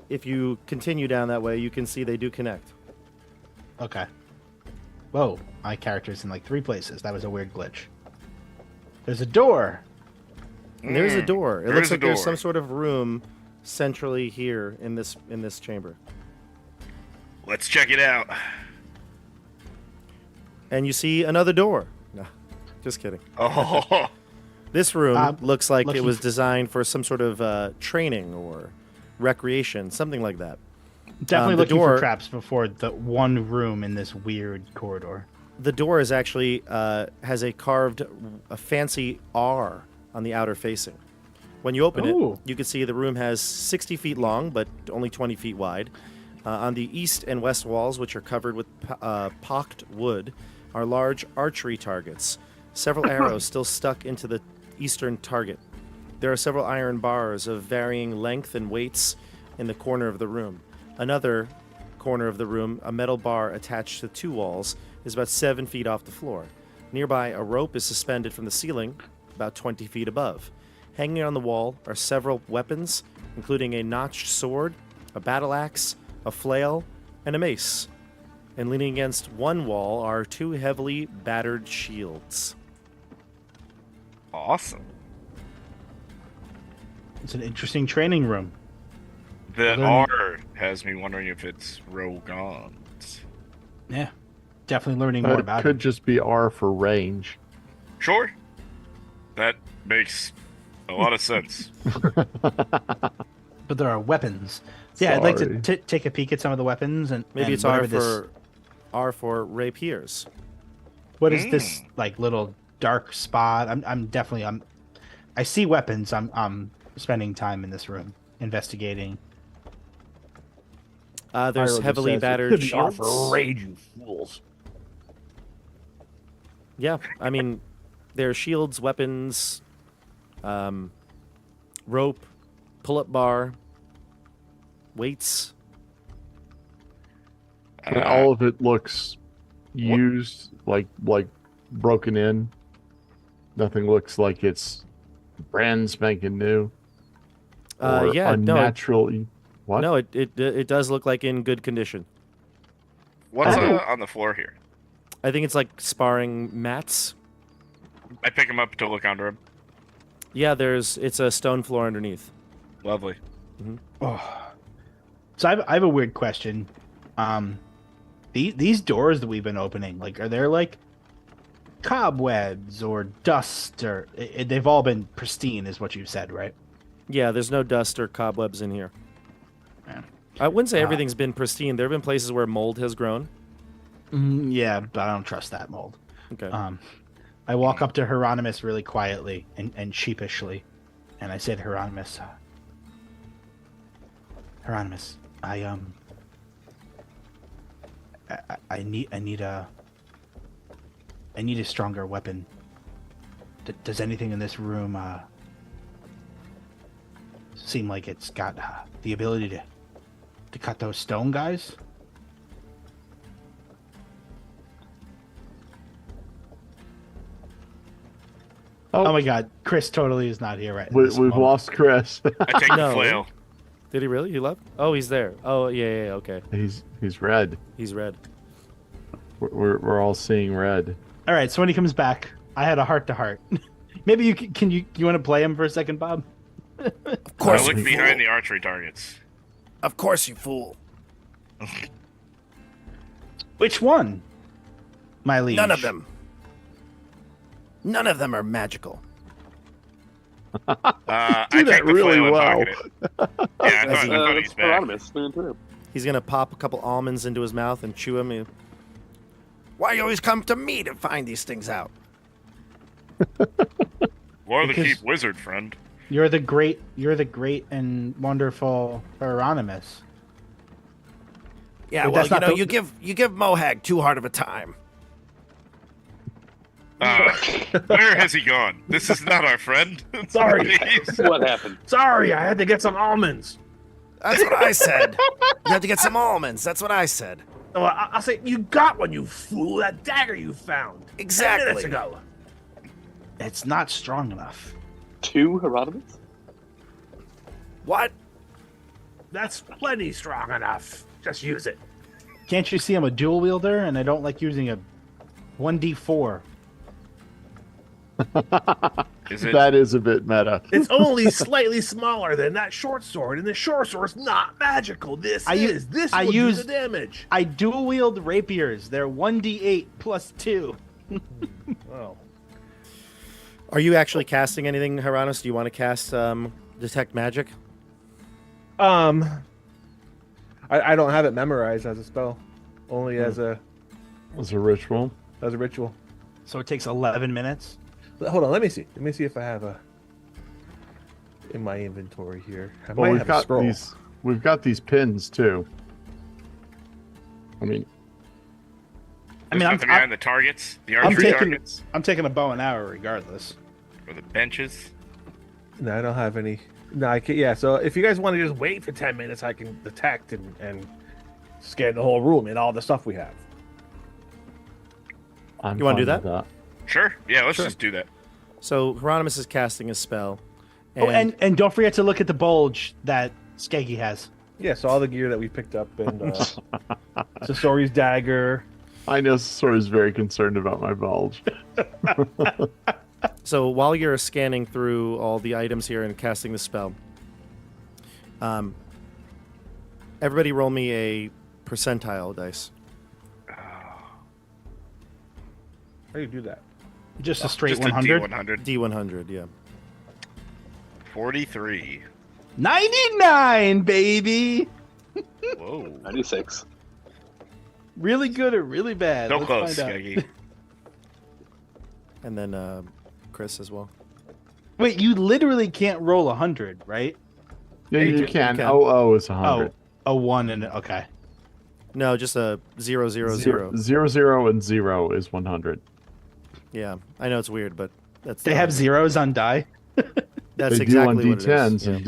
If you continue down that way, you can see they do connect. Okay. Whoa, my character's in like 3 places. That was a weird glitch. There's a door. And there's a door. It There looks is a like there's door. some sort of room centrally here in this chamber. Let's check it out. And you see another door. No, just kidding. Oh. This room looks like it looking was f- designed for some sort of training or recreation, something like that. Definitely the looking door- for traps before the one room in this weird corridor. The door is actually has a fancy R on the outer facing. When you open Ooh. it, you can see the room has 60 feet long, but only 20 feet wide. On the east and west walls, which are covered with pocked wood, are large archery targets. Several arrows still stuck into the eastern target. There are several iron bars of varying length and weights in the corner of the room. Another corner of the room, a metal bar attached to 2 walls, is about 7 feet off the floor. Nearby, a rope is suspended from the ceiling, about 20 feet above. Hanging on the wall are several weapons, including a notched sword, a battle axe, a flail, and a mace. And leaning against one wall are 2 heavily battered shields. Awesome. It's an interesting training room. The Well, R has me wondering if it's Rogons. Yeah. Definitely learning more It about could it. just be R for range. Sure. That makes a lot of sense. But there are weapons. Yeah, I'd like Sorry. to take a peek at some of the weapons and Maybe and it's R whatever for rapiers. What is this like little dark spot? I'm definitely I see weapons. I'm spending time in this room investigating. There's heavily battered shields. rage, you fools. Yeah, I mean, there are shields, weapons, rope, pull-up bar, weights. And all of it looks used, like broken in. Nothing looks like it's brand spanking new. Or Yeah, unnatural. What? no, it does look like in good condition. What's on the floor here? I think it's like sparring mats. I pick him up to look under him. Yeah, it's a stone floor underneath. Lovely. Oh. So I have a weird question. These doors that we've been opening, like, are there like cobwebs or dust, or they've all been pristine, is what you said, right? Yeah, there's no dust or cobwebs in here. Yeah. I wouldn't say everything's been pristine. There have been places where mold has grown. Yeah, but I don't trust that mold. Okay. I walk up to Hieronymus really quietly and sheepishly, and I say to Hieronymus, Hieronymus, I need a stronger weapon. Does anything in this room seem like it's got the ability to cut those stone guys? Oh my God, Chris totally is not here right now. We've lost Chris. I take No. the flail. Did he really? He left? Oh, he's there. Oh, yeah, okay. he's red. He's red. We're all seeing red. All right, so when he comes back, I had a heart-to-heart. Maybe you want to play him for a second, Bob? Of I look behind the archery targets. Of course, you fool. Which one, my liege? None of them. None of them are magical. I Do that take the really flail and well. pocket it. Yeah, I thought It's he's back. Hieronymus through and through. He's gonna pop a couple almonds into his mouth and chew them. Why you always come to me to find these things out? Lord of the Because- Keep wizard, friend. You're the great and wonderful Hieronymus. Yeah, Wait, well, that's not the- you give Mohag too hard of a time. Where has he gone? This is not our friend. Sorry. Please. What happened? Sorry, I had to get some almonds. That's what I said. You have to get some almonds. That's what I said. Oh, I'll say, you got one, you fool. That dagger you found 10 Exactly. minutes ago. It's not strong enough. 2 Hieronymus? What? That's plenty strong enough. Just use it. Can't you see I'm a dual wielder and I don't like using a 1d4? Is it? That is a bit meta. It's only slightly smaller than that short sword, and the short sword's not magical. This I will do use- the damage. I dual wield rapiers. They're 1d8 plus 2. Oh. Are you actually casting anything, Hieronymus? Do you want to cast Detect Magic? I don't have it memorized as a spell, only as a It's a ritual. ritual. So it takes 11 minutes. Hold on, let me see. Let me see if I have a in my inventory here. I Well, might we've have a got scroll. these. We've got these pins too. I mean, I mean, There's nothing behind the targets, the I'm archery taking targets, I'm taking a bow and arrow regardless. or the benches. No, I don't have any. No, I can't. Yeah, so if you guys want to just wait for 10 minutes, I can detect and scan the whole room and all the stuff we have. I'm You wanna do fine that? with Sure. Yeah, let's Sure. just do that. So Hieronymus is casting a spell. Oh, and don't forget to look at the bulge that Skeggy has. Yeah, so all the gear that we picked up and Sasori's dagger. I know Sori's very concerned about my bulge. So while you're scanning through all the items here and casting the spell, everybody roll me a percentile dice. How do you do that? Just a straight Just 100. a D100. D100, yeah. 43. 99, baby. Whoa. 96. Really good or really bad? So Let's close, find out. Skeggy. And then Chris as well. Wait, you literally can't roll 100, right? Yeah, you you can. can. Oh, is 100. Oh, a 1 and okay. No, just a 000. 0 and 0 is 100. Yeah, I know it's weird, but that's They have zeros on die. That's They exactly do on what it is. D10s and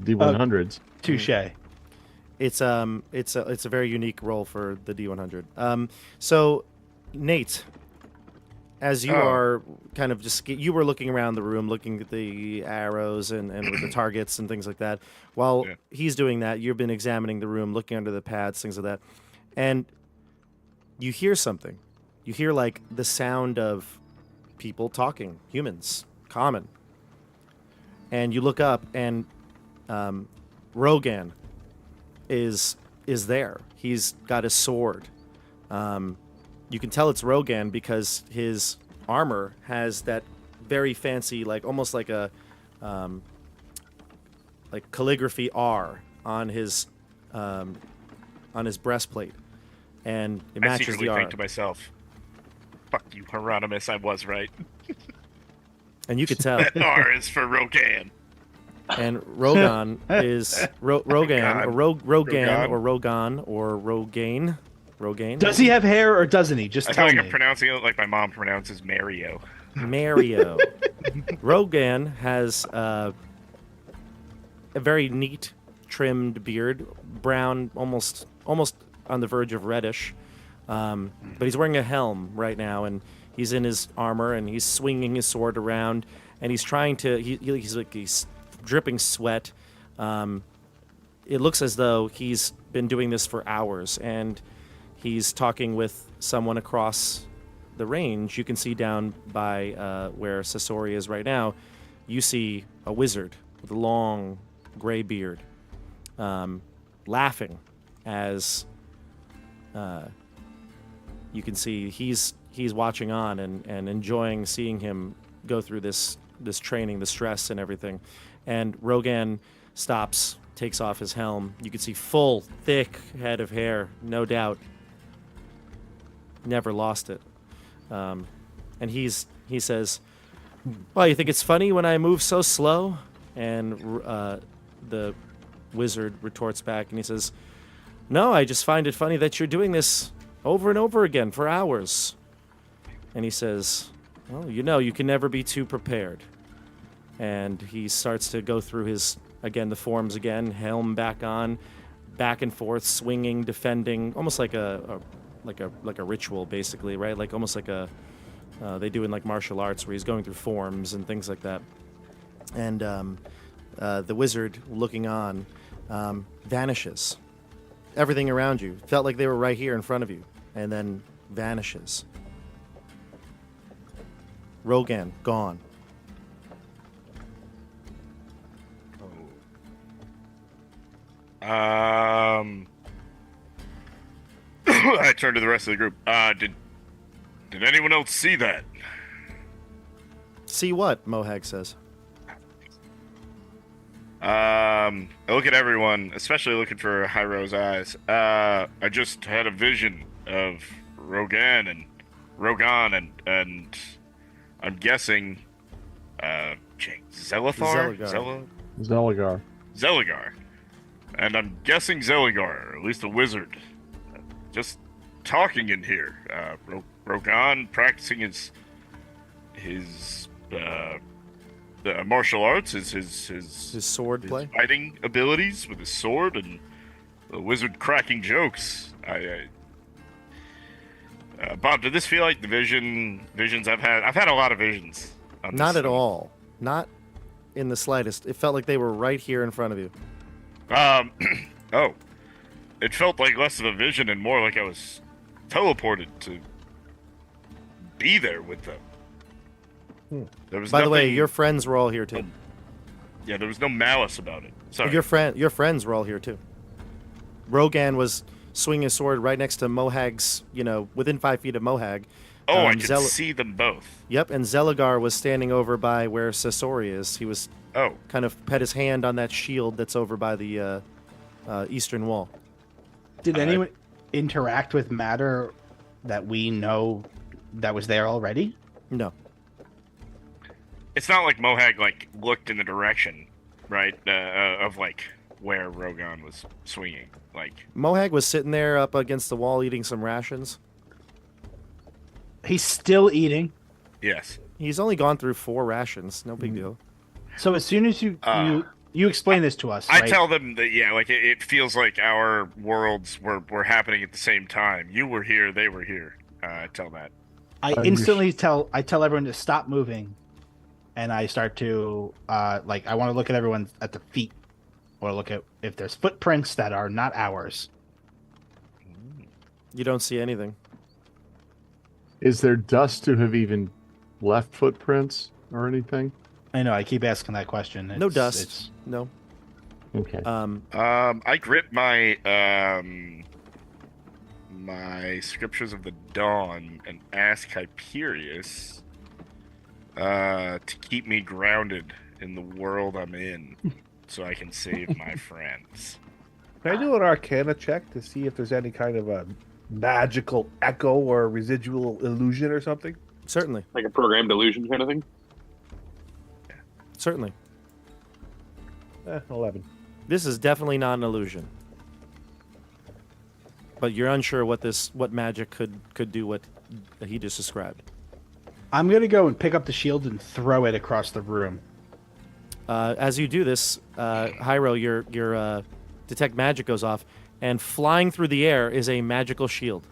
D100s. Touche. It's a very unique role for the D100. So, Nate, as you are kind of just you were looking around the room, looking at the arrows and with the targets and things like that. While he's doing that, you've been examining the room, looking under the pads, things like that, and you hear something. You hear like the sound of people talking, humans, common, and you look up, and Rogan is there. He's got his sword. You can tell it's Rogan because his armor has that very fancy, like almost like a like calligraphy R on his breastplate, and it I matches secretly the R. think to myself, "Fuck you, Hieronymus. I was right. And you could tell. That R is for Rogan." And Rogan is Rogan or Rogan Rogan. or Rogan or Rogaine. Rogaine. Does he have hair or doesn't he? Just I tell feel like me. I'm pronouncing it like my mom pronounces Mario. Mario. Rogan has a very neat, trimmed beard, brown, almost on the verge of reddish. But he's wearing a helm right now, and he's in his armor, and he's swinging his sword around, and he's trying to. He's dripping sweat. It looks as though he's been doing this for hours, and he's talking with someone across the range. You can see down by where Sasori is right now. You see a wizard with a long gray beard, laughing as you can see he's watching on and enjoying seeing him go through this training, the stress and everything. And Rogan stops, takes off his helm. You can see full, thick head of hair, no doubt. Never lost it. And he says, "Well, you think it's funny when I move so slow?" And the wizard retorts back, and he says, "No, I just find it funny that you're doing this over and over again for hours." And he says, "Well, you can never be too prepared." And he starts to go through the forms again, helm back on, back and forth, swinging, defending, almost like a ritual, basically, right? Like almost like they do in like martial arts, where he's going through forms and things like that. And the wizard, looking on, vanishes. Everything around you felt like they were right here in front of you, and then vanishes. Rogan gone. I turn to the rest of the group. Did anyone else see that? See what? Mohag says. I look at everyone, especially looking for Hyro's eyes. I just had a vision of Rogan and I'm guessing, Zelithar? Zeligar. Zeligar. And I'm guessing Zeligar, or at least a wizard. Just talking in here. Rogan practicing his martial arts, his sword play. fighting abilities with his sword, and the wizard cracking jokes. Bob, did this feel like the visions I've had? I've had a lot of visions. Not at all. Not in the slightest. It felt like they were right here in front of you. Oh. It felt like less of a vision and more like I was teleported to be there with them. There was By the way, nothing- your friends were all here too. Yeah, there was no malice about it. Sorry. Your friends were all here too. Rogan was swinging his sword right next to Mohag's, within 5 feet of Mohag. Oh, I could see them both. Yep, and Zeligar was standing over by where Sasori is. He was kind of put his hand on that shield that's over by the eastern wall. Did anyone interact with matter that we know that was there already? No. It's not like Mohag looked in the direction, right, of where Rogan was swinging. Mohag was sitting there up against the wall eating some rations. He's still eating. Yes. He's only gone through 4 rations. No big deal. So as soon as you explain this to us, I right? tell them that it feels like our worlds were happening at the same time. You were here, they were here. I tell that. I instantly tell everyone to stop moving, and I start to I want to look at everyone at the feet, or look at if there's footprints that are not ours. You don't see anything. Is there dust to have even left footprints or anything? I know. I keep asking that question. No dust. No. Okay. I grip my my scriptures of the dawn and ask Hyperius to keep me grounded in the world I'm in, so I can save my friends. Can I do an Arcana check to see if there's any kind of a magical echo or residual illusion or something? Certainly. Like a programmed illusion kind of thing. Certainly. 11. This is definitely not an illusion. But you're unsure what magic could do what he just described. I'm gonna go and pick up the shield and throw it across the room. As you do this, Hyro, your detect magic goes off, and flying through the air is a magical shield.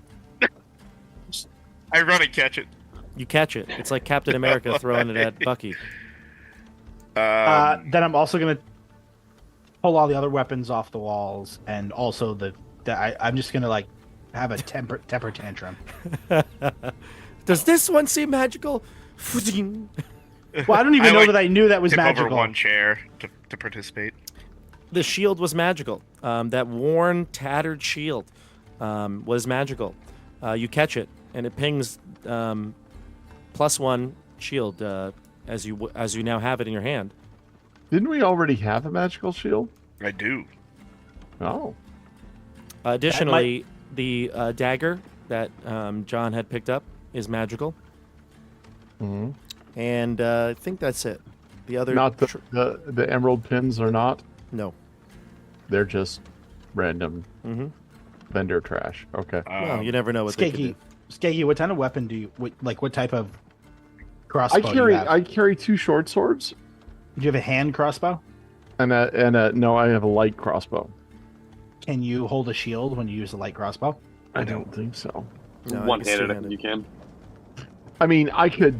I run and catch it. You catch it. It's like Captain America throwing it at Bucky. Then I'm also gonna pull all the other weapons off the walls, and also I'm just gonna like have a temper tantrum. Does this one seem magical? Well, I don't even know like, that I knew that was tip magical. over one chair to participate. The shield was magical. That worn, tattered shield was magical. You catch it, and it pings +1 shield as you now have it in your hand. Didn't we already have a magical shield? I do. Oh. Additionally, the dagger that John had picked up is magical. Mm-hmm. And I think that's it. The other Not the emerald pins are not. no. They're just random Mm-hmm. vendor trash. Okay. Well, you never know what they could do. Skeggy, what kind of weapon do you what type of crossbow do you have? I carry 2 short swords Do you have a hand crossbow? and no, I have a light crossbow. Can you hold a shield when you use a light crossbow? I don't think so. No, One-handed, I it's think you can. I mean, I could.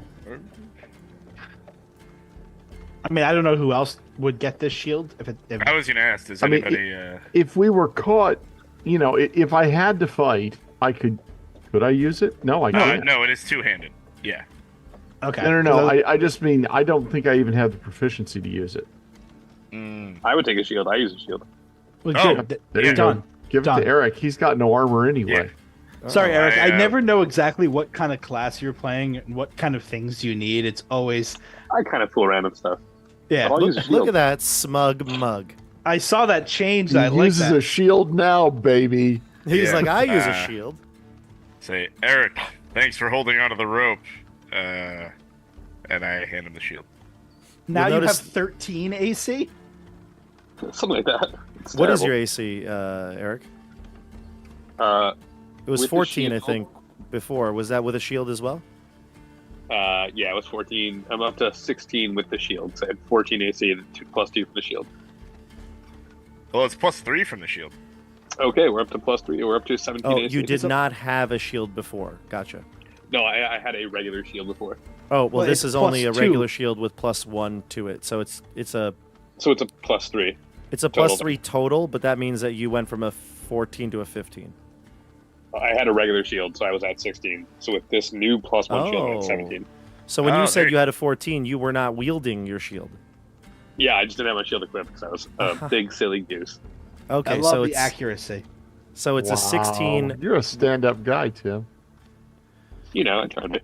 I mean, I don't know who else would get this shield. If I was gonna ask, does I mean, anybody? If we were caught, if I had to fight, I could. Could I use it? No, I can't. no, it is two-handed. Yeah. okay, No. I just mean I don't think I even have the proficiency to use it. I would take a shield. I use a shield. Well, Oh, good. There you Done. go. Give it Done. to Eric. He's got no armor anyway. Sorry, Eric. I I, never know exactly what kind of class you're playing and what kind of things you need. It's always I kind of fool around and stuff. yeah. I'll use a Look shield. at that smug mug. I saw that change. He And I like uses that. a shield now, baby. He's Yeah. like, I use a shield. Say, Eric, thanks for holding onto the rope. And I hand him the shield. Now You'll you notice- have 13 AC. Something like that. It's What is terrible. your AC, Eric? It was With the 14, I shield. think, before. Was that with a shield as well? Yeah, it was 14. I'm up to 16 with the shield. So I had 14 AC and +2 from the shield. Well, it's +3 from the shield. Okay, we're up to +3. We're up to 17 Oh, AC. you did not have a shield before. Gotcha. No, I had a regular shield before. Oh, well, Well, this it's is only a +2. regular shield with +1 to it. So it's a So it's a +3. +3 total, but that means that you went from a 14 to a 15. I had a regular shield, so I was at 16. So with this new +1 shield, I'm Oh. at 17. So when Oh, you said there- you had a 14, you were not wielding your shield. Yeah, I just didn't have my shield equipped because I was a big silly goose. Okay, I love so the it's accuracy. so it's a 16. You're a stand-up guy, Tim. You know, I tried to.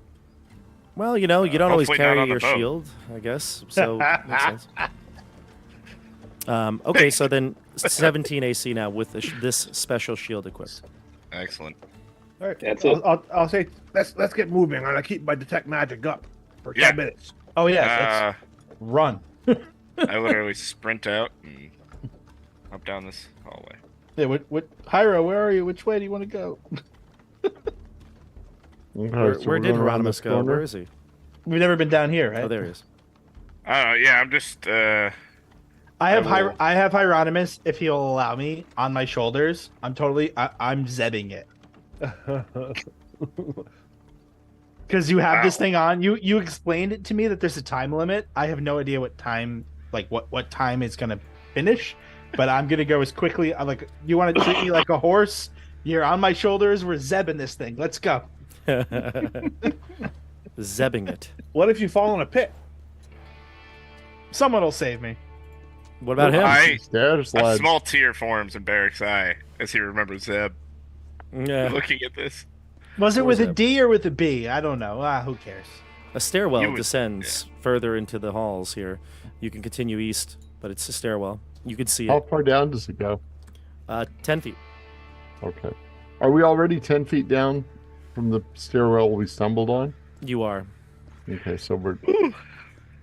Well, you don't always hopefully not carry on the your boat. shield, I guess. So makes sense. Okay, so then 17 AC now with this special shield equipped. Excellent. All right, That's it. I'll say let's get moving. I'm gonna keep my detect magic up for Yeah. 10 minutes. Oh yes, let's run. I literally sprint out and up down this hallway. Yeah, what? Hyro, where are you? Which way do you want to go? Where did Hieronymus go? Where is he? We've never been down here, right? Oh, there he is. Yeah, I'm just. I have I will- I have Hieronymus, if he'll allow me, on my shoulders. I'm zebbing it. Because you have this Wow. thing on. You explained it to me that there's a time limit. I have no idea what time, like what time it's gonna finish, but I'm gonna go as quickly. I'm like, you want to treat me like a horse? You're on my shoulders. We're zebbing this thing. Let's go. Zebbing it. What if you fall in a pit? Someone will save me. What about him? Stairs, A lads. small tear forms in Barrick's eye as he remembers Zeb Yeah. looking at this. Was it Or with a Zeb. D or with a B? I don't know. Who cares? A stairwell You would- descends further into the halls here. You can continue east, but it's a stairwell. You can see How it. far down does it go? 10 feet. Okay. Are we already 10 feet down from the stairwell we stumbled on? You are. Okay, so we're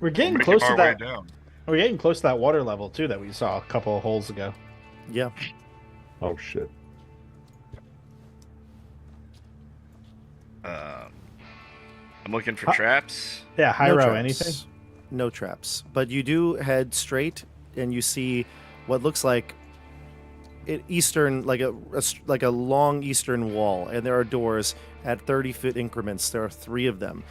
We're getting Making close our to way that. down. We're getting close to that water level too that we saw a couple of holes ago. Yeah. oh shit. I'm looking for Huh? traps. Yeah, No Hyro, traps. anything? No traps. But you do head straight, and you see what looks like eastern, like a long eastern wall, and there are doors at 30-foot increments. There are 3 of them.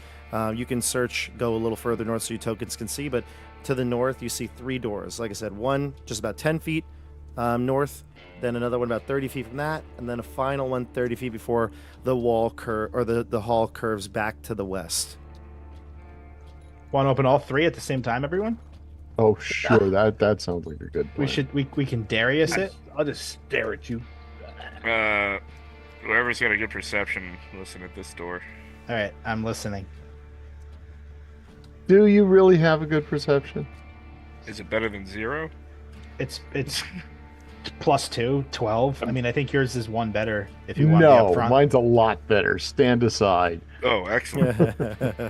You can search, go a little further north so your tokens can see, but to the north you see 3 doors. Like I said, one just about 10 feet north, then another one about 30 feet from that, and then a final one 30 feet before the wall the hall curves back to the west. Want to open all 3 at the same time, everyone? Oh sure, that sounds like a good plan. We can Darius it. I'll just stare at you. Whoever's got a good perception, listen at this door. All right, I'm listening. Do you really have a good perception? Is it better than 0? It's +2, 12. I mean, I think yours is 1 better if you want to be No, up front. mine's a lot better. Stand aside. Oh, excellent.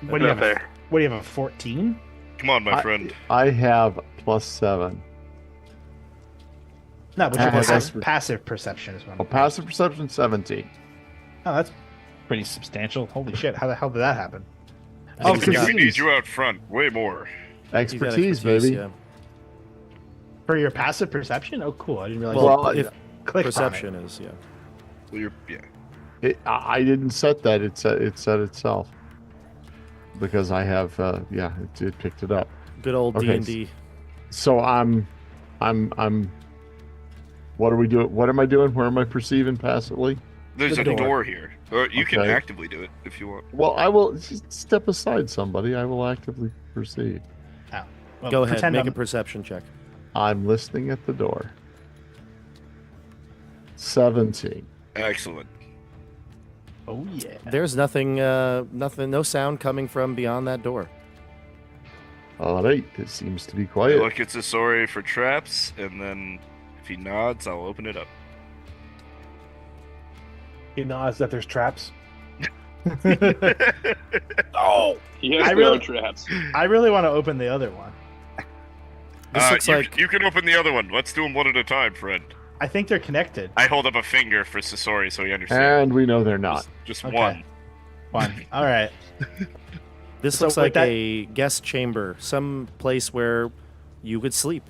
What do you have? What do you have? A 14? Come on, my friend. I have +7. No, but your That's- passive perception is 1. Oh, passive perception 17. Oh, that's pretty substantial. Holy shit! How the hell did that happen? Oh, He's because got- We need you out front. Way more. He's got expertise, baby. yeah. For your passive perception? Oh, cool. I didn't realize. Well, Well, if click perception is, yeah. Well, yeah. I didn't set that. It set itself. Because I have, it picked it up. Good old Okay, D&D. So I'm. What are we doing? What am I doing? Where am I perceiving passively? There's The a door. door here. Or you can Okay. actively do it if you want. Well, I will just step aside. Somebody, I will actively perceive. Well, Go ahead, pretend make I'm- a perception check. I'm listening at the door. 17. Excellent. Oh yeah. There's no sound coming from beyond that door. All right, it seems to be I quiet. look at Sasori for traps, and then if he nods, I'll open it up. He nods that there's traps. Oh, Yes, I there really- are traps. I really want to open the other one. This looks you, like you can open the other one. Let's do them one at a time, friend. I think they're connected. I hold up a finger for Sasori so he understands. And we know they're not. Just Okay. one. One. All right. this So looks with like that- a guest chamber, some place where you could sleep.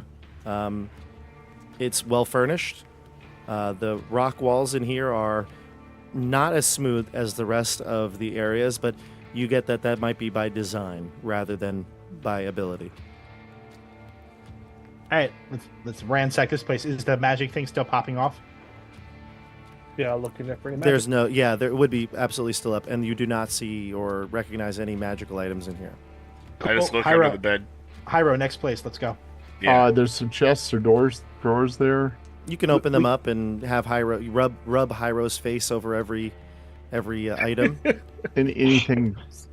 It's well furnished. The rock walls in here are not as smooth as the rest of the areas, but you get that might be by design rather than by ability. All right. Let's ransack this place. Is the magic thing still popping off? Yeah, looking at for any There's there would be absolutely still up, and you do not see or recognize any magical items in here. I just look Hyro, under the bed. Hyro, next place. Let's go. Yeah. There's some chests or drawers there. You can open them up and have Hyro rub Hyro's face over every item. And anything There's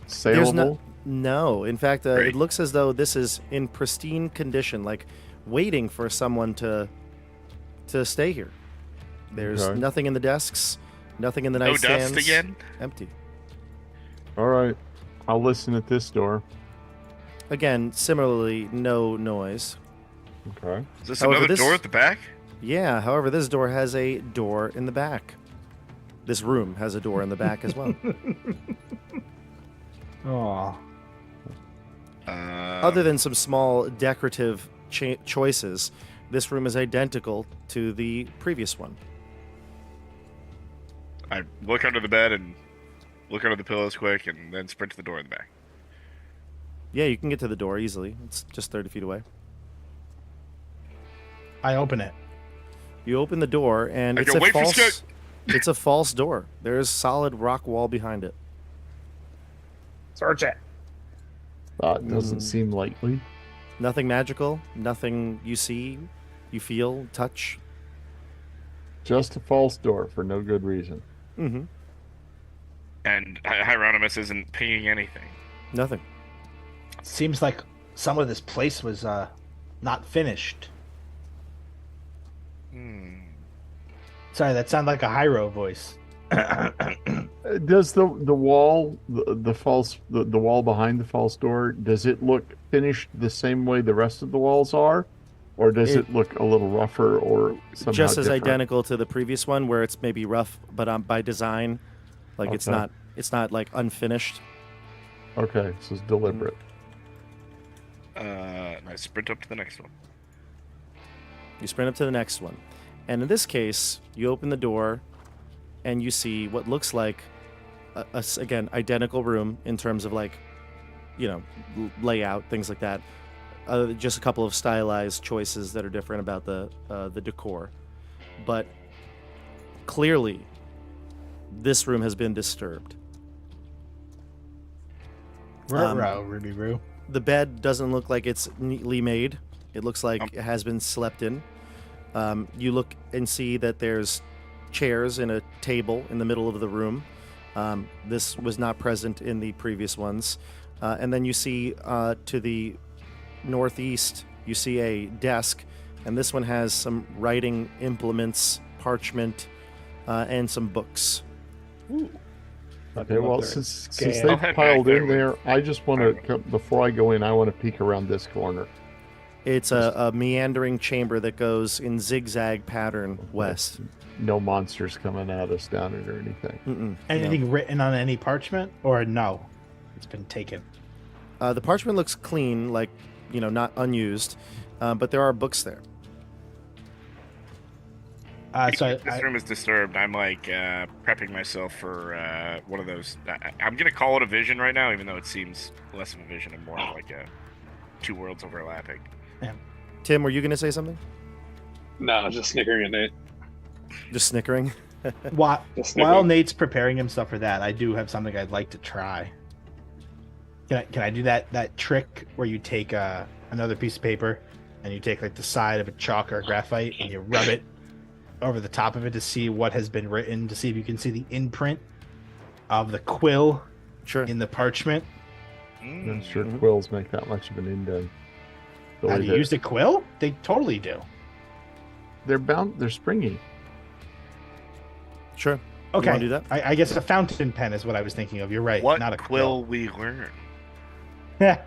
saleable? no. In fact, Great. it looks as though this is in pristine condition, like waiting for someone to stay here. There's Okay. nothing in the desks, nothing in the No nightstands. dust again? Empty. All right. I'll listen at this door. Again, similarly, no noise. Okay. Is this However, another this- door at the back? Yeah, however, this door has a door in the back. This room has a door in the back as well. Oh. Other than some small decorative choices, this room is identical to the previous one. I look under the bed and look under the pillows quick, and then sprint to the door in the back. Yeah, you can get to the door easily. It's just 30 feet away. I open it. You open the door, and I it's go, a "Wait for false. Scott." It's a false door. There's solid rock wall behind it. Search it. That doesn't seem likely. Nothing magical. Nothing you see, you feel, touch. Just a false door for no good reason. Mm-hmm. And Hieronymus isn't pinging anything. Nothing. Seems like some of this place was not finished. Sorry, that sounded like a Hyro voice. Does the wall the wall behind the false door, does it look finished the same way the rest of the walls are, or does it look a little rougher or somehow Just as different? identical to the previous one, where it's maybe rough, but by design, like it's Okay. not like unfinished. Okay, so it's deliberate. I sprint up to the next one. You sprint up to the next one, and in this case, you open the door, and you see what looks like again identical room in terms of like, layout, things like that. Just a couple of stylized choices that are different about the decor, but clearly, this room has been disturbed. Ruh-roh, Ruby Roo. The bed doesn't look like it's neatly made. It looks like it has been slept in. You look and see that there's chairs and a table in the middle of the room. This was not present in the previous ones. And then you see to the northeast, you see a desk, and this one has some writing implements, parchment, and some books. Okay, well, since I'll they've head piled back in there, I just want to, before I go in, I want to peek around this corner. It's a meandering chamber that goes in zigzag pattern west. No monsters coming at us down it or anything. Mm-mm, Anything written on any parchment, or no? It's been taken. no. The parchment looks clean, like, not unused, but there are books there. So This room is disturbed. I'm like prepping myself for one of those. I'm gonna call it a vision right now, even though it seems less of a vision and more of like two worlds overlapping. Tim, were you going to say something? No, just snickering at Nate. Just snickering? while, Just while snickering. Nate's preparing himself for that, I do have something I'd like to try. Can I do that trick where you take another piece of paper and you take like the side of a chalk or a graphite and you rub it over the top of it to see what has been written, to see if you can see the imprint of the quill Sure. in the parchment? I'm not sure Mhm. quills make that much of an indent. The Have way you that- used a quill? They totally do. They're springy. Sure. Okay, wanna do that? I guess a fountain pen is what I was thinking of. You're right. What not a will we learn? quill.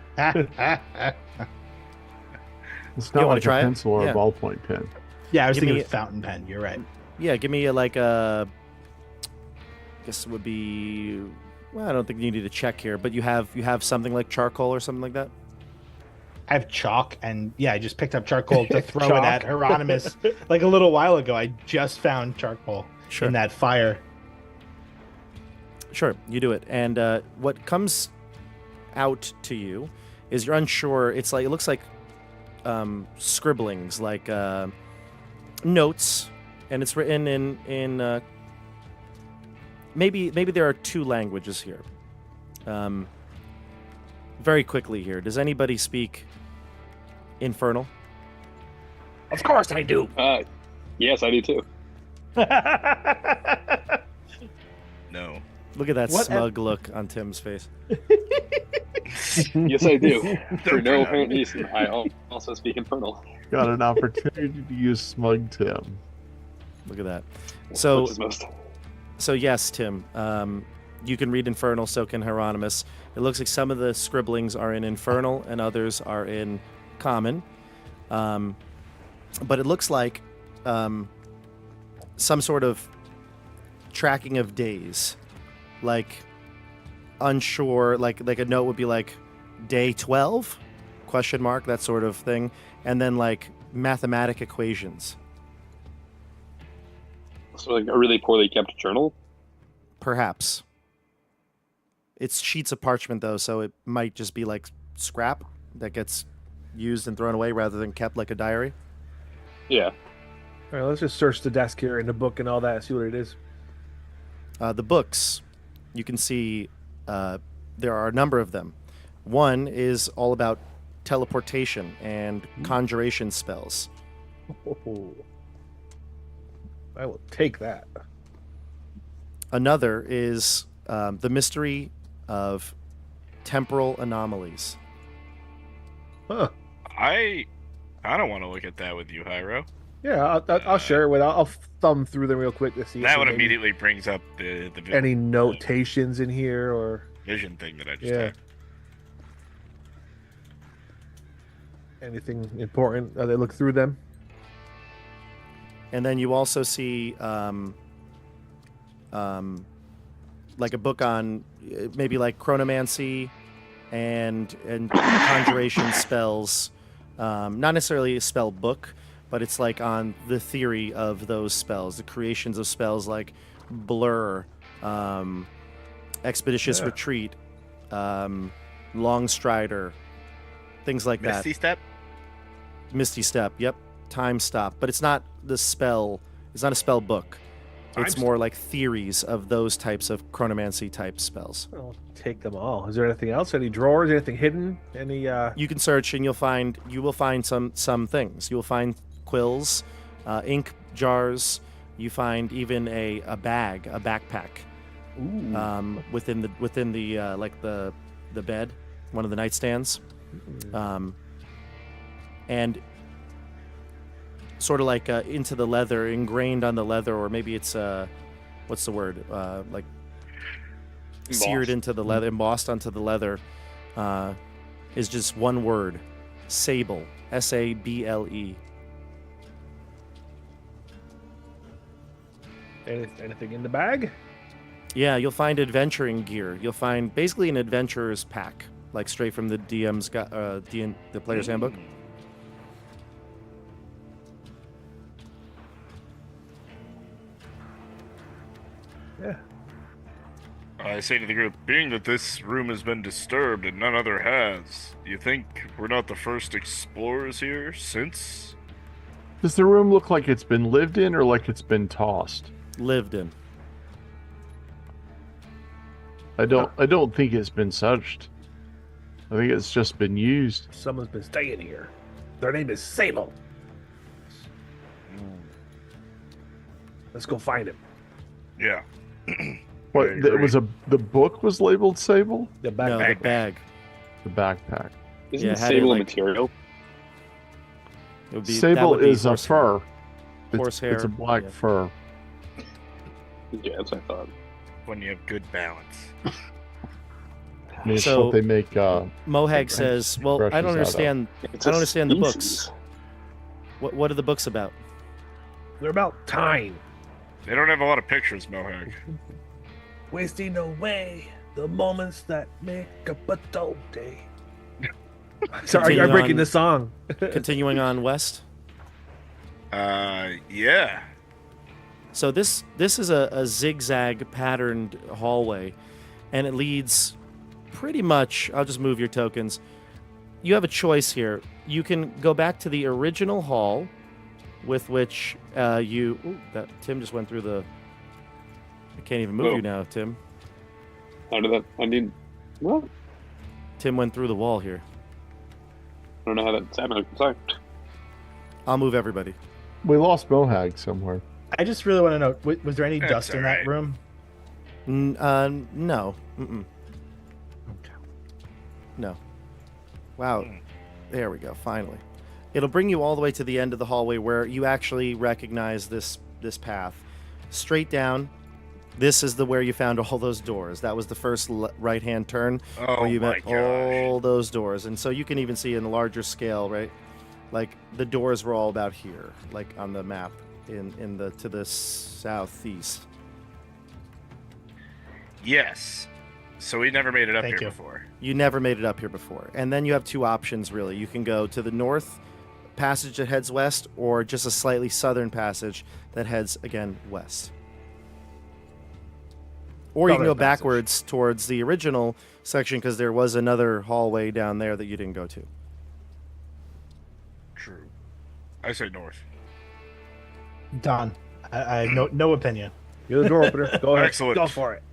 It's You not wanna like try a it? pencil or Yeah. a ballpoint pen. Yeah, I was Give thinking me- of fountain pen. You're right. Yeah, give me like a. Guess it would be. Well, I don't think you need a check here, but you have something like charcoal or something like that. I have chalk, and yeah, I just picked up charcoal to throw it Chalk. at Hieronymus. Like a little while ago, I just found charcoal Sure. in that fire. Sure, you do it, and what comes out to you is you're unsure. It looks like scribblings, like notes, and it's written in maybe there are two languages here. Very quickly here, does anybody speak Infernal? Of course I do. Yes, I do too. No. Look at that What smug look on Tim's face. Yes, I do. For no apparent reason, I also speak Infernal. Got an opportunity to use Smug Tim. Look at that. So Which is most. So yes, Tim, you can read Infernal, so can Hieronymus. It looks like some of the scribblings are in Infernal and others are in Common. But it looks like some sort of tracking of days. Like unsure, like a note would be like day 12? Question mark, that sort of thing. And then like mathematic equations. So like a really poorly kept journal. Perhaps. It's sheets of parchment, though, so it might just be like scrap that gets used and thrown away rather than kept like a diary. Yeah. All right, let's just search the desk here in the book and all that, see what it is. The books, you can see there are a number of them. One is all about teleportation and conjuration spells. Oh, I will take that. Another is the mystery of temporal anomalies. Huh. I don't want to look at that with you, Hyro. Yeah, I'll share it with. I'll thumb through them real quick to see if That one there's immediately brings up the any notations in here or vision thing that I just yeah. had. Anything important? They look through them. And then you also see like a book on maybe like chronomancy and conjuration spells. Not necessarily a spell book, but it's like on the theory of those spells, the creations of spells like Blur, Expeditious Retreat, Long Strider, things like Misty Step? Misty Step, yep. Time Stop. But it's not the spell, it's not a spell book. It's more like theories of those types of chronomancy type spells. I'll take them all. Is there anything else? Any drawers? Anything hidden? Any You can search and you will find some things. You will find quills, ink jars. You find even a bag, a backpack, within the like the bed, one of the nightstands, and sort of like into the leather, ingrained on the leather, or maybe it's what's the word? Like seared into the leather, embossed onto the leather, is just one word: Sable. Sable. anything in the bag? Yeah, you'll find adventuring gear. You'll find basically an adventurer's pack, like straight from the DM's the player's handbook. Yeah. I say to the group, being that this room has been disturbed and none other has, you think we're not the first explorers here since? Does the room look like it's been lived in or like it's been tossed? Lived in. I don't think it's been searched. I think it's just been used. Someone's been staying here. Their name is Sable. Let's go find him. Yeah. What? I agree. The book was labeled Sable? The No, backpack. the bag. The backpack. Isn't Yeah, had Sable it, a like- material? It would be, that Sable would be is a horsehair. fur. Horsehair, It's a black yeah. fur. Yeah, that's what I thought. When you have good balance. I mean, it's So- what they make. Mohag says, "Well, I brushes don't out of. understand. It's I a don't understand the species. books. What are the books about?" They're about time. They don't have a lot of pictures, Mohag. Wasting away the moments that make up a dull day. Sorry, Continue I'm breaking on. the song. Continuing on west. Yeah. So this is a zigzag patterned hallway, and it leads pretty much. I'll just move your tokens. You have a choice here. You can go back to the original hall, with which you. Ooh, that Tim just went through the. I can't even move Whoa. you now, Tim. How did that? I need. Well, Tim went through the wall here. I don't know how that's happened. I'm sorry. I'll move everybody. We lost Mohag somewhere. I just really want to know, was there any That's dust in that alright. room? No. Mm-mm. No. Wow. There we go. Finally. It'll bring you all the way to the end of the hallway where you actually recognize this path. Straight down. This is where you found all those doors. That was the first right-hand turn Oh where you my met gosh. all those doors. And so you can even see in a larger scale, right? Like the doors were all about here, like on the map to the southeast. Yes. So we never made it up Thank here you. before. You never made it up here before. And then you have two options, really. You can go to the north passage that heads west, or just a slightly southern passage that heads, again, west. Or you can go Southern passage. backwards towards the original section, because there was another hallway down there that you didn't go to. True. I say north. Done. I have no opinion. You're the door opener. Go ahead. Excellent. Go for it.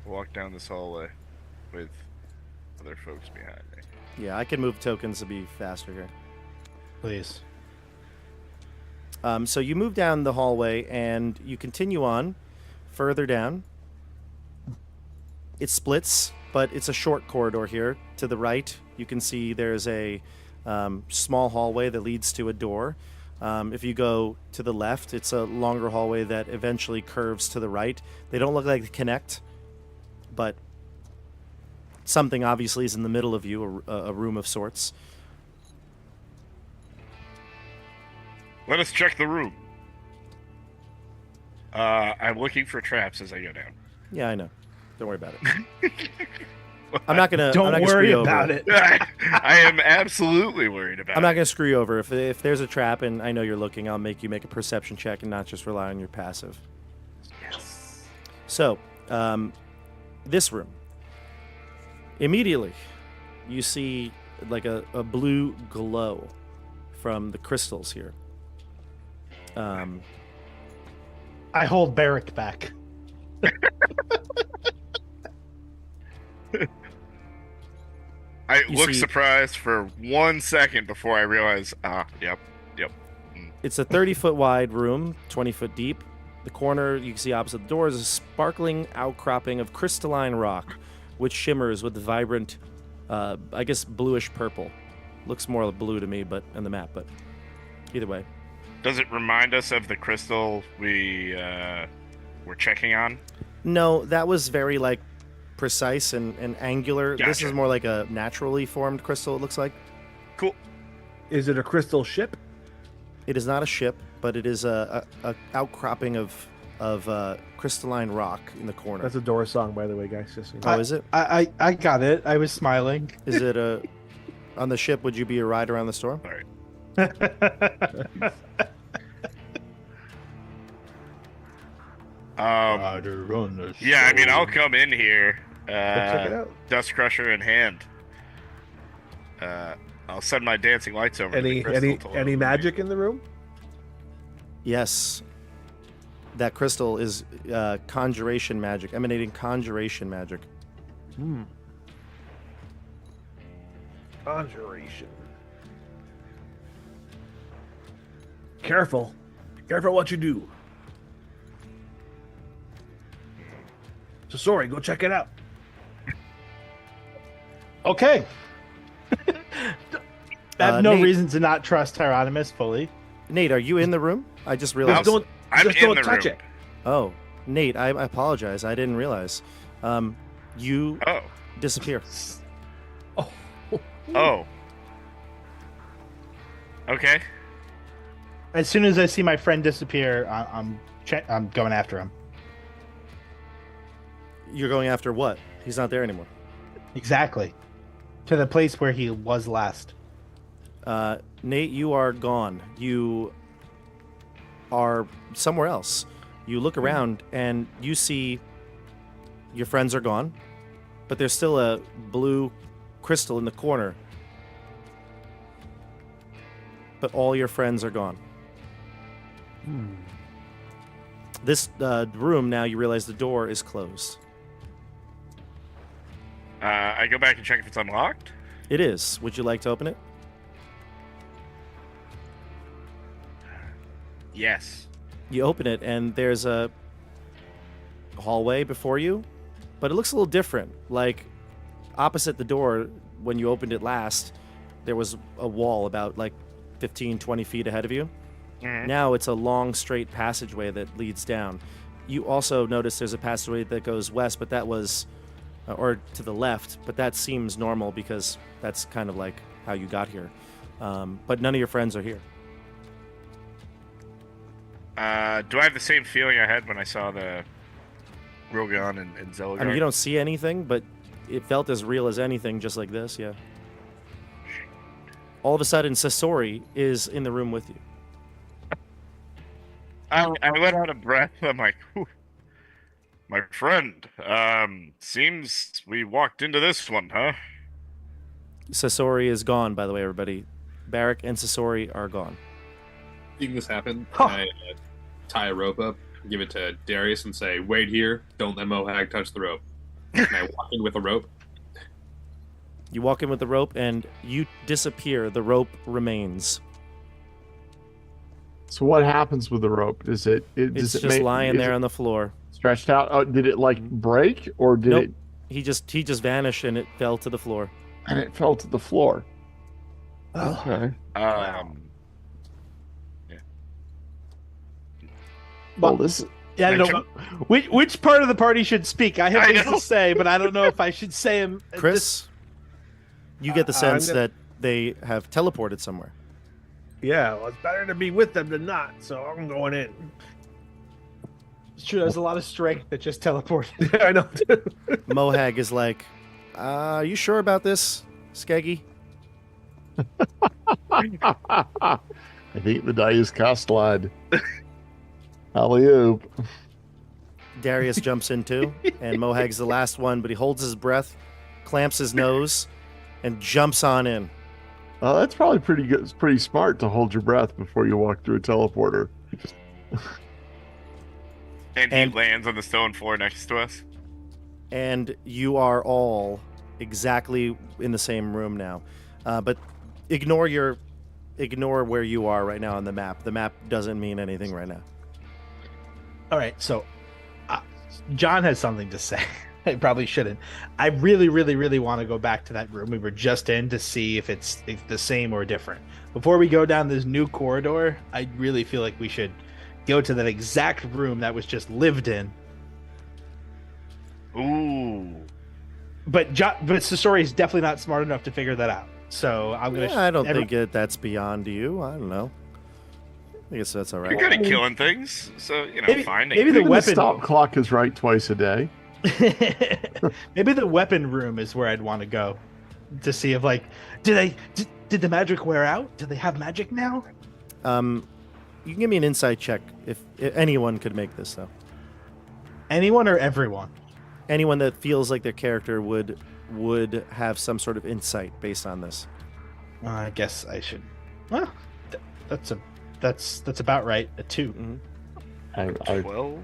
Walk down this hallway with other folks behind me. Yeah, I can move tokens to be faster here. Please. So you move down the hallway and you continue on further down. It splits, but it's a short corridor here. To the right, you can see there's a small hallway that leads to a door. If you go to the left, it's a longer hallway that eventually curves to the right. They don't look like they connect, but something obviously is in the middle of you, a room of sorts. Let us check the room. I'm looking for traps as I go down. Yeah, I know. Don't worry about it. I'm not gonna. Don't I'm not worry gonna screw about over. it. I am absolutely worried about I'm not it. gonna screw you over. If there's a trap and I know you're looking, I'll make you make a perception check and not just rely on your passive. Yes. So, this room. Immediately, you see like a blue glow from the crystals here. I hold Barrick back. I You look see- surprised for 1 second before I realize, yep. It's a 30-foot wide room, 20-foot deep. The corner you can see opposite the door is a sparkling outcropping of crystalline rock, which shimmers with vibrant, I guess, bluish purple. Looks more like blue to me, but in the map. But either way, Does it remind us of the crystal we were checking on? no, that was very like precise and angular. This Gotcha. is more like a naturally formed crystal. It looks like Cool. Is it a crystal ship? it is not a ship, but it is a outcropping of crystalline rock in the corner. That's a Doors song, by the way, guys. Just so you know. Oh, is it? I got it. I was smiling. Is it a on the ship? Would you be a ride around the storm? All right. Yeah, I mean, I'll come in here, check it out. Dust Crusher in hand. I'll send my dancing lights over. to the crystal to Any illuminate. magic in the room? Yes. That crystal is conjuration magic, emanating conjuration magic. Conjuration. Careful. Careful what you do. So sorry, go check it out. Okay. I have no Nate- reason to not trust Hieronymus fully. Nate, are you in the room? I just Just realized. don't, I'm just in don't the touch room. it. Oh, Nate, I apologize. I didn't realize. You Oh. disappear. Oh. Okay. As soon as I see my friend disappear, I'm going after him. You're going after what? He's not there anymore. Exactly. To the place where he was last. Nate, you are gone. You are somewhere else. You look around and you see your friends are gone, but there's still a blue crystal in the corner. But all your friends are gone. This room, now you realize the door is closed. I go back and check if it's unlocked. It is. Would you like to open it? Yes. You open it, and there's a hallway before you, but it looks a little different. Like, opposite the door, when you opened it last, there was a wall about, 15, 20 feet ahead of you. Mhm. Now it's a long, straight passageway that leads down. You also notice there's a passageway that goes west, but that was, or to the left, but that seems normal because that's kind of like how you got here. But none of your friends are here. Do I have the same feeling I had when I saw the Rogan and Zelgar? I mean, you don't see anything, but it felt as real as anything, just like this, yeah. All of a sudden, Sasori is in the room with you. I let out a breath. I'm like, whew. My friend, seems we walked into this one, huh? Sasori is gone, by the way, everybody. Barrack and Sasori are gone. Seeing this happen, Huh. I tie a rope up, give it to Darius, and say, "Wait here. Don't let Mohag touch the rope." And I walk in with a rope. You walk in with the rope, and you disappear. The rope remains. So what happens with the rope? Does it? It's just lying there on the floor. Stretched out. Oh, did it like break, or did Nope. it? He just vanished, and it fell to the floor. And it fell to the floor. Okay. Well, this. Yeah, I don't know which part of the party should speak. I have things to say, but I don't know if I should say them. Chris, you get the sense that they have teleported somewhere. Yeah, well, it's better to be with them than not, so I'm going in. It's true. There's a lot of strength that just teleported. I know. Mohag is like, "Are you sure about this, Skeggy?" I think the die is cast, lad. Alley-oop. Darius jumps in too, and Mohag's the last one, but he holds his breath, clamps his nose, and jumps on in. That's probably pretty good. It's pretty smart to hold your breath before you walk through a teleporter. And he lands on the stone floor next to us. And you are all exactly in the same room now. But ignore where you are right now on the map. The map doesn't mean anything right now. All right, so John has something to say. I probably shouldn't. I really, really, really want to go back to that room we were just in to see if it's the same or different. Before we go down this new corridor, I really feel like we should go to that exact room that was just lived in. Ooh. But Sasori is definitely not smart enough to figure that out. So I'm gonna. I don't think that's beyond you. I don't know. I guess that's all right. You're good at killing things, so finding. Maybe the Even weapon stop clock is right twice a day. Maybe the weapon room is where I'd want to go to see if did the magic wear out? Do they have magic now? You can give me an insight check if anyone could make this though. Anyone or everyone? Anyone that feels like their character would have some sort of insight based on this. I guess I should. Well, that's about right. A 2. Mm-hmm. 12.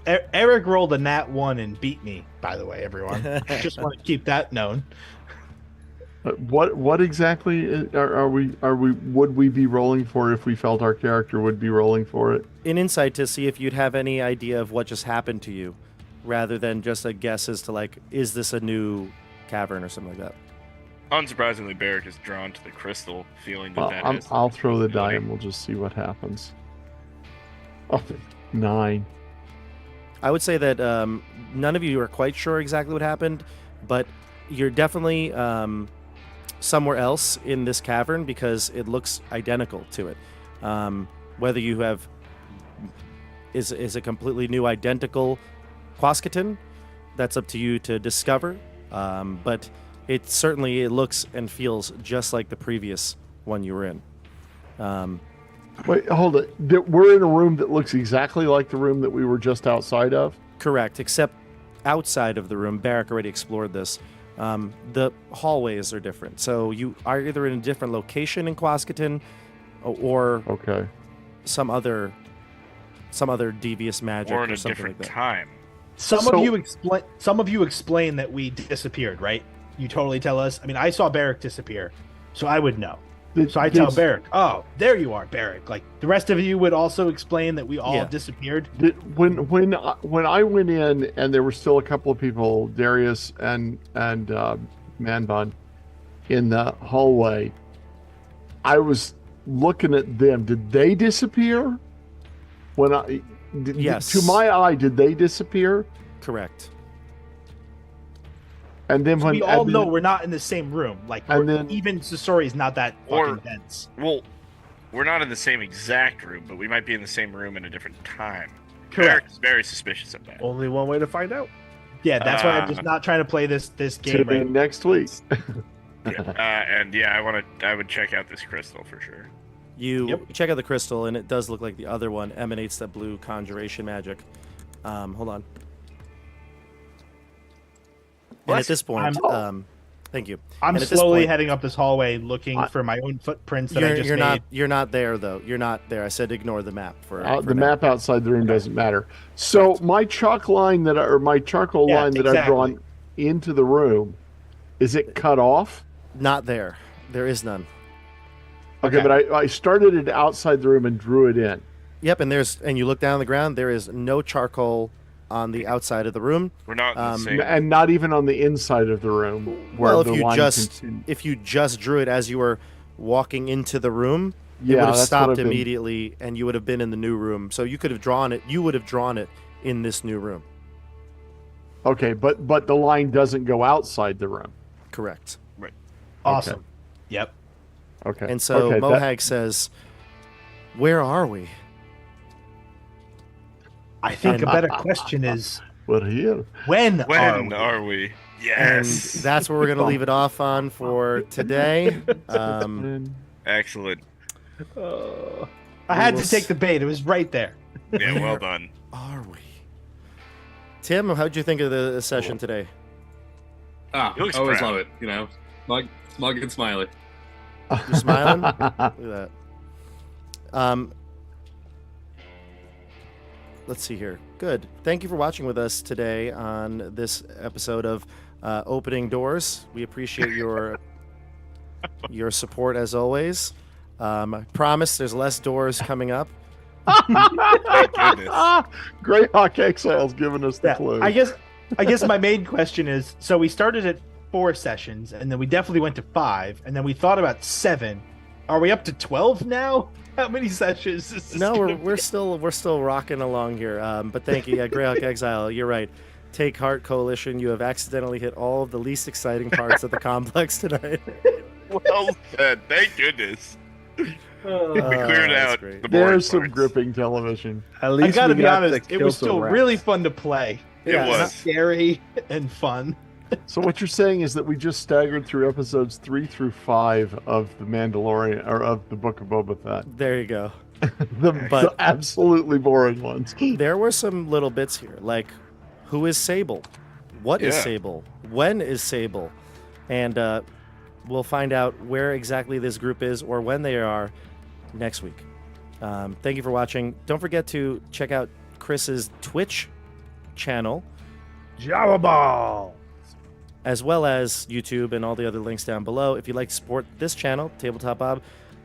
Eric rolled a nat 1 and beat me. By the way, everyone. I just want to keep that known. What exactly would we be rolling for if we felt our character would be rolling for it? An insight to see if you'd have any idea of what just happened to you, rather than just a guess as to is this a new cavern or something like that. Unsurprisingly, Barrick is drawn to the crystal, feeling that I'll throw the die and we'll just see what happens. Oh, 9. I would say that none of you are quite sure exactly what happened, but you're definitely somewhere else in this cavern because it looks identical to it. Whether you have is a completely new identical Quasqueton, that's up to you to discover. But it certainly looks and feels just like the previous one you were in. Wait, hold it. We're in a room that looks exactly like the room that we were just outside of? Correct, except outside of the room, Barrick already explored this. The hallways are different. So you are either in a different location in Quasqueton or some other devious magic or in a something different like that. time. Some of you explain that we disappeared, right? You totally tell us. I mean, I saw Barrick disappear, so I would know. So I tell Barrick, "Oh, there you are, Barrick." Like the rest of you would also explain that we all disappeared. When I went in and there were still a couple of people, Darius and Manbun, in the hallway, I was looking at them. Did they disappear? Yes. To my eye, did they disappear? Correct. And then we all know we're not in the same room. Even Sasori is not that fucking dense. Well, we're not in the same exact room, but we might be in the same room in a different time. Correct. Eric's very suspicious of that. Only one way to find out. Yeah, that's why I'm just not trying to play this game right next week. I would check out this crystal for sure. You check out the crystal, and it does look like the other one emanates that blue conjuration magic. Hold on. And at this point, thank you. I'm slowly heading up this hallway looking for my own footprints that I just made. You're not there, though. You're not there. I said ignore the map for the map outside the room doesn't matter. So my chalk line my charcoal line that I've drawn into the room, Is it cut off? Not there. There is none. Okay, but I started it outside the room and drew it in. Yep, and you look down on the ground. There is no charcoal on the outside of the room. We're not in the same. And not even on the inside of the room where Well, the line if you just drew it as you were walking into the room, it Yeah, would have that's what stopped I've been- immediately, and you would have been in the new room. So you could have drawn it. You would have drawn it in this new room. Okay, but the line doesn't go outside the room. Correct. Awesome. Yep. Okay. And so okay, Mohag says, "Where are we?" I think a better question is, We're here. when When are are we? And Yes. that's where we're going to leave it off on for today. Excellent. I had will to take the bait. It was right there. Yeah, well done. Are we? Tim, how'd you think of the session today? Ah, He looks always proud. love it. You know, smug and smiley. You're smiling? Look at that. Let's see here. Good. Thank you for watching with us today on this episode of Opening Doors. We appreciate your support as always. I promise there's less doors coming up. Thank goodness. Greyhawk Exile's giving us the Yeah, clue. I guess my main question is: so we started at 4 sessions, and then we definitely went to 5, and then we thought about 7. Are we up to 12 now? How many sessions? Is this No, gonna we're be? still rocking along here. But thank you, Greyhawk Exile. You're right. Take heart, Coalition. You have accidentally hit all of the least exciting parts of the complex tonight. Well said. Thank goodness. We cleared that's out great. the boring There's some parts. gripping television. At I least gotta we be got honest, to it kill was some still rats. really fun to play. It Yeah, was. Scary and fun. So what you're saying is that we just staggered through episodes 3 through 5 of the Mandalorian or of the Book of Boba Fett. There you go. The absolutely boring ones. There were some little bits here, like who is Sable? What is Yeah. Sable? When is Sable? And we'll find out where exactly this group is or when they are next week. Thank you for watching. Don't forget to check out Chris's Twitch channel, Java Ball. as well as YouTube and all the other links down below. If you'd like to support this channel, Tabletop Bob,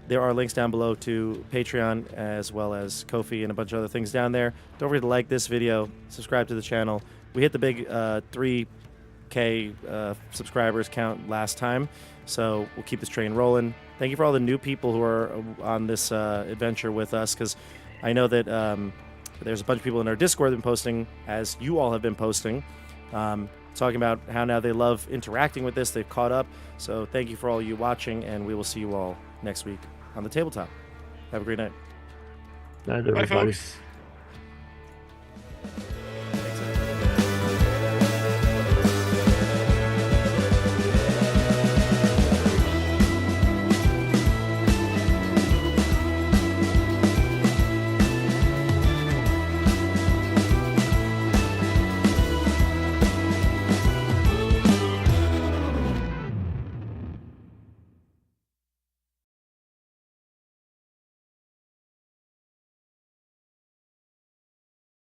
there are links down below to Patreon as well as Ko-fi and a bunch of other things down there. Don't forget to like this video, subscribe to the channel. We hit the big 3K subscribers count last time, so we'll keep this train rolling. Thank you for all the new people who are on this adventure with us, because I know that there's a bunch of people in our Discord that have been posting, as you all have been posting, talking about how now they love interacting with this. They've caught up. So thank you for all you watching, and we will see you all next week on the tabletop. Have a great night. Night, Bye, everybody. folks.